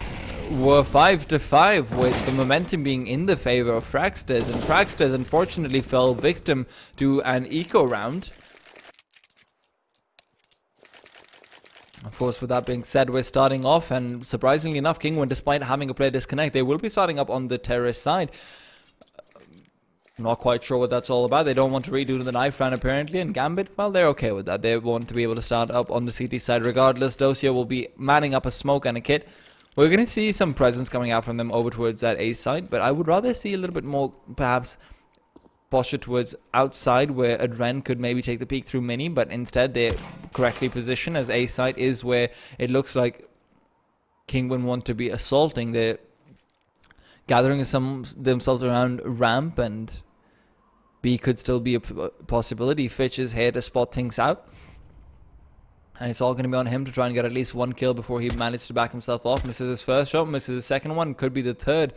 were 5-5 with the momentum being in the favor of Fragsters, and Fragsters unfortunately fell victim to an eco round. Of course, with that being said, we're starting off, and surprisingly enough, Kinguin, despite having a player disconnect, they will be starting up on the terrorist side. Not quite sure what that's all about. They don't want to redo the knife round apparently, and Gambit, well, they're okay with that. They want to be able to start up on the CT side regardless. Dosia will be manning up a smoke and a kit. We're going to see some presence coming out from them over towards that A side, but I would rather see a little bit more, perhaps, posture towards outside, where Adren could maybe take the peek through Mini, but instead they're correctly positioned, as A side is where it looks like Kinguin want to be assaulting. They're gathering themselves around ramp, and B could still be a possibility. Fitch is here to spot things out, and it's all going to be on him to try and get at least one kill before he managed to back himself off. Misses his first shot, misses his second one, could be the third.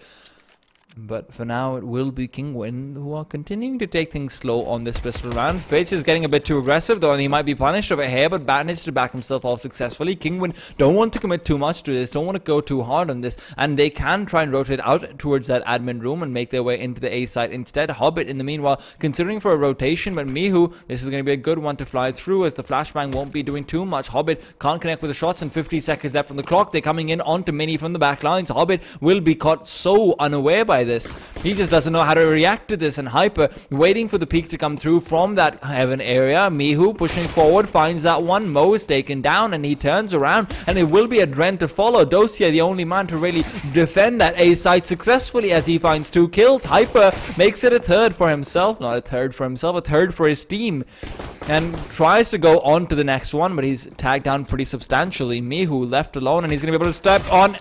But for now, it will be Kinguin who are continuing to take things slow on this pistol round. Fitch is getting a bit too aggressive though, and he might be punished over here, but managed to back himself off successfully. Kinguin don't want to commit too much to this, don't want to go too hard on this, and they can try and rotate out towards that admin room and make their way into the A side instead. Hobbit, in the meanwhile, considering for a rotation, but Mihu, this is going to be a good one to fly through, as the flashbang won't be doing too much. Hobbit can't connect with the shots, and 50 seconds left on the clock. They're coming in onto Mini from the back lines. Hobbit will be caught so unaware by this. He just doesn't know how to react to this, and Hyper waiting for the peak to come through from that heaven area. Mihu pushing forward, finds that one. Mo is taken down, and he turns around, and it will be Adren to follow. Dosia, the only man to really defend that A side successfully, as he finds 2 kills. Hyper makes it a third for himself, not a third for himself, a third for his team, and tries to go on to the next one, but he's tagged down pretty substantially. Mihu left alone, and he's going to be able to step on.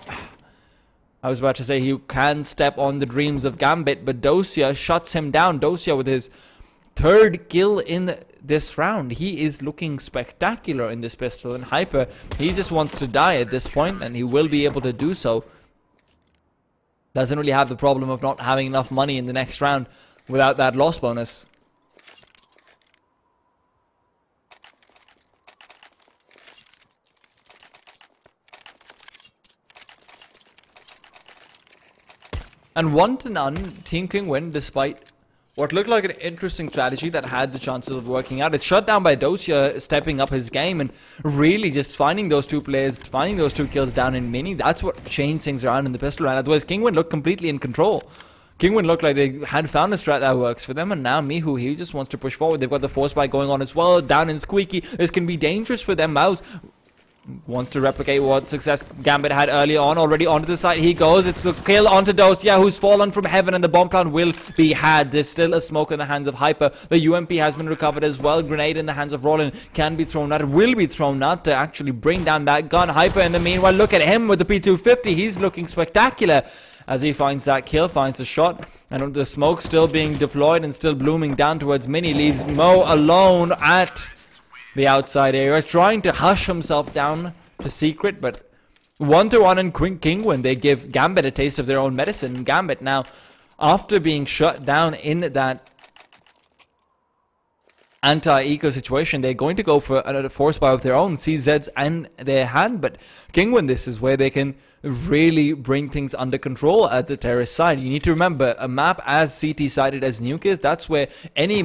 I was about to say he can step on the dreams of Gambit, but Dosia shuts him down. Dosia with his 3rd kill in this round. He is looking spectacular in this pistol, and Hyper, he just wants to die at this point, and he will be able to do so. Doesn't really have the problem of not having enough money in the next round without that loss bonus. And 1-0, Team Kinguin, despite what looked like an interesting strategy that had the chances of working out. It's shut down by Dosia stepping up his game and really just finding those 2 players, finding those 2 kills down in Mini. That's what changed things around in the pistol round. Otherwise, Kinguin looked completely in control. Kinguin looked like they had found a strat that works for them, and now Mihu, he just wants to push forward. They've got the force spike going on as well, down in Squeaky. This can be dangerous for them. Mouse wants to replicate what success Gambit had earlier on. Already onto the side he goes. It's the kill onto Dosia, who's fallen from heaven, and the bomb plant will be had. There's still a smoke in the hands of Hyper. The UMP has been recovered as well. Grenade in the hands of Roland can be thrown out. Will be thrown out to actually bring down that gun. Hyper in the meanwhile, look at him with the P250. He's looking spectacular as he finds that kill, finds the shot, and the smoke still being deployed and still blooming down towards Mini. Leaves Mo alone at the outside area, trying to hush himself down to secret, but 1-1 in Kinguin, they give Gambit a taste of their own medicine. Gambit now, after being shut down in that anti-eco situation, they're going to go for a force buy of their own, CZs in their hand, but Kinguin, this is where they can really bring things under control at the terrorist side. You need to remember, a map as CT sided as Nuke is, that's where any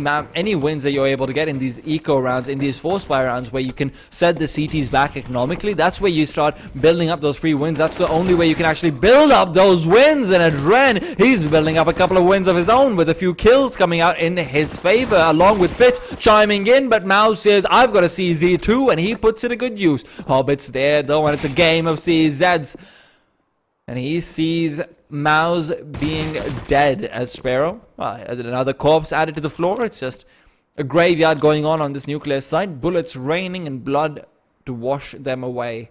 wins that you're able to get in these eco rounds, in these force buy rounds, where you can set the CTs back economically, that's where you start building up those free wins. That's the only way you can actually build up those wins. And Adren, he's building up a couple of wins of his own with a few kills coming out in his favor, along with Fitch chiming in, but Mao says, I've got a CZ too, and he puts it to good use. Hobbit's there though, and it's a game of CZs. And he sees Mao's being dead as Sparrow. Another corpse added to the floor. It's just a graveyard going on this nuclear site. Bullets raining and blood to wash them away.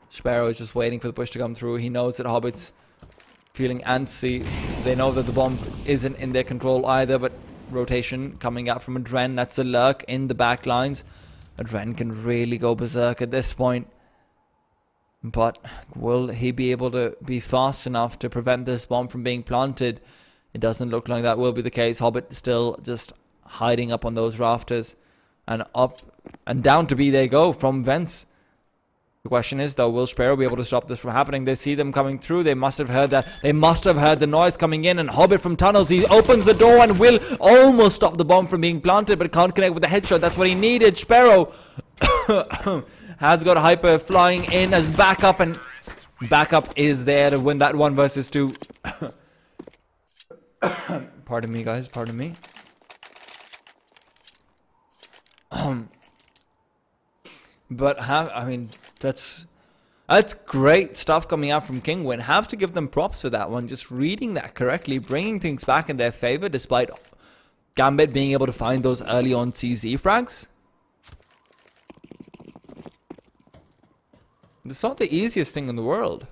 Sparrow is just waiting for the push to come through. He knows that Hobbit's feeling antsy. They know that the bomb isn't in their control either, but rotation coming out from Adren. That's a lurk in the back lines. Adren can really go berserk at this point. But will he be able to be fast enough to prevent this bomb from being planted? It doesn't look like that will be the case. Hobbit still just hiding up on those rafters. And up and down to B they go from vents. The question is, though, will Sparrow be able to stop this from happening? They see them coming through. They must have heard that. They must have heard the noise coming in. And Hobbit from tunnels, he opens the door and will almost stop the bomb from being planted, but can't connect with the headshot. That's what he needed. Sparrow has got Hyper flying in as backup, and backup is there to win that 1 versus 2. Pardon me, guys. Pardon me. But I mean, that's great stuff coming out from Kinguin. Have to give them props for that one. Just reading that correctly, bringing things back in their favor, despite Gambit being able to find those early on CZ frags. It's not the easiest thing in the world.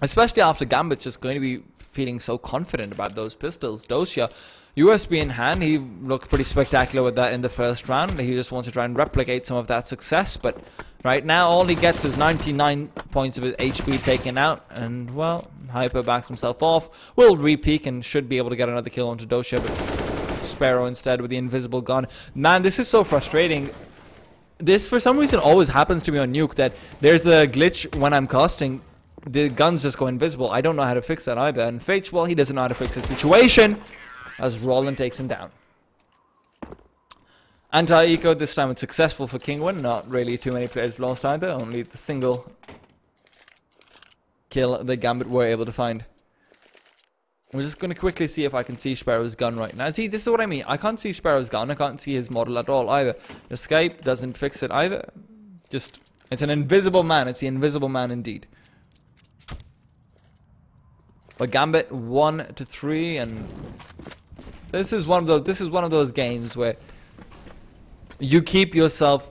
Especially after Gambit's just going to be feeling so confident about those pistols. Dosia, USB in hand, he looked pretty spectacular with that in the first round. He just wants to try and replicate some of that success. But right now, all he gets is 99 points of his HP taken out. And, well, Hyper backs himself off. Will re-peek and should be able to get another kill onto Dosia. But Sparrow instead with the invisible gun. Man, this is so frustrating. This, for some reason, always happens to me on Nuke, that there's a glitch when I'm casting. The guns just go invisible. I don't know how to fix that either. And Fitch, well, he doesn't know how to fix the situation, as Roland takes him down. Anti-eco, this time it's successful for Kinguin. Not really too many players lost either. Only the single kill the Gambit were able to find. I'm just going to quickly see if I can see Sparrow's gun right now. See, this is what I mean. I can't see Sparrow's gun. I can't see his model at all either. Escape doesn't fix it either. Just, it's an invisible man. It's the invisible man indeed. But Gambit 1 to 3, and this is one of those games where you keep yourself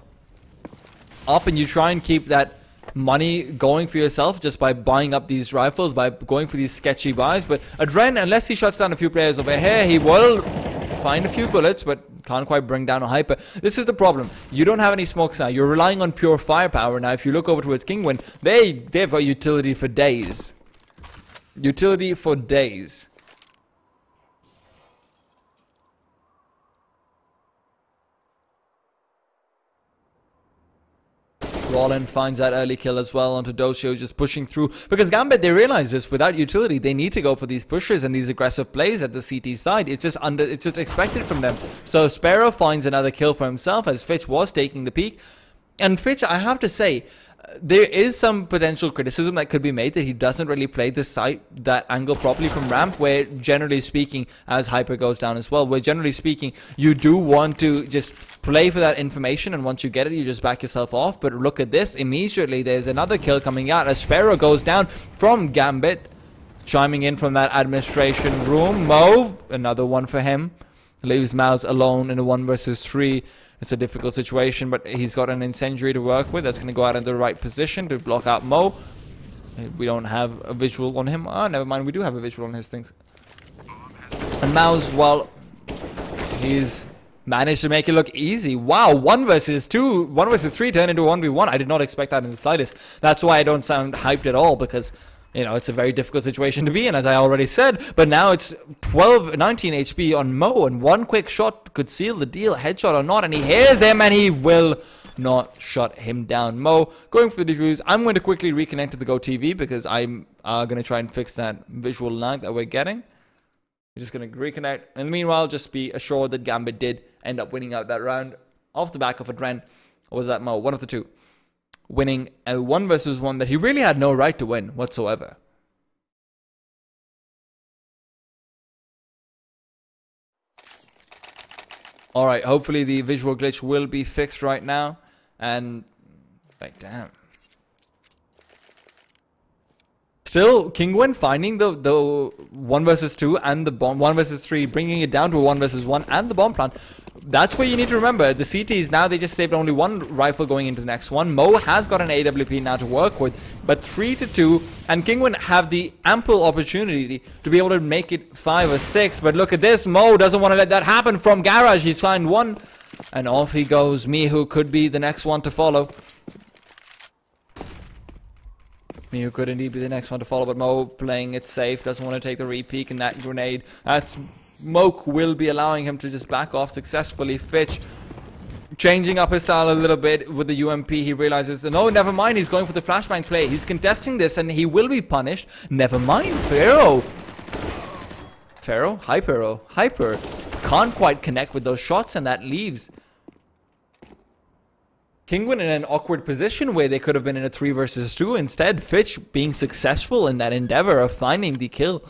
up and you try and keep that money going for yourself just by buying up these rifles, by going for these sketchy buys. But Adren, unless he shuts down a few players over here, he will find a few bullets, but can't quite bring down a Hyper. This is the problem. You don't have any smokes now. You're relying on pure firepower. Now, if you look over towards Kinguin, they've got utility for days. Utility for days. Roland finds that early kill as well onto Dosia, just pushing through. Because Gambit, they realize this, without utility, they need to go for these pushes and these aggressive plays at the CT side. It's just expected from them. So Sparrow finds another kill for himself as Fitch was taking the peak. And Fitch, I have to say, there is some potential criticism that could be made that he doesn't really play the site, that angle properly from ramp, where generally speaking, as Hyper goes down as well, where generally speaking, you do want to just play for that information, and once you get it, you just back yourself off. But look at this, immediately there's another kill coming out as Sparrow goes down from Gambit, chiming in from that administration room. Mo, another one for him, leaves Mouse alone in a 1 versus 3. It's a difficult situation, but he's got an incendiary to work with. That's going to go out in the right position to block out Mo. We don't have a visual on him. Oh, never mind. We do have a visual on his things. And Mouse, well, he's managed to make it look easy. Wow, 1 versus 2, 1 versus 3 turned into a 1v1. I did not expect that in the slightest. That's why I don't sound hyped at all, because, you know, it's a very difficult situation to be in, as I already said. But now it's 19 HP on Mo, and one quick shot could seal the deal, headshot or not, and he hears him, and he will not shut him down. Mo going for the defuse. I'm going to quickly reconnect to the Go TV, because I'm going to try and fix that visual lag that we're getting. We're just going to reconnect. And meanwhile, just be assured that Gambit did end up winning out that round off the back of a Dren. Or was that Mo? One of the two. Winning a 1 versus 1 that he really had no right to win whatsoever. Alright, hopefully the visual glitch will be fixed right now. And, like, damn. Still, Kinguin finding the 1 versus 2 and the bomb 1 versus 3, bringing it down to a 1 versus 1 and the bomb plant. That's what you need to remember. The CTs now, they just saved only 1 rifle going into the next one. Mo has got an AWP now to work with, but 3-2, and Kinguin have the ample opportunity to be able to make it 5 or 6. But look at this, Mo doesn't want to let that happen from Garage. He's found 1, and off he goes. Mihu could be the next one to follow. Mihu could indeed be the next one to follow, but Mo playing it safe, doesn't want to take the re-peek in that grenade. That's Moke will be allowing him to just back off successfully. Fitch changing up his style a little bit with the UMP. He realizes, no, never mind, he's going for the flashbang play. He's contesting this and he will be punished. Never mind, Pharaoh. Hyper can't quite connect with those shots, and that leaves Kinguin in an awkward position where they could have been in a 3 versus 2. Instead, Fitch being successful in that endeavor of finding the kill.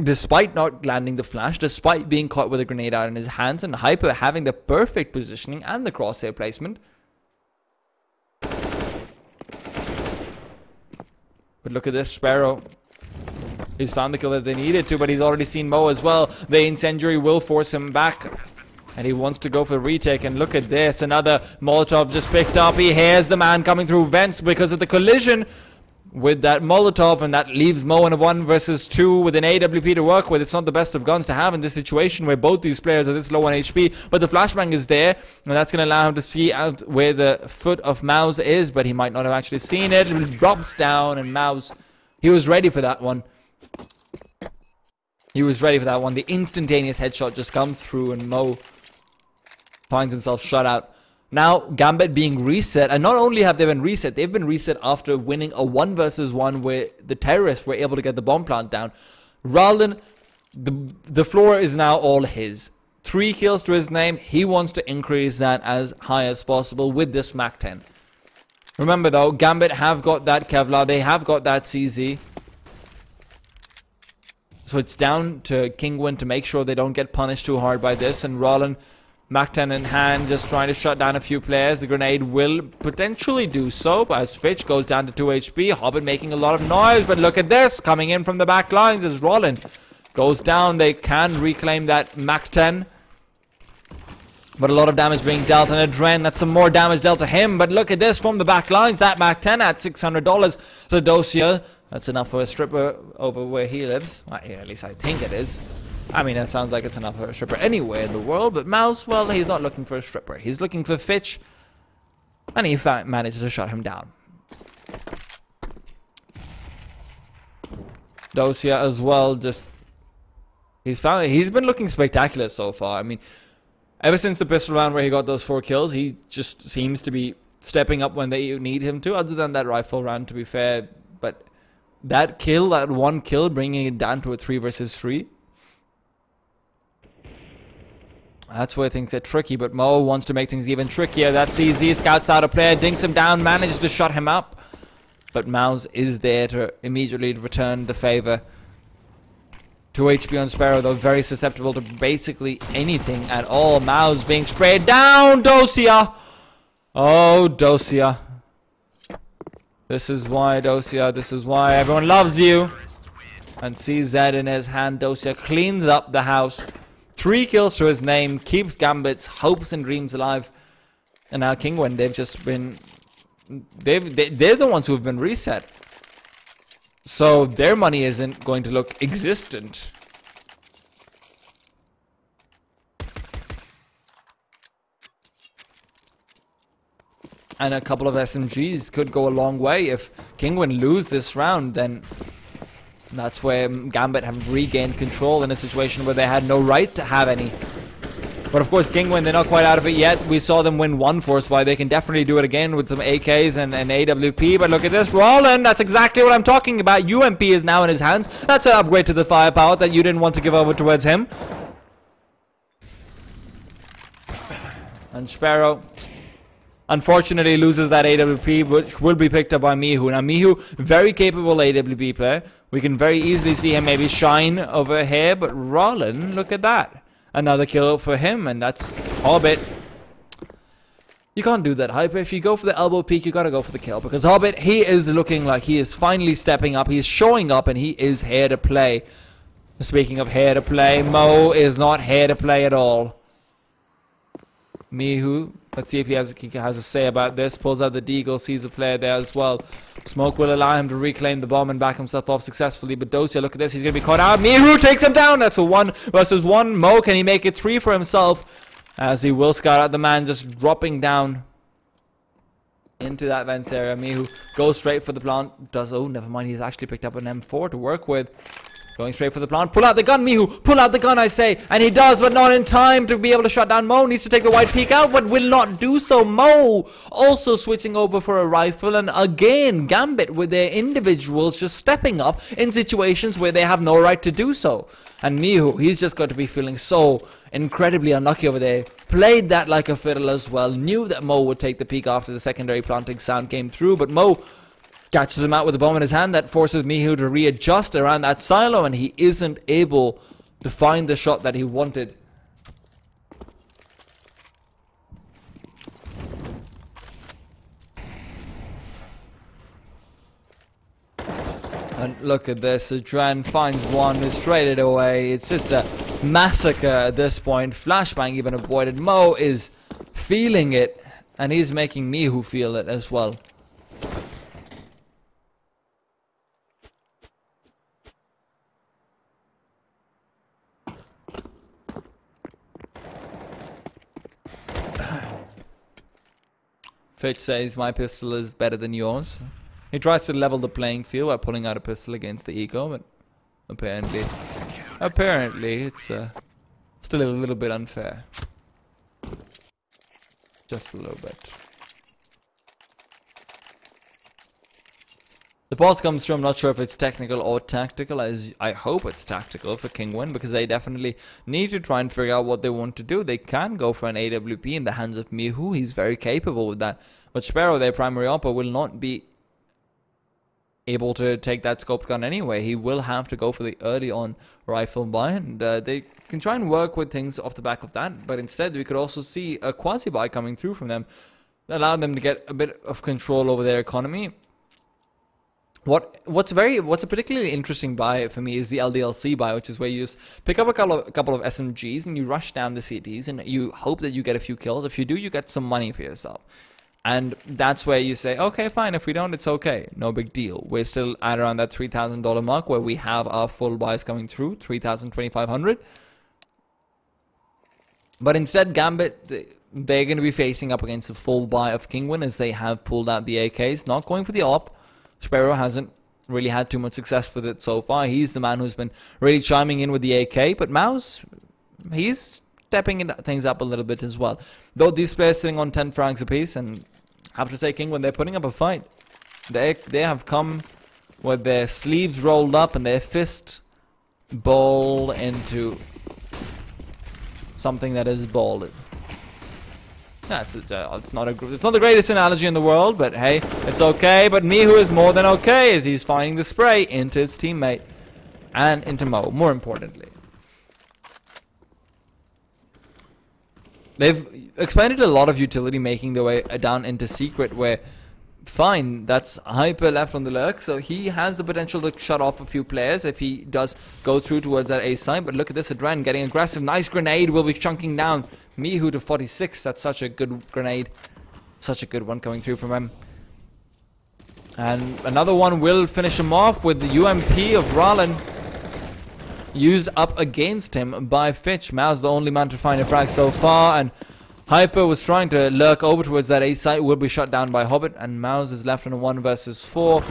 Despite not landing the flash, despite being caught with a grenade out in his hands, and Hyper having the perfect positioning and the crosshair placement. But look at this, Sparrow. He's found the kill that they needed to, but he's already seen Mo as well. The incendiary will force him back, and he wants to go for the retake. And look at this, another Molotov just picked up. He hears the man coming through vents because of the collision with that Molotov, and that leaves Mo in a 1 versus 2 with an AWP to work with. It's not the best of guns to have in this situation where both these players are this low on HP, but the flashbang is there, and that's going to allow him to see out where the foot of Mouse is, but he might not have actually seen it. It drops down, and Mouse, he was ready for that one. He was ready for that one. The instantaneous headshot just comes through, and Mo finds himself shut out. Now, Gambit being reset, and not only have they been reset, they've been reset after winning a 1 versus 1 where the terrorists were able to get the bomb plant down. Ralden, the floor is now all his. 3 kills to his name. He wants to increase that as high as possible with this Mac 10. Remember though, Gambit have got that Kevlar, they have got that CZ. So it's down to Kinguin to make sure they don't get punished too hard by this, and Ralden, Mac 10 in hand, just trying to shut down a few players. The grenade will potentially do so as Fitch goes down to 2 HP. Hobbit making a lot of noise, but look at this. Coming in from the back lines as Roland goes down. They can reclaim that Mac 10. But a lot of damage being dealt, and a Dren, that's some more damage dealt to him. But look at this from the back lines. That Mac 10 at $600 to Dosia. That's enough for a stripper over where he lives. Well, yeah, at least I think it is. I mean, it sounds like it's enough for a stripper anywhere in the world, but Mouse, well, he's not looking for a stripper. He's looking for Fitch, and he managed to shut him down. Dosia as well, just he's been looking spectacular so far. I mean, ever since the pistol round where he got those 4 kills, he just seems to be stepping up when they need him to, other than that rifle round, to be fair. But that kill, that 1 kill, bringing it down to a 3 versus 3. That's where things get tricky, but Mo wants to make things even trickier. That CZ scouts out a player, dinks him down, manages to shut him up. But Mouse is there to immediately return the favor. 2 HP on Sparrow, though very susceptible to basically anything at all. Mouse being sprayed down, Dosia! Oh, Dosia. This is why, Dosia, this is why everyone loves you. And CZ in his hand, Dosia cleans up the house. 3 kills to his name, keeps Gambit's hopes and dreams alive. And now Kinguin, they've just been... They're the ones who have been reset. So their money isn't going to look existent. And a couple of SMGs could go a long way. If Kinguin lose this round, then that's where Gambit have regained control in a situation where they had no right to have any. But of course, Kinguin, they're not quite out of it yet. We saw them win one force buy. They can definitely do it again with some AKs and AWP. But look at this. Roland, that's exactly what I'm talking about. UMP is now in his hands. That's an upgrade to the firepower that you didn't want to give over towards him. And Sparrow, unfortunately, loses that AWP, which will be picked up by Mihu. Now, Mihu, very capable AWP player. We can very easily see him maybe shine over here. But Roland, look at that. Another kill for him, and that's Hobbit. You can't do that, Hyper. If you go for the elbow peek, you gotta go for the kill. Because Hobbit, he is looking like he is finally stepping up. He's showing up, and he is here to play. Speaking of here to play, Mo is not here to play at all. Mihu, let's see if he has a say about this. Pulls out the deagle, sees a player there as well. Smoke will allow him to reclaim the bomb and back himself off successfully. But Dosia, look at this. He's going to be caught out. Mihu takes him down. That's a 1 versus 1. Mo, can he make it 3 for himself? As he will scout out the man just dropping down into that vents area. Mihu goes straight for the plant. Oh, never mind. He's actually picked up an M4 to work with. Going straight for the plant. Pull out the gun, Mihu. Pull out the gun, I say. And he does, but not in time to be able to shut down Mo. Needs to take the wide peek out, but will not do so. Mo also switching over for a rifle. And again, Gambit with their individuals just stepping up in situations where they have no right to do so. And Mihu, he's just got to be feeling so incredibly unlucky over there. Played that like a fiddle as well. Knew that Mo would take the peek after the secondary planting sound came through. But Mo catches him out with the bomb in his hand. That forces Mihu to readjust around that silo, and he isn't able to find the shot that he wanted. And look at this. Adran finds one straight away. It's just a massacre at this point. Flashbang even avoided. Mo is feeling it, and he's making Mihu feel it as well. Fitch says my pistol is better than yours. He tries to level the playing field by pulling out a pistol against the Eco, but apparently it's still a little bit unfair. Just a little bit. The pause comes through. I'm not sure if it's technical or tactical, as I hope it's tactical for Kinguin, because they definitely need to try and figure out what they want to do. They can go for an AWP in the hands of Mihu. He's very capable with that. But Sparrow, their primary oppo, will not be able to take that scoped gun anyway. He will have to go for the early on rifle buy, and they can try and work with things off the back of that. But instead, we could also see a quasi buy coming through from them that allowed them to get a bit of control over their economy. What's a particularly interesting buy for me is the LDLC buy, which is where you just pick up a couple of SMGs and you rush down the CTs and you hope that you get a few kills. If you do, you get some money for yourself. And that's where you say, okay, fine, if we don't, it's okay. No big deal. We're still at around that $3,000 mark where we have our full buys coming through, $3,250. But instead, Gambit, they're going to be facing up against the full buy of Kinguin as they have pulled out the AKs, not going for the op. Sparrow hasn't really had too much success with it so far. He's the man who's been really chiming in with the AK. But Mouse, he's stepping things up a little bit as well. Though these players sitting on 10 frags apiece, and I have to say, Kinguin, they're putting up a fight. They have come with their sleeves rolled up and their fist ball into something that is bold. That's it's not the greatest analogy in the world, but hey, it's okay. But Mihu is more than okay as he's finding the spray into his teammate and into Mo, more importantly. They've expanded a lot of utility, making their way down into Secret, where fine, that's Hyper left on the lurk, so he has the potential to shut off a few players if he does go through towards that A side. But look at this, Adren getting aggressive. Nice grenade, will be chunking down Mihu to 46. That's such a good grenade. Such a good one coming through from him. And another one will finish him off with the UMP of Rallen used up against him by Fitch. Mao's the only man to find a frag so far, and Hyper was trying to lurk over towards that A site, will be shut down by Hobbit, and Mouse is left on a 1 versus 4.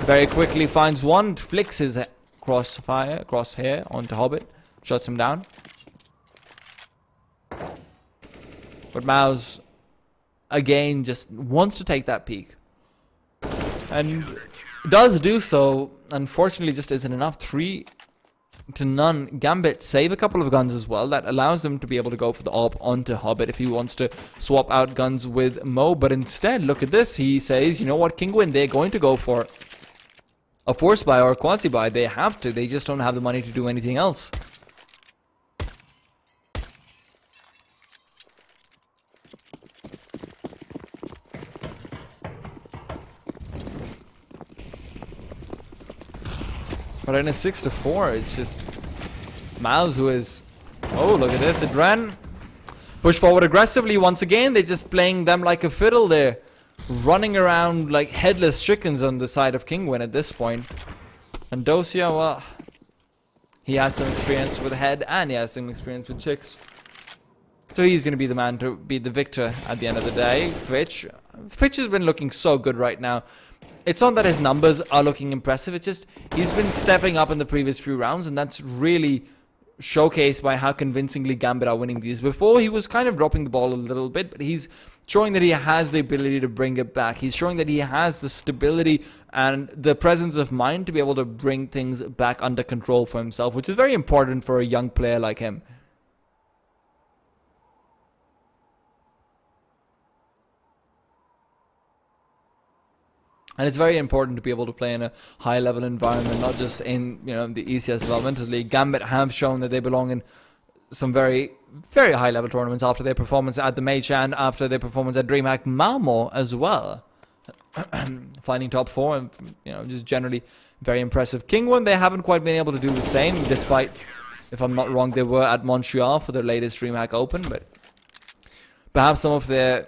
Very quickly finds one, flicks his crosshair onto Hobbit, shuts him down. But Mouse, again, just wants to take that peek. And does do so, unfortunately just isn't enough. 3-0. Gambit save a couple of guns as well. That allows him to be able to go for the AWP onto Hobbit if he wants to swap out guns with Mo. But instead, look at this. He says, you know what, Kinguin, they're going to go for a force buy or a quasi buy. They have to. They just don't have the money to do anything else. But in a 6-4, it's just Mouse who is... Oh, look at this. It ran. Push forward aggressively once again. They're just playing them like a fiddle there. Running around like headless chickens on the side of Kinguin at this point. And Dosia, well... He has some experience with head and he has some experience with chicks. So he's going to be the man to be the victor at the end of the day. Fitch has been looking so good right now. It's not that his numbers are looking impressive, it's just he's been stepping up in the previous few rounds, and that's really showcased by how convincingly Gambit are winning these. Before, he was kind of dropping the ball a little bit, but he's showing that he has the ability to bring it back. He's showing that he has the stability and the presence of mind to be able to bring things back under control for himself, which is very important for a young player like him. And it's very important to be able to play in a high-level environment, not just in, you know, the ECS Developmental League. Gambit have shown that they belong in some very, very high-level tournaments after their performance at the Mage and after their performance at DreamHack Malmo as well. Finding top 4 and, you know, just generally very impressive. Kinguin, they haven't quite been able to do the same, despite, if I'm not wrong, they were at Montreal for their latest DreamHack Open, but perhaps some of their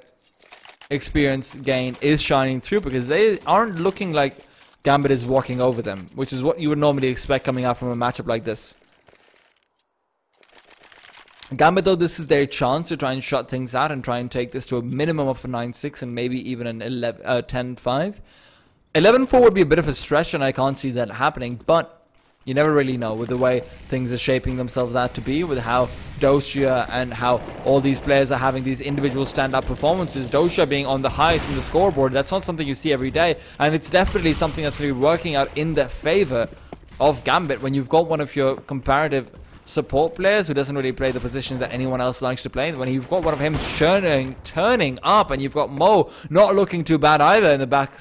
experience gain is shining through because they aren't looking like Gambit is walking over them, which is what you would normally expect coming out from a matchup like this. Gambit, though, this is their chance to try and shut things out and try and take this to a minimum of a 9-6 and maybe even an 10-5. 11-4 would be a bit of a stretch, and I can't see that happening, but you never really know with the way things are shaping themselves out to be, with how Dosia and how all these players are having these individual stand-up performances. Dosia being on the highest in the scoreboard, that's not something you see every day, and it's definitely something that's going to be working out in the favor of Gambit when you've got one of your comparative support players who doesn't really play the positions that anyone else likes to play. When you've got one of him turning up, and you've got Mo not looking too bad either in the back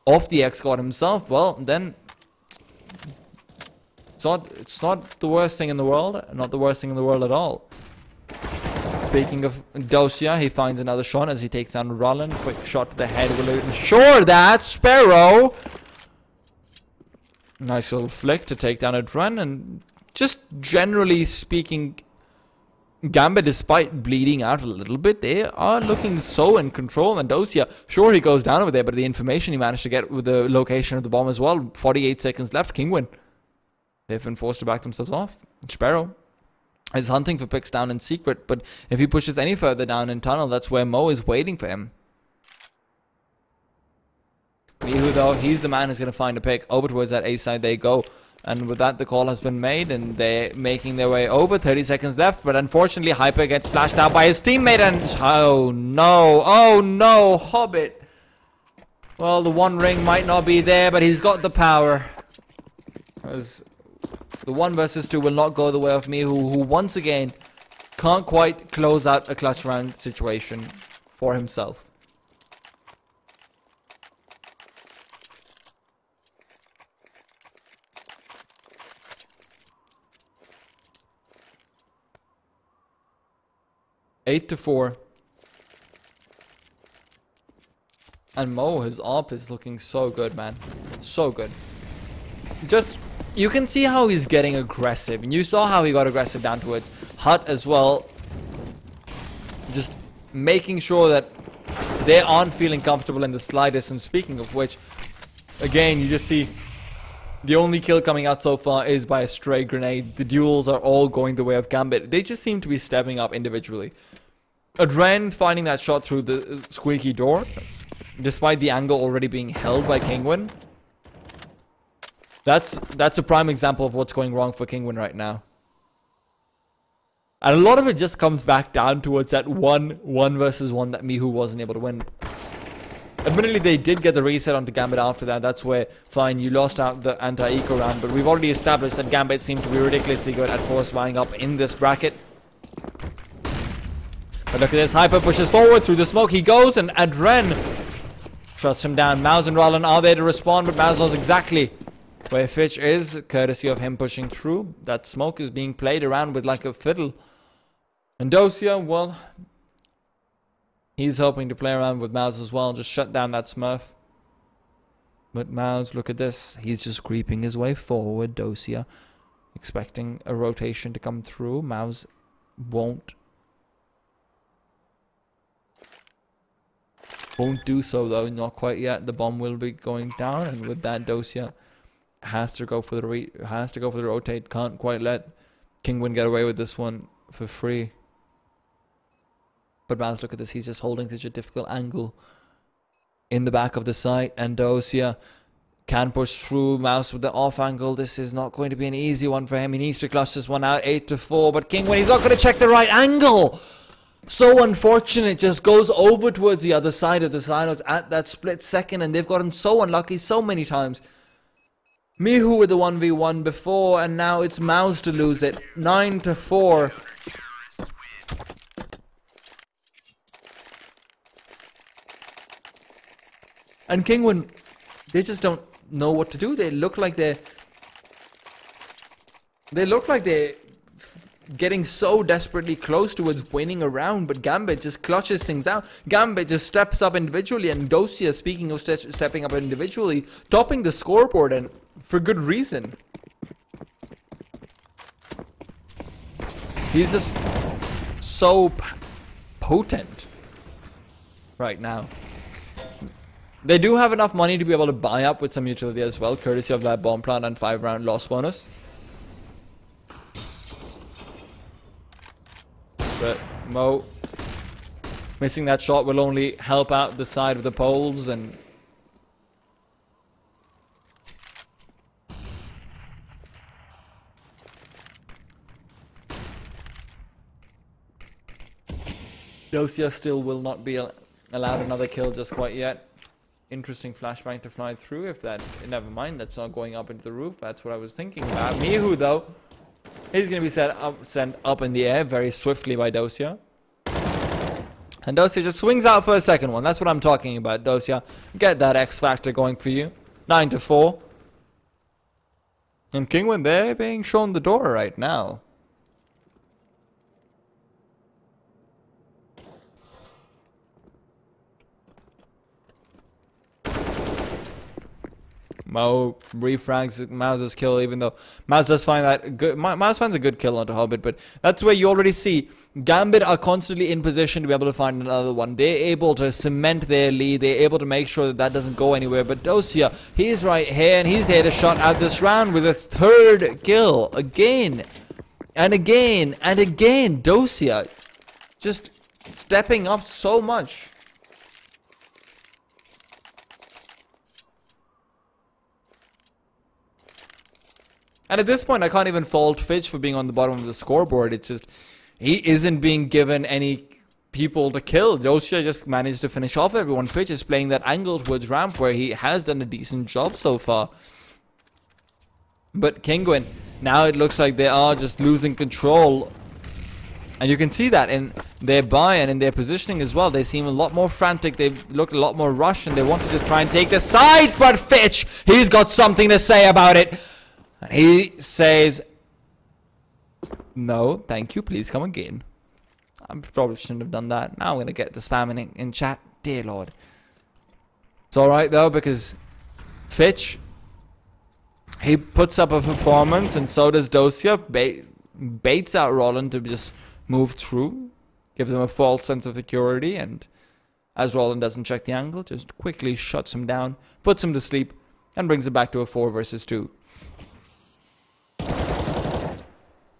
of the X-Squad himself, well, then it's not the worst thing in the world. Not the worst thing in the world at all. Speaking of Dosia, he finds another shot as he takes down Rollin. Quick shot to the head. Will ensure that Sparrow. Nice little flick to take down a run. And just generally speaking, Gambit, despite bleeding out a little bit, they are looking so in control. And Dosia, sure, he goes down over there, but the information he managed to get with the location of the bomb as well. 48 seconds left. Kinguin, they've been forced to back themselves off. Sparrow is hunting for picks down in Secret, but if he pushes any further down in Tunnel, that's where Mo is waiting for him. Mihu, though, he's the man who's going to find a pick. Over towards that A side they go. And with that, the call has been made, and they're making their way over. 30 seconds left, but unfortunately, Hyper gets flashed out by his teammate, and oh no, Hobbit. Well, the one ring might not be there, but he's got the power. As The 1 versus 2 will not go the way of me, who once again can't quite close out a clutch round situation for himself. Eight to 4. And Mo, his AWP is looking so good, man. So good. Just, you can see how he's getting aggressive. And you saw how he got aggressive down towards Hut as well. Just making sure that they aren't feeling comfortable in the slightest. And speaking of which, again, you just see the only kill coming out so far is by a stray grenade. The duels are all going the way of Gambit. They just seem to be stepping up individually. Adren finding that shot through the squeaky door, despite the angle already being held by Kinguin. That's a prime example of what's going wrong for Kinguin right now. And a lot of it just comes back down towards that 1 versus 1 that Mihu wasn't able to win. Admittedly, they did get the reset onto Gambit after that. That's where, fine, you lost out the anti-eco round. But we've already established that Gambit seemed to be ridiculously good at force buying up in this bracket. But look at this. Hyper pushes forward. Through the smoke he goes. And Adren shuts him down. Mouse and Roland are there to respond. But Mouse knows exactly where Fitch is, courtesy of him pushing through. That smoke is being played around with like a fiddle. And Dosia, well, he's hoping to play around with Mouse as well. Just shut down that Smurf. But Mouse, look at this. He's just creeping his way forward. Dosia expecting a rotation to come through. Mouse won't do so though. Not quite yet. The bomb will be going down, and with that, Dosia has to go for the rotate. Can't quite let Kinguin get away with this one for free. But Mouse, look at this. He's just holding such a difficult angle in the back of the site, and Dosia can push through. Mouse with the off angle. This is not going to be an easy one for him. He needs to clutch this one out. 8 to 4. But Kinguin, he's not going to check the right angle. So unfortunate. Just goes over towards the other side of the silos at that split second, and they've gotten so unlucky so many times. Mihu with the 1v1 before, and now it's Mouse to lose it. 9 to 4. And Kinguin, they just don't know what to do. They look like they're getting so desperately close towards winning a round, but Gambit just clutches things out. Gambit just steps up individually, and Dosia, speaking of stepping up individually, topping the scoreboard, and for good reason. He's just so potent right now. They do have enough money to be able to buy up with some utility as well, courtesy of that bomb plant and 5-round loss bonus. But Mo missing that shot will only help out the side of the poles, and Dosia still will not be allowed another kill just quite yet. Interesting flashbang to fly through. If that, never mind, that's not going up into the roof. That's what I was thinking about. Mihu though, he's going to be sent up in the air very swiftly by Dosia. And Dosia just swings out for a second one. That's what I'm talking about, Dosia. Get that X factor going for you. 9 to 4. And Kinguin, they're being shown the door right now. Mo refrags Mouse's kill, even though Mouse does find that good. Mouse finds a good kill onto Hobbit, but that's where you already see Gambit are constantly in position to be able to find another one. They're able to cement their lead. They're able to make sure that that doesn't go anywhere. But Dosia, he's right here, and he's here to shut out this round with a 3rd kill. Again, and again, and again. Dosia just stepping up so much. And at this point, I can't even fault Fitch for being on the bottom of the scoreboard. It's just, he isn't being given any people to kill. Dosia just managed to finish off everyone. Fitch is playing that angle towards ramp where he has done a decent job so far. But Kinguin, now it looks like they are just losing control. And you can see that in their buy and in their positioning as well. They seem a lot more frantic. They look a lot more rushed and they want to just try and take the sides. But Fitch, he's got something to say about it. And he says, no, thank you. Please come again. I probably shouldn't have done that. Now I'm going to get the spamming in chat. Dear Lord. It's alright though, because Fitch, he puts up a performance and so does Dosia. Baits out Roland to just move through, gives him a false sense of security, and as Roland doesn't check the angle, just quickly shuts him down, puts him to sleep, and brings it back to a 4 versus 2.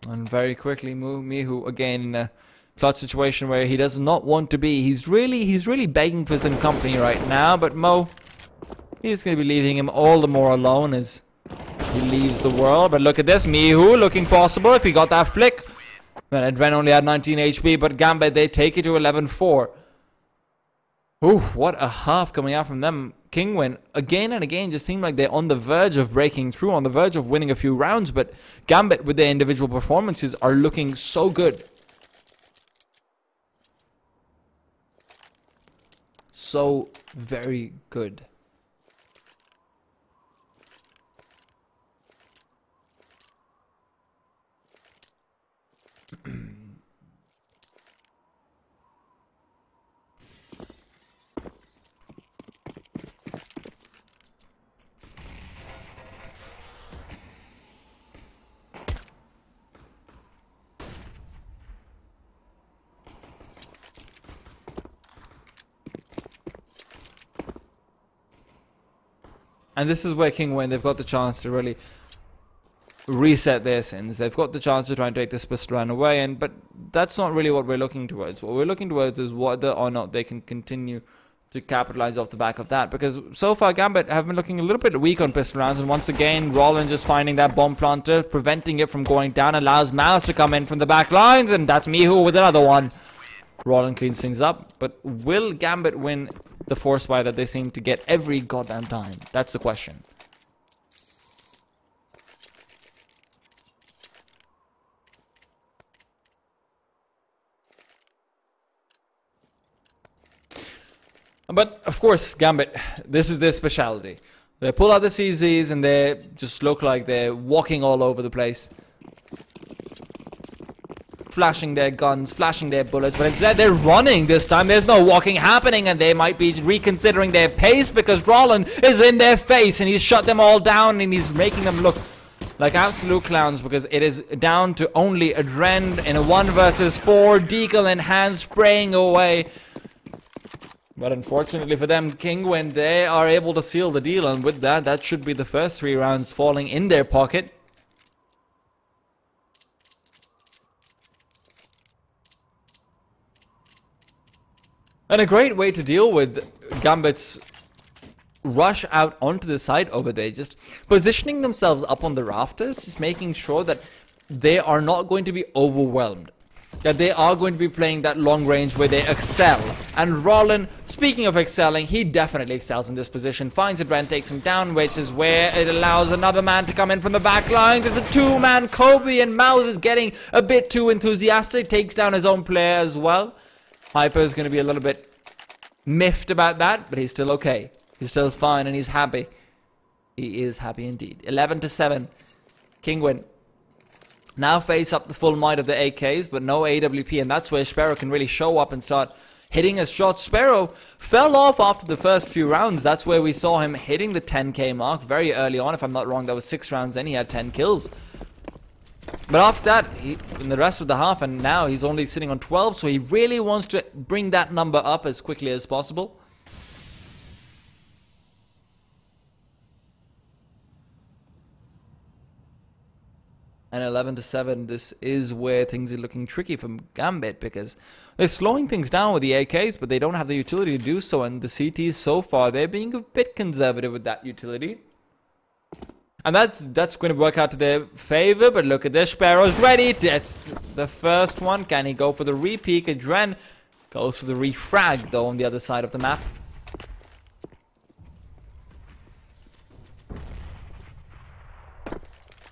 And very quickly, Mihu again in a clutch situation where he does not want to be. He's really begging for some company right now, but Mo, he's going to be leaving him all the more alone as he leaves the world. But look at this, Mihu looking possible if he got that flick. Then Adren only had 19 HP, but Gambit, they take it to 11-4. Oof, what a half coming out from them. Kinguin, again and again, just seem like they're on the verge of breaking through, on the verge of winning a few rounds, but Gambit, with their individual performances, are looking so good. So very good. And this is where Kinguin, they've got the chance to really reset their sins. They've got the chance to try and take this pistol run away, but that's not really what we're looking towards. What we're looking towards is whether or not they can continue to capitalize off the back of that. Because so far, Gambit have been looking a little bit weak on pistol rounds, and once again, Roland just finding that bomb planter, preventing it from going down, allows Mouse to come in from the back lines, and that's Mihu with another one. Roland cleans things up, but will Gambit win the force buy that they seem to get every goddamn time? That's the question. But of course, Gambit, this is their specialty. They pull out the CZs and they just look like they're walking all over the place, flashing their guns, flashing their bullets, but instead they're running this time. There's no walking happening, and they might be reconsidering their pace because Roland is in their face and he's shut them all down and he's making them look like absolute clowns because it is down to only Adren in a 1 versus 4, Deagle in hand spraying away. But unfortunately for them, Kinguin, they are able to seal the deal, and with that, that should be the first 3 rounds falling in their pocket. And a great way to deal with Gambit's rush out onto the side over there, just positioning themselves up on the rafters, just making sure that they are not going to be overwhelmed, that they are going to be playing that long range where they excel. And Roland, speaking of excelling, he definitely excels in this position, finds Adren, takes him down, which is where it allows another man to come in from the back lines. It's a 2-man Kobe, and Mouse is getting a bit too enthusiastic, takes down his own player as well. Hyper is going to be a little bit miffed about that, but he's still okay. He's still fine and he's happy. He is happy indeed. 11-7. Kinguin now face up the full might of the AKs, but no AWP, and that's where Sparrow can really show up and start hitting his shots. Sparrow fell off after the first few rounds. That's where we saw him hitting the 10k mark very early on. If I'm not wrong, that was 6 rounds, then he had 10 kills. But after that, in the rest of the half, and now he's only sitting on 12, so he really wants to bring that number up as quickly as possible. And 11-7, this is where things are looking tricky from Gambit, because they're slowing things down with the AKs, but they don't have the utility to do so, and the CTs so far, they're being a bit conservative with that utility. And that's going to work out to their favor, but look at this, Sparrow's ready. That's the first one. Can he go for the re-peek? Adren goes for the refrag, though, on the other side of the map.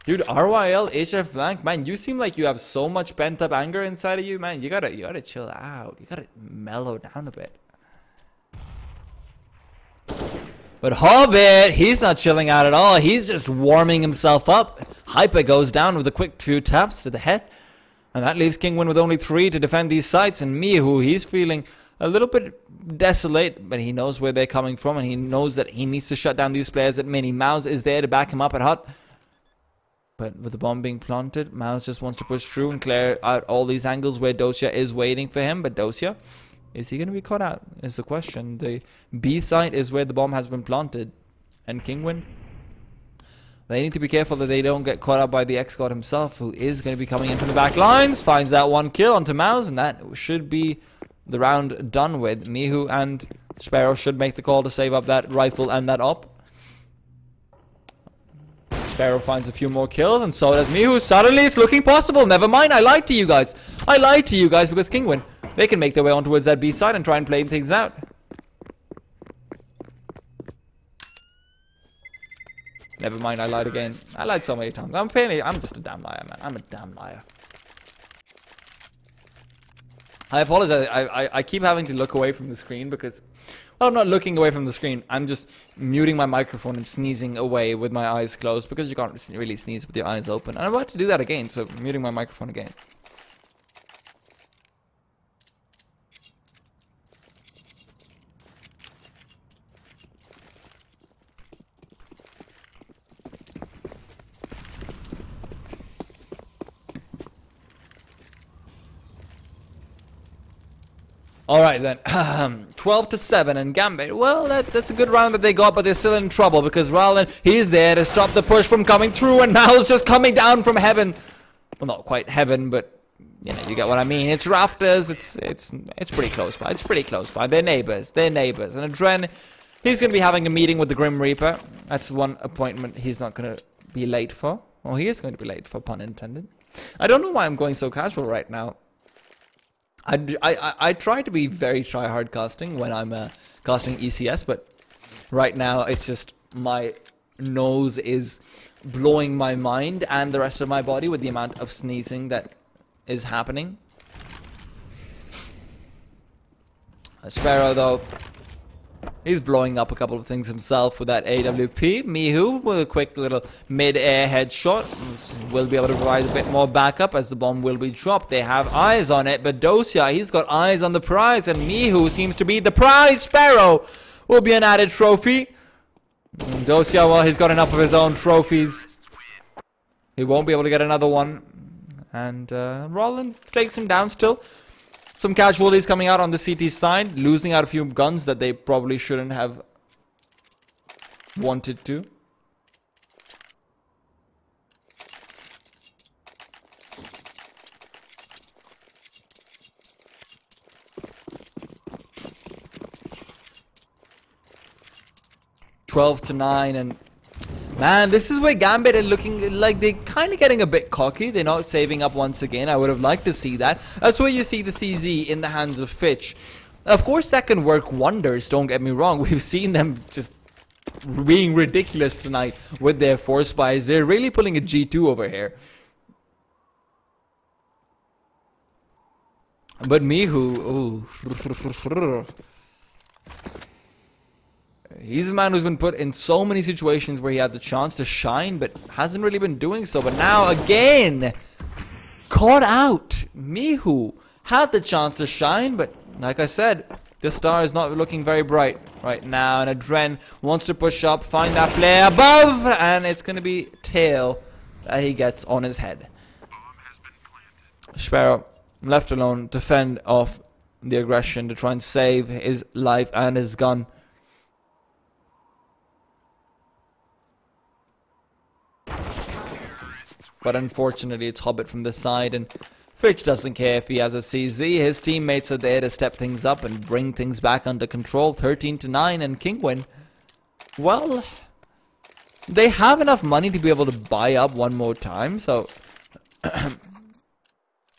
Dude, RYL, HF Blank, man, you seem like you have so much pent-up anger inside of you, man. You gotta chill out. You gotta mellow down a bit. But Hobbit, he's not chilling out at all. He's just warming himself up. Hyper goes down with a quick few taps to the head. And that leaves Kinguin with only 3 to defend these sites. And Mihu, he's feeling a little bit desolate, but he knows where they're coming from. And he knows that he needs to shut down these players at mini. Mouse is there to back him up at hut. But with the bomb being planted, Mouse just wants to push through and clear out all these angles where Dosia is waiting for him. But Dosia, is he going to be caught out is the question. The B site is where the bomb has been planted. And Kinguin, they need to be careful that they don't get caught out by the X-God himself, who is going to be coming in from the back lines. Finds that 1 kill onto Mouse, and that should be the round done with. Mihu and Sparrow should make the call to save up that rifle and that op. Sparrow finds a few more kills, and so does Mihu. Suddenly it's looking possible. Never mind, I lied to you guys. I lied to you guys because Kinguin, they can make their way on towards that B side and try and play things out. Never mind, I lied again. I lied so many times. I'm just a damn liar, man. I'm a damn liar. I apologize. I keep having to look away from the screen because... Well, I'm not looking away from the screen. I'm just muting my microphone and sneezing away with my eyes closed because you can't really sneeze with your eyes open. And I'm about to do that again, so I'm muting my microphone again. Alright then, 12-7 and Gambit, well that's a good round that they got, but they're still in trouble because Rowland, he's there to stop the push from coming through, and Mal's just coming down from heaven. Well, not quite heaven, but you know, you get what I mean. It's rafters, it's pretty close by, it's pretty close by. They're neighbors, and Adren, he's going to be having a meeting with the Grim Reaper. That's one appointment he's not going to be late for. Well, he is going to be late for, pun intended. I don't know why I'm going so casual right now. I try to be very try-hard casting when I'm casting ECS, but right now it's just my nose is blowing my mind and the rest of my body with the amount of sneezing that is happening. Sparrow, though, he's blowing up a couple of things himself with that AWP. Mihu with a quick little mid-air headshot will be able to provide a bit more backup as the bomb will be dropped. They have eyes on it, but Dosia, he's got eyes on the prize, and Mihu seems to be the prize. Sparrow will be an added trophy. And Dosia, well, he's got enough of his own trophies. He won't be able to get another one. And Roland takes him down still. Some casualties coming out on the CT side, losing out a few guns that they probably shouldn't have wanted to. (12-9), and man, this is where Gambit are looking like they're kind of getting a bit cocky. They're not saving up once again. I would have liked to see that. That's where you see the CZ in the hands of Fitch. Of course, that can work wonders, don't get me wrong. We've seen them just being ridiculous tonight with their force buys. They're really pulling a G2 over here. But Mihu, ooh. He's a man who's been put in so many situations where he had the chance to shine, but hasn't really been doing so. But now, again, caught out. Mihu had the chance to shine, but like I said, the star is not looking very bright right now. And Adren wants to push up, find that player above, and it's going to be tail that he gets on his head. Sparrow left alone to fend off the aggression, to try and save his life and his gun. But unfortunately, it's Hobbit from the side, and Fitch doesn't care if he has a CZ. His teammates are there to step things up and bring things back under control. 13-9, and Kinguin, well, they have enough money to be able to buy up one more time, so...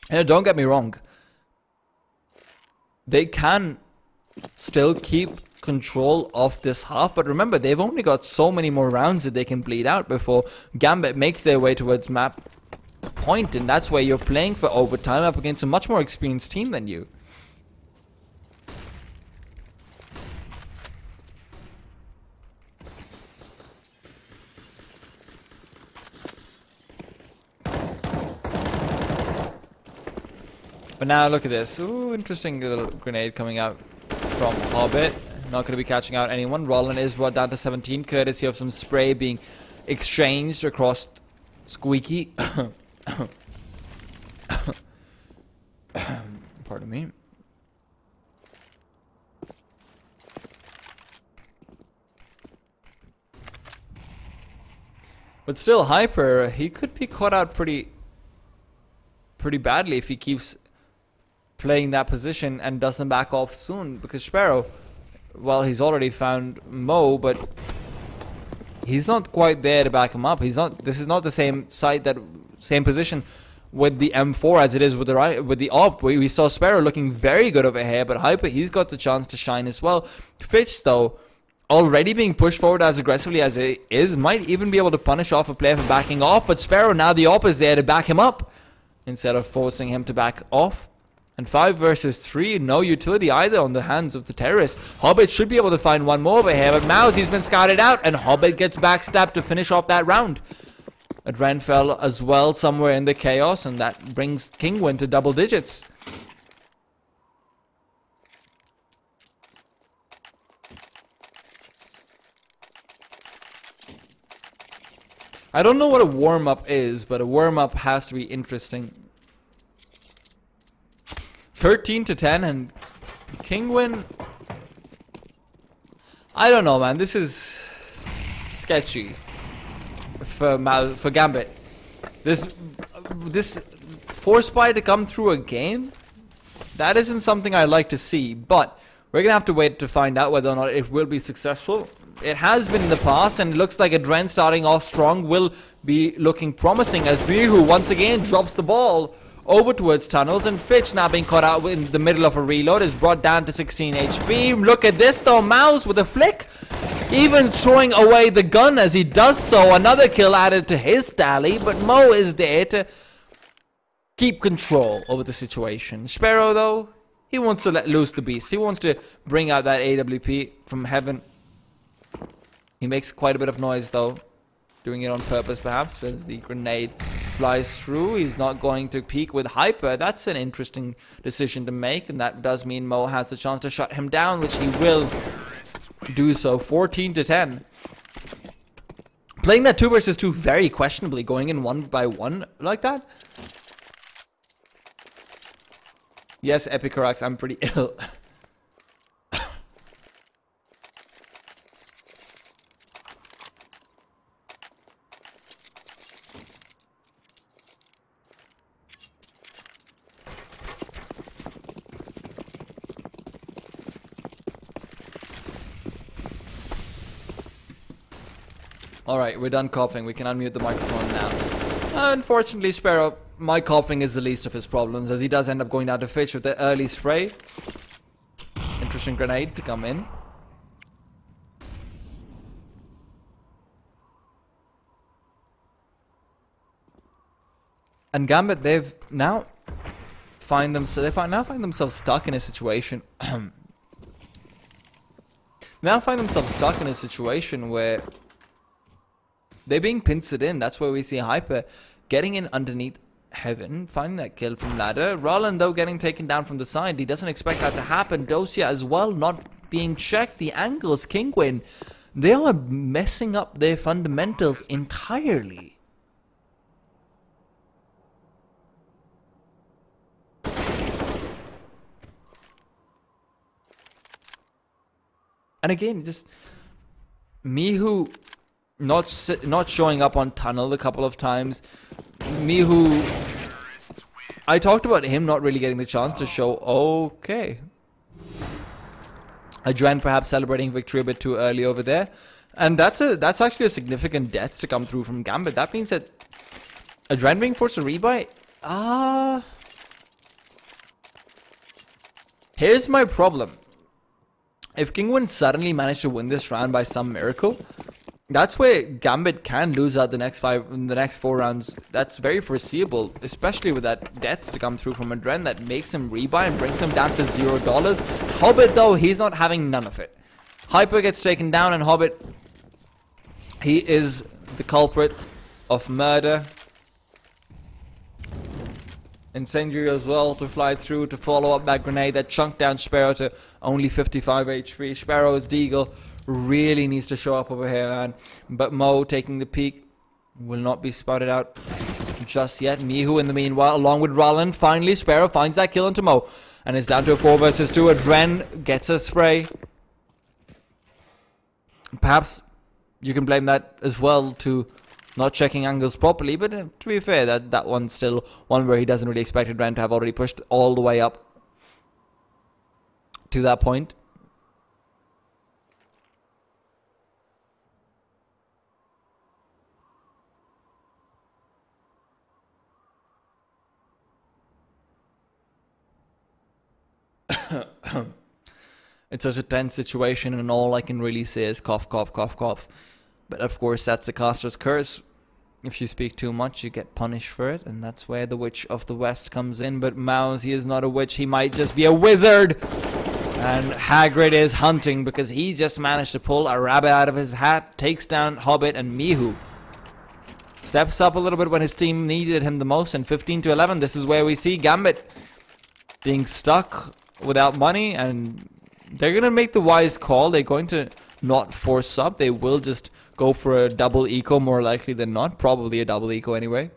don't get me wrong. They can still keep control of this half. But remember, they've only got so many more rounds that they can bleed out before Gambit makes their way towards map point. And that's where you're playing for overtime up against a much more experienced team than you. But now look at this. Ooh, interesting little grenade coming out from Hobbit. Not going to be catching out anyone. Roland is brought down to 17, courtesy of some spray being exchanged across Squeaky. Pardon me. But still, Hyper, he could be caught out pretty badly if he keeps playing that position and doesn't back off soon, because Sparrow, well, he's already found Mo, but he's not quite there to back him up. He's not. This is not the same site, that same position with the M4 as it is with the AWP. We saw Sparrow looking very good over here, but Hyper, he's got the chance to shine as well. Fitch, though, already being pushed forward as aggressively as it is, might even be able to punish off a player for backing off, but Sparrow, now the AWP is there to back him up instead of forcing him to back off. And 5 versus 3, no utility either on the hands of the terrorists. Hobbit should be able to find one more over here, but Mouse, he's been scouted out, and Hobbit gets backstabbed to finish off that round. Adren fell as well somewhere in the chaos, and that brings Kinguin to double digits. I don't know what a warm-up is, but a warm-up has to be interesting. 13 to 10, and Kinguin, I don't know, man. This is sketchy for Gambit. This force buy to come through again, that isn't something I like to see. But we're gonna have to wait to find out whether or not it will be successful. It has been in the past, and it looks like Adren starting off strong will be looking promising as Bihu once again drops the ball over towards tunnels, and Fitch, now being caught out in the middle of a reload, is brought down to 16 HP. Look at this though, Mouse with a flick, even throwing away the gun as he does so. Another kill added to his tally, but Mo is there to keep control over the situation. Sparrow, though, he wants to let loose the beast. He wants to bring out that AWP from heaven. He makes quite a bit of noise, though, doing it on purpose perhaps, as the grenade flies through. He's not going to peek with Hyper. That's an interesting decision to make, and that does mean Mo has the chance to shut him down, which he will do so. 14 to 10. Playing that 2 versus 2 very questionably, going in 1 by 1 like that. Yes, Epicarax, I'm pretty ill. Alright, we're done coughing. We can unmute the microphone now. Unfortunately, Sparrow, my coughing is the least of his problems, as he does end up going down to Fitch with the early spray. Interesting grenade to come in. And Gambit, they've now find themselves stuck in a situation. Now find themselves stuck in a situation where they're being pincered in. That's where we see Hyper getting in underneath Heaven, finding that kill from ladder. Roland, though, getting taken down from the side. He doesn't expect that to happen. Dosia as well, not being checked. The angles, Kinguin, they are messing up their fundamentals entirely. And again, just Mihu not showing up on tunnel a couple of times. Mihu, I talked about him not really getting the chance to show. Okay, Adren perhaps celebrating victory a bit too early over there, and that's actually a significant death to come through from Gambit. That means that Adren being forced to rebuy. Here's my problem. If Kinguin suddenly managed to win this round by some miracle, that's where Gambit can lose out the next 4 rounds. That's very foreseeable, especially with that death to come through from Adren that makes him rebuy and brings him down to $0. Hobbit, though, he's not having none of it. Hyper gets taken down, and Hobbit, he is the culprit of murder. Incendiary as well to fly through to follow up that grenade that chunked down Sparrow to only 55 HP. Sparrow's Deagle really needs to show up over here, man. But Mo taking the peak will not be spotted out just yet. Mihu in the meanwhile, along with Roland. Finally, Sparrow finds that kill onto Mo. And it's down to a 4 versus 2. Adren gets a spray. Perhaps you can blame that as well to not checking angles properly, but to be fair, that one's still one where he doesn't really expect Adren to have already pushed all the way up to that point. It's such a tense situation, and all I can really say is cough, cough, cough, cough. But of course, that's the caster's curse. If you speak too much, you get punished for it, and that's where the Witch of the West comes in. But Mouse, he is not a witch, he might just be a wizard! And Hagrid is hunting because he just managed to pull a rabbit out of his hat, takes down Hobbit and Mihu. Steps up a little bit when his team needed him the most, and 15-11, this is where we see Gambit being stuck without money, and they're going to make the wise call. They're going to not force up. They will just go for a double eco more likely than not. Probably a double eco anyway.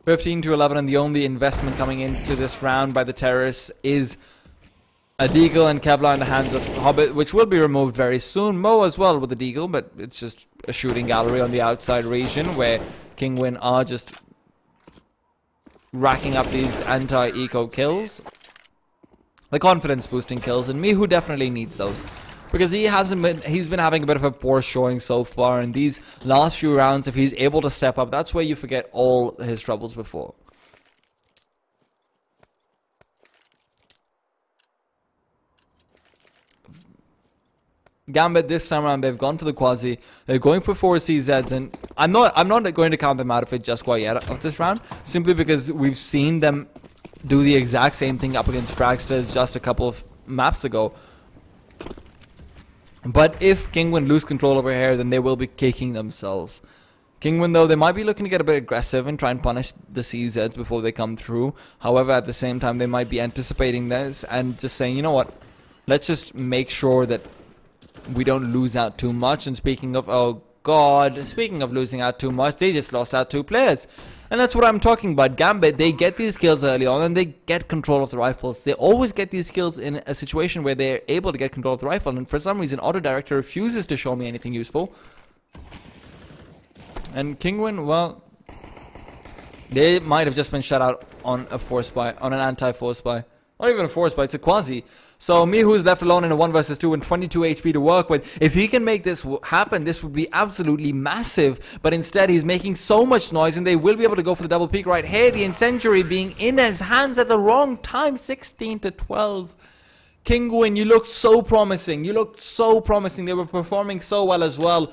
(15-11), and the only investment coming into this round by the terrorists is a Deagle and Kevlar in the hands of Hobbit, which will be removed very soon. Mo as well with a Deagle, but it's just a shooting gallery on the outside region where Kinguin are just racking up these anti-eco kills. The confidence boosting kills, and Mihu definitely needs those. Because he's been having a bit of a poor showing so far in these last few rounds. If he's able to step up, that's where you forget all his troubles before. Gambit this time around, they've gone for the Quasi. They're going for 4 CZs, and I'm not going to count them out of it just quite yet of this round, simply because we've seen them do the exact same thing up against Fragsters just a couple of maps ago. But if Kinguin lose control over here, then they will be kicking themselves. Kinguin, though, they might be looking to get a bit aggressive and try and punish the CZs before they come through. However, at the same time, they might be anticipating this and just saying, you know what, let's just make sure that we don't lose out too much. And speaking of, oh god, speaking of losing out too much, they just lost out 2 players. And that's what I'm talking about. Gambit, they get these kills early on and they get control of the rifles. They always get these kills in a situation where they're able to get control of the rifle. And for some reason, Auto Director refuses to show me anything useful. And Kinguin, well, they might have just been shut out on a force buy, on an anti-force buy. Not even a force buy, it's a Quasi. So Mihu's left alone in a 1 versus 2 and 22 HP to work with. If he can make this happen, this would be absolutely massive. But instead, he's making so much noise, and they will be able to go for the double peak right here. The Incendiary being in his hands at the wrong time, 16-12. Kinguin, you looked so promising. You looked so promising. They were performing so well as well.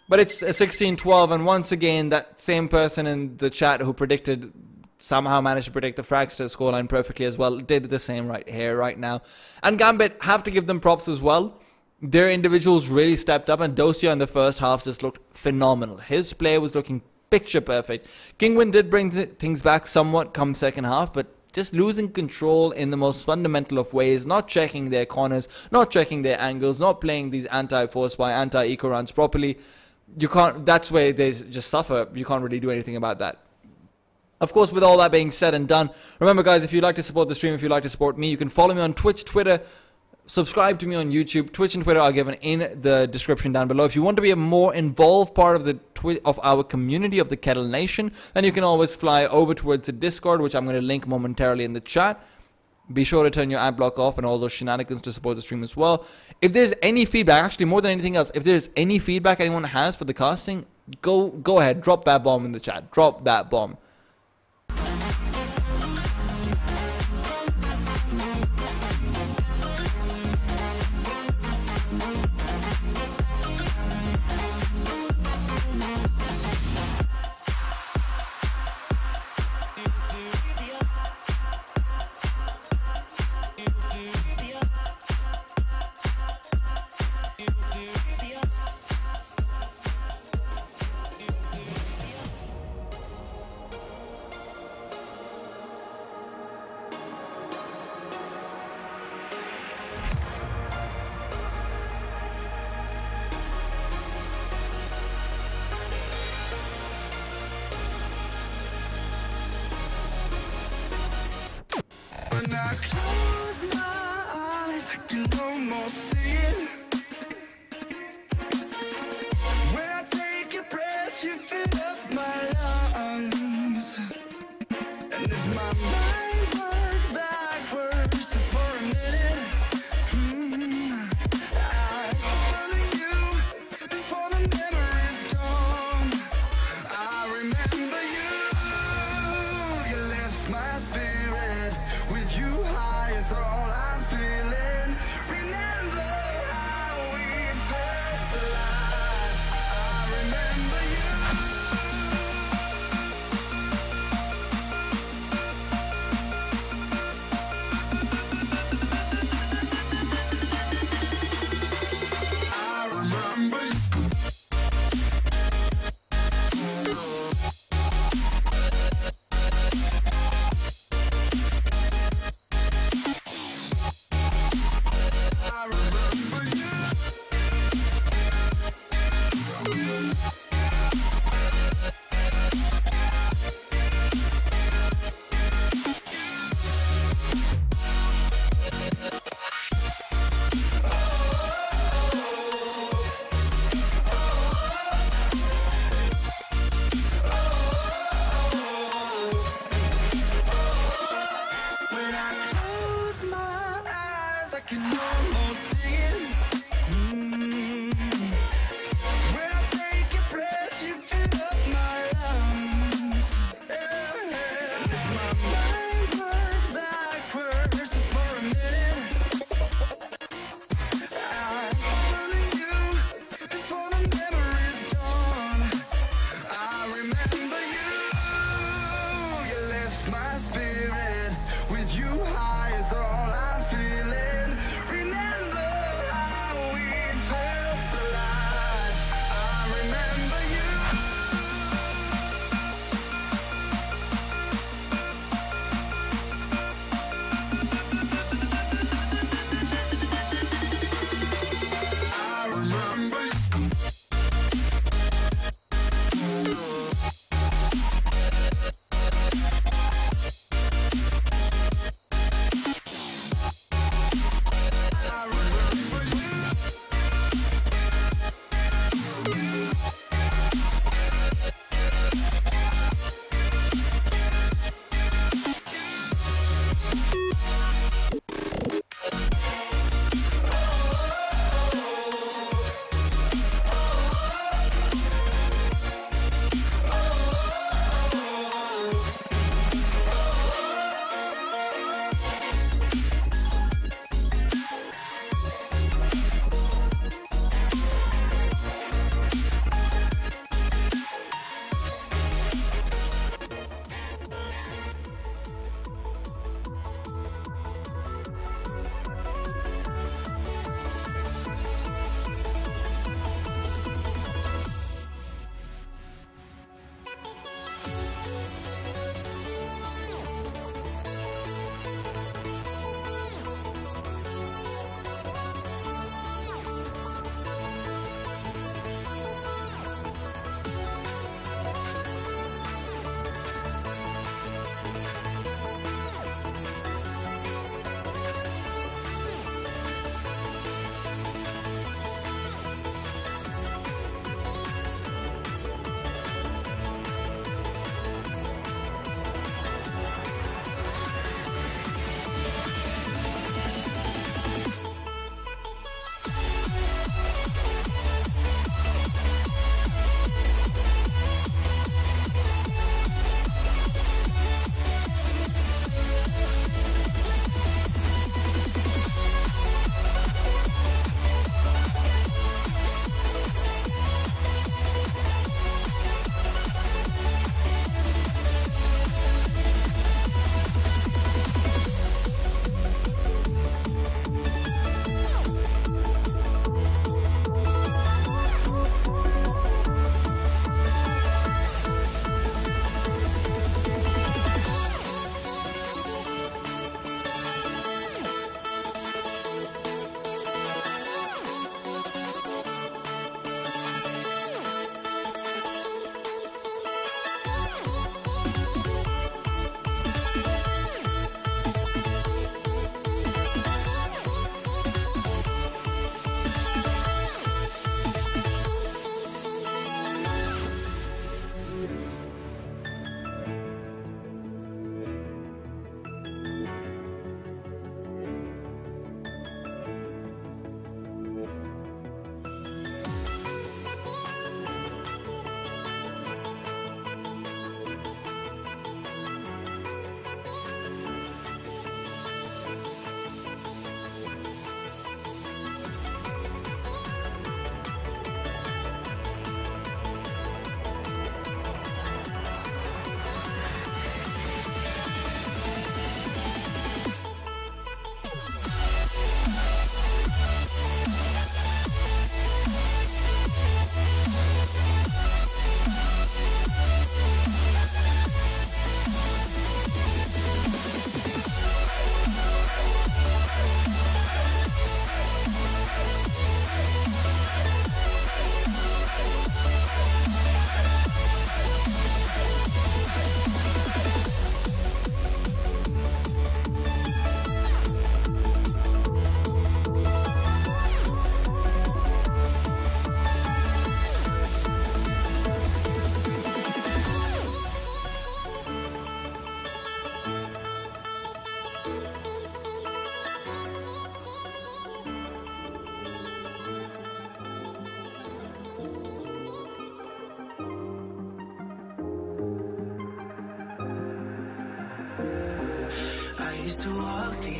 But it's a 16-12, and once again, that same person in the chat who predicted, somehow managed to predict the Fragsters scoreline perfectly as well, did the same right here, right now. And Gambit, have to give them props as well. Their individuals really stepped up, and Dosia in the first half just looked phenomenal. His play was looking picture perfect. Kinguin did bring things back somewhat come second half, but just losing control in the most fundamental of ways, not checking their corners, not checking their angles, not playing these anti-force by anti-eco rounds properly. You can't, that's where they just suffer. You can't really do anything about that. Of course, with all that being said and done, remember guys, if you'd like to support the stream, if you'd like to support me, you can follow me on Twitch, Twitter, subscribe to me on YouTube. Twitch and Twitter are given in the description down below. If you want to be a more involved part of the of our community of the Kettle Nation, then you can always fly over towards the Discord, which I'm going to link momentarily in the chat. Be sure to turn your ad block off and all those shenanigans to support the stream as well. If there's any feedback, actually more than anything else, if there's any feedback anyone has for the casting, go ahead, drop that bomb in the chat. Drop that bomb. When I close my eyes, I can almost see it. When I take a breath, you fill up my lungs. And if my mind works backwards just for a minute, I follow you before the memory's gone. I remember you, you lift my spirit. With you high is all I'm feeling. Remember how we felt alive. I remember you.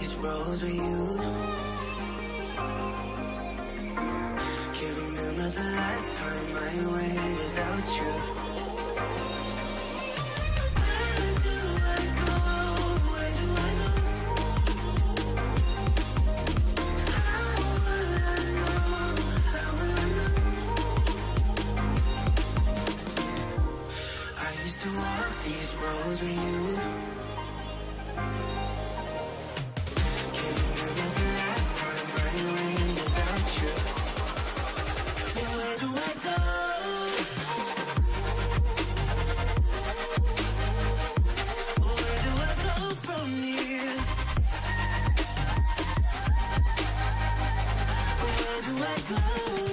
these roads with you. Can't remember the last time I went without you. Where do I go? Where do I go? How will I know? How will I know? I used to walk these roads with you. Can't remember the last time I went without you. Where do I go? Where do I go from here? Where do I go?